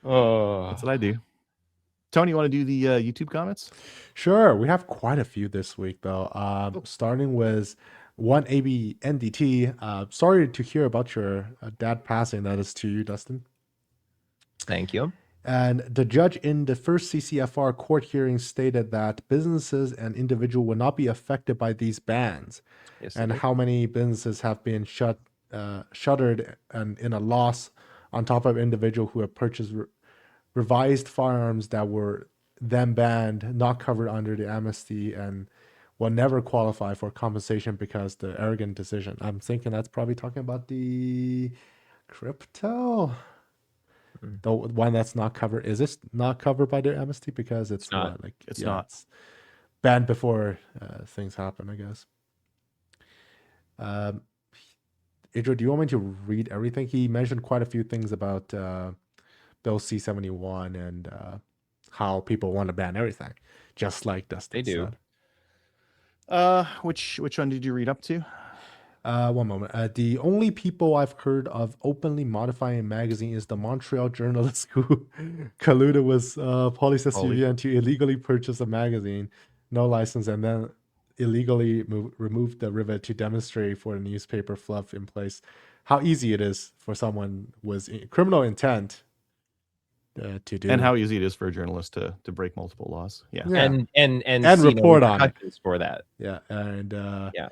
Oh, That's what I do. Tony, you want to do the YouTube comments? Sure, we have quite a few this week though. Starting with one AB NDT. Sorry to hear about your dad passing. That is to you, Dustin. thank you. And the judge in the first CCFR court hearing stated that businesses and individuals will not be affected by these bans. Yes, And it is. how many businesses have been shuttered and in a loss on top of individual who have purchased revised firearms that were then banned, not covered under the amnesty, and will never qualify for compensation because the arrogant decision. I'm thinking that's probably talking about the crypto. The one that's not covered. Is this not covered by the amnesty because it's not. what, like It's not. it's banned before things happen, I guess. Adriel, do you want me to read everything? He mentioned quite a few things about Bill C-71 and how people want to ban everything, just like Dustin They do. said. Which one did you read up to? One moment. The only people I've heard of openly modifying a magazine is the Montreal journalist who colluded with Polycys Poly. UVN to illegally purchase a magazine, no license, and then illegally removed the rivet to demonstrate for a newspaper fluff in place how easy it is for someone with criminal intent to do. And how easy it is for a journalist to break multiple laws. Yeah. Yeah. And And see no report on it. repercussions for that. Yeah, and Yeah.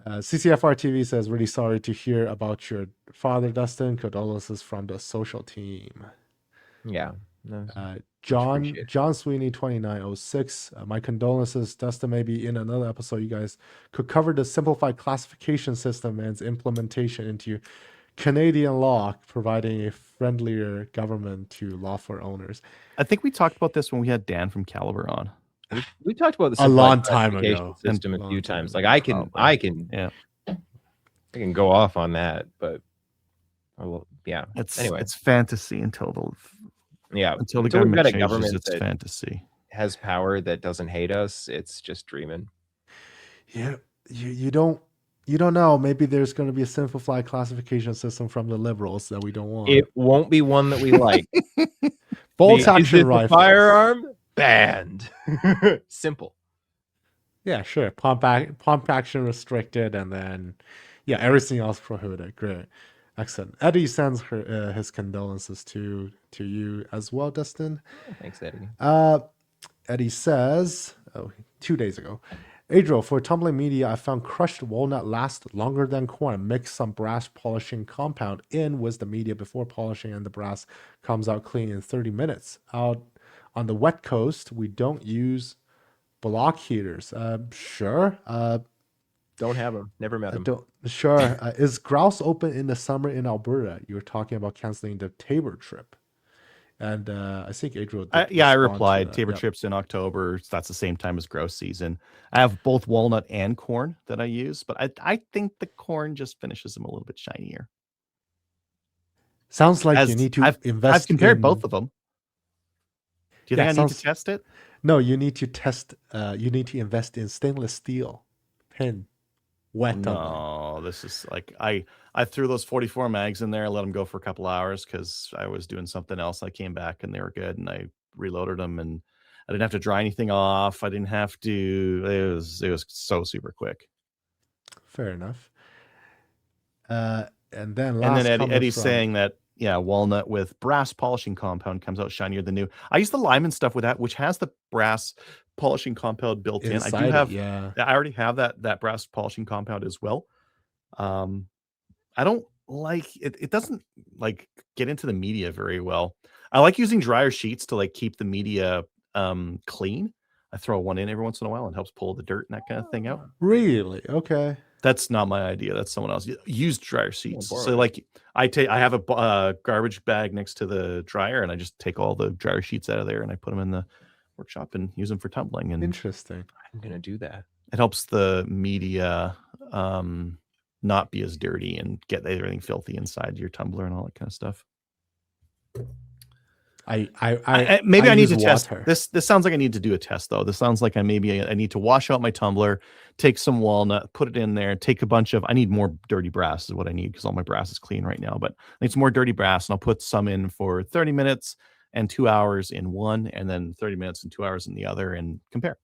CCFR TV says, really sorry to hear about your father, Dustin. Condolences from the social team. Yeah. No, John appreciated. John Sweeney 2906. My condolences, Dustin. Maybe in another episode, you guys could cover the simplified classification system and its implementation into Canadian law, providing a friendlier government to lawful owners. I think we talked about this when we had Dan from Caliber on. We talked about the A long simplified time classification ago. system a Long few time times. ago. Like I can Yeah. I can go off on that, but well, yeah. Anyway, It's fantasy until the until we've government got a changes, government it's that fantasy. has power that doesn't hate us, it's just dreaming. Yeah, you don't know. Maybe there's going to be a simplified classification system from the liberals that we don't want. It won't be one that we like. Bolt Is action this a rifles. firearm? Banned. Simple. Yeah, sure. Pump action restricted, and then everything else prohibited. Great, excellent. Eddie sends his condolences to you as well, Dustin. Thanks, Eddie. Eddie says, 2 days ago, Adriel, for tumbling media, I found crushed walnut lasts longer than corn. Mix some brass polishing compound in with the media before polishing, and the brass comes out clean in 30 minutes. Out on the wet coast, we don't use block heaters. Sure. Don't have them. Never met them. Sure. Is grouse open in the summer in Alberta? You were talking about canceling the Tabor trip. And I think Adriel did I respond to replied. that. Tabor trips in October. So that's the same time as grouse season. I have both walnut and corn that I use, but I think the corn just finishes them a little bit shinier. Sounds like you need to invest. I've compared both of them. Do you think I need to test it? No, you need to test. You need to invest in stainless steel pin. Wet. No, this is like I threw those 44 mags in there, let them go for a couple hours because I was doing something else. I came back and they were good, and I reloaded them, and I didn't have to dry anything off. I didn't have to. It was so super quick. Fair enough. And then Eddie's saying that walnut with brass polishing compound comes out shinier than new. I use the Lyman stuff with that, which has the brass polishing compound built in. I do have, I already have that brass polishing compound as well. I don't like it. It doesn't like get into the media very well. I like using dryer sheets to like keep the media clean. I throw one in every once in a while and helps pull the dirt and that kind of thing out. Really? Okay. That's not my idea. That's someone else. Use dryer sheets. So like I have a garbage bag next to the dryer, and I just take all the dryer sheets out of there and I put them in the workshop and use them for tumbling. And interesting. I'm gonna do that. It helps the media not be as dirty and get everything filthy inside your tumbler and all that kind of stuff. Maybe I need to test this. This sounds like I need to do a test though. This sounds like I need to wash out my tumbler, take some walnut, put it in there, take a bunch of. I need more dirty brass is what I need because all my brass is clean right now. But I need some more dirty brass, and I'll put some in for 30 minutes and 2 hours in one, and then 30 minutes and 2 hours in the other, and compare.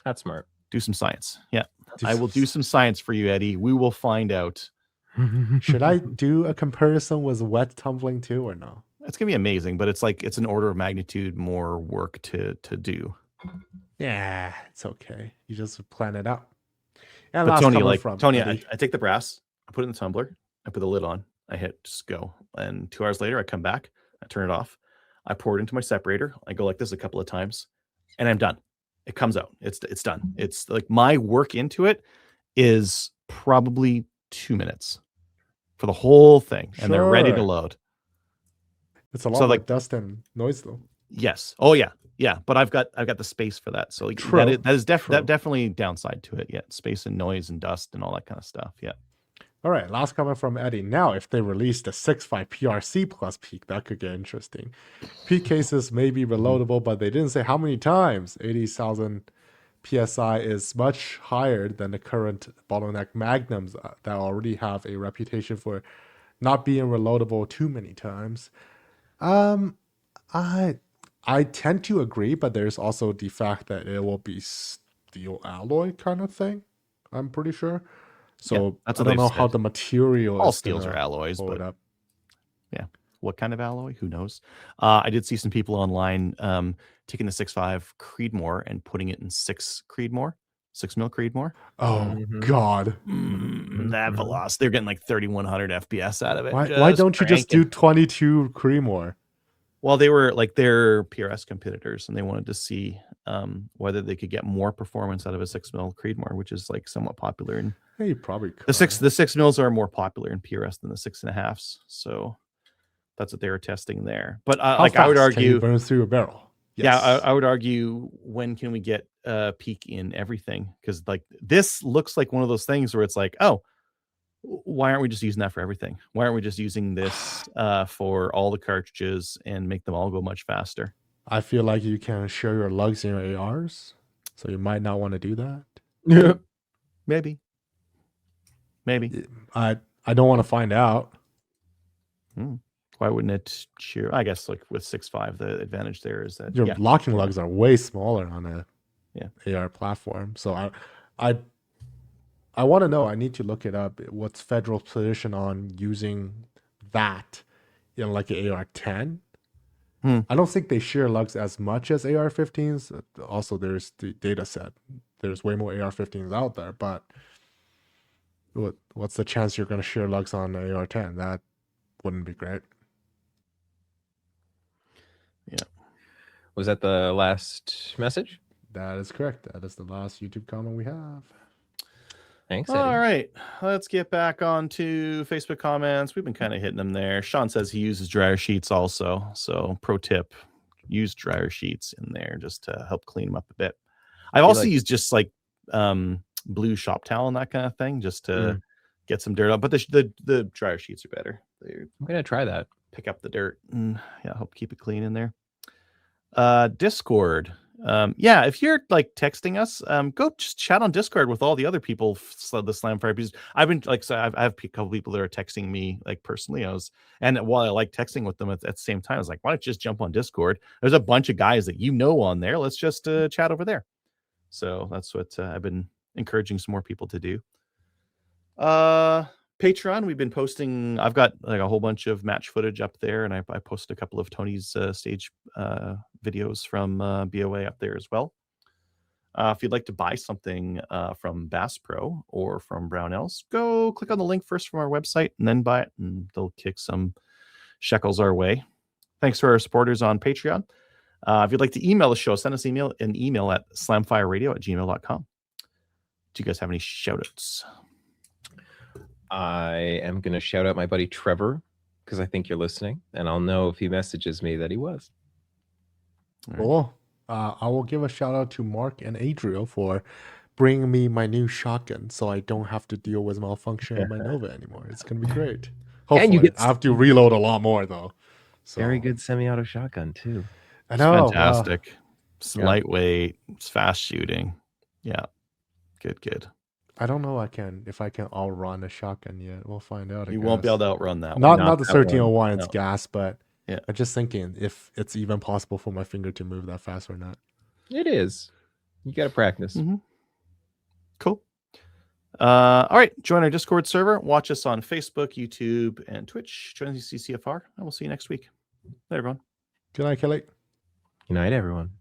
That's smart. Do some science. Yeah, I will do some science for you, Eddie. We will find out. Should I do a comparison with wet tumbling too, or no? It's gonna be amazing, but it's like it's an order of magnitude more work to do. Yeah, it's okay. You just plan it out. And but Tony, I take the brass, I put it in the tumbler, I put the lid on, I hit just go, and 2 hours later I come back, I turn it off, I pour it into my separator, I go like this a couple of times, and I'm done. It comes out. It's done. It's like my work into it is probably 2 minutes for the whole thing, and they're ready to load. It's a lot like dust and noise though. Yes. Oh yeah. Yeah. But I've got the space for that. So like, that is definitely downside to it. Yeah. Space and noise and dust and all that kind of stuff. Yeah. All right. Last comment from Eddie. Now, if they release the 6.5 PRC plus peak, that could get interesting. Peak cases may be reloadable, but they didn't say how many times. 80,000 PSI is much higher than the current bottleneck magnums that already have a reputation for not being reloadable too many times. Um, I I tend to agree, but there's also the fact that it will be steel alloy kind of thing. I'm pretty sure. So that's I what don't they've know how said. the material All is steels are gonna alloys, hold but up. yeah, what kind of alloy? Who knows? I did see some people online taking the 6.5 Creedmoor and putting it in 6 Creedmoor, 6 mil Creedmoor. Oh Mhm, God. mhm, That mhm. velocity, they're getting like 3,100 FPS out of it. Why Just don't you just cranking. do 22 Creedmoor? Well, they were like they're PRS competitors, and they wanted to see whether they could get more performance out of a 6 mil Creedmoor, which is like somewhat popular. And Hey, you probably the could. 6 mils are more popular in PRS than the 6.5s. So that's what they were testing there. But How like I would fast can you argue, burn through a barrel? yeah, Yes. I would argue when can we get peak in everything? Because like this looks like one of those things where it's like, oh, why aren't we just using that for everything? Why aren't we just using this for all the cartridges and make them all go much faster? I feel like you can share your lugs in your ARs, so you might not want to do that. Maybe. I don't want to find out. Why wouldn't it cheer? I guess like with 6.5, the advantage there is that Your locking yeah. lugs are way smaller on a Yeah. AR platform. So I want to know. I need to look it up. What's federal position on using that in like an AR-10? I don't think they share lugs as much as AR-15s. Also, there's the data set. There's way more AR-15s out there, but what's the chance you're going to share lugs on an AR-10? That wouldn't be great. Yeah. Was that the last message? That is correct. That is the last YouTube comment we have. Thanks, Eddie. All right, let's get back on to Facebook comments. We've been kind of hitting them there. Sean says he uses dryer sheets also. So pro tip, use dryer sheets in there just to help clean them up a bit. I've also used just like blue shop towel and that kind of thing just to get some dirt up. But the dryer sheets are better. I'm gonna try that. Pick up the dirt and help keep it clean in there. Discord. If you're like texting us, go just chat on Discord with all the other people, the Slamfire pieces. I've been like, so I have a couple people that are texting me like personally. And while I like texting with them at the same time, I was like, why don't you just jump on Discord? There's a bunch of guys that on there. Let's just chat over there. So that's what I've been encouraging some more people to do. Patreon, we've been posting. I've got like a whole bunch of match footage up there, and I posted a couple of Tony's stage videos from BOA up there as well. If you'd like to buy something from Bass Pro or from Brownells, go click on the link first from our website and then buy it, and they'll kick some shekels our way. Thanks to our supporters on Patreon. If you'd like to email the show, send us an email at slamfireradio@gmail.com. Do you guys have any shout-outs? I am going to shout out my buddy Trevor because I think you're listening, and I'll know if he messages me that he was. Cool. I will give a shout out to Mark and Adriel for bringing me my new shotgun, so I don't have to deal with malfunction in my Nova anymore. It's gonna be great. Hopefully, And you get I have to reload a lot more though. So very good semi-auto shotgun too. I know. It's fantastic. It's lightweight. It's fast shooting. Yeah. Good. I don't know if I can outrun a shotgun yet. We'll find out. You won't be able to outrun that Not one. not the that one. 1301. It's No. gas, but Yeah. I'm just thinking if it's even possible for my finger to move that fast or not. It is. You got to practice. Mm-hmm. Cool. All right. Join our Discord server. Watch us on Facebook, YouTube, and Twitch. Join the CCFR, and we'll see you next week. Bye, everyone. Good night, Kelly. Good night, everyone.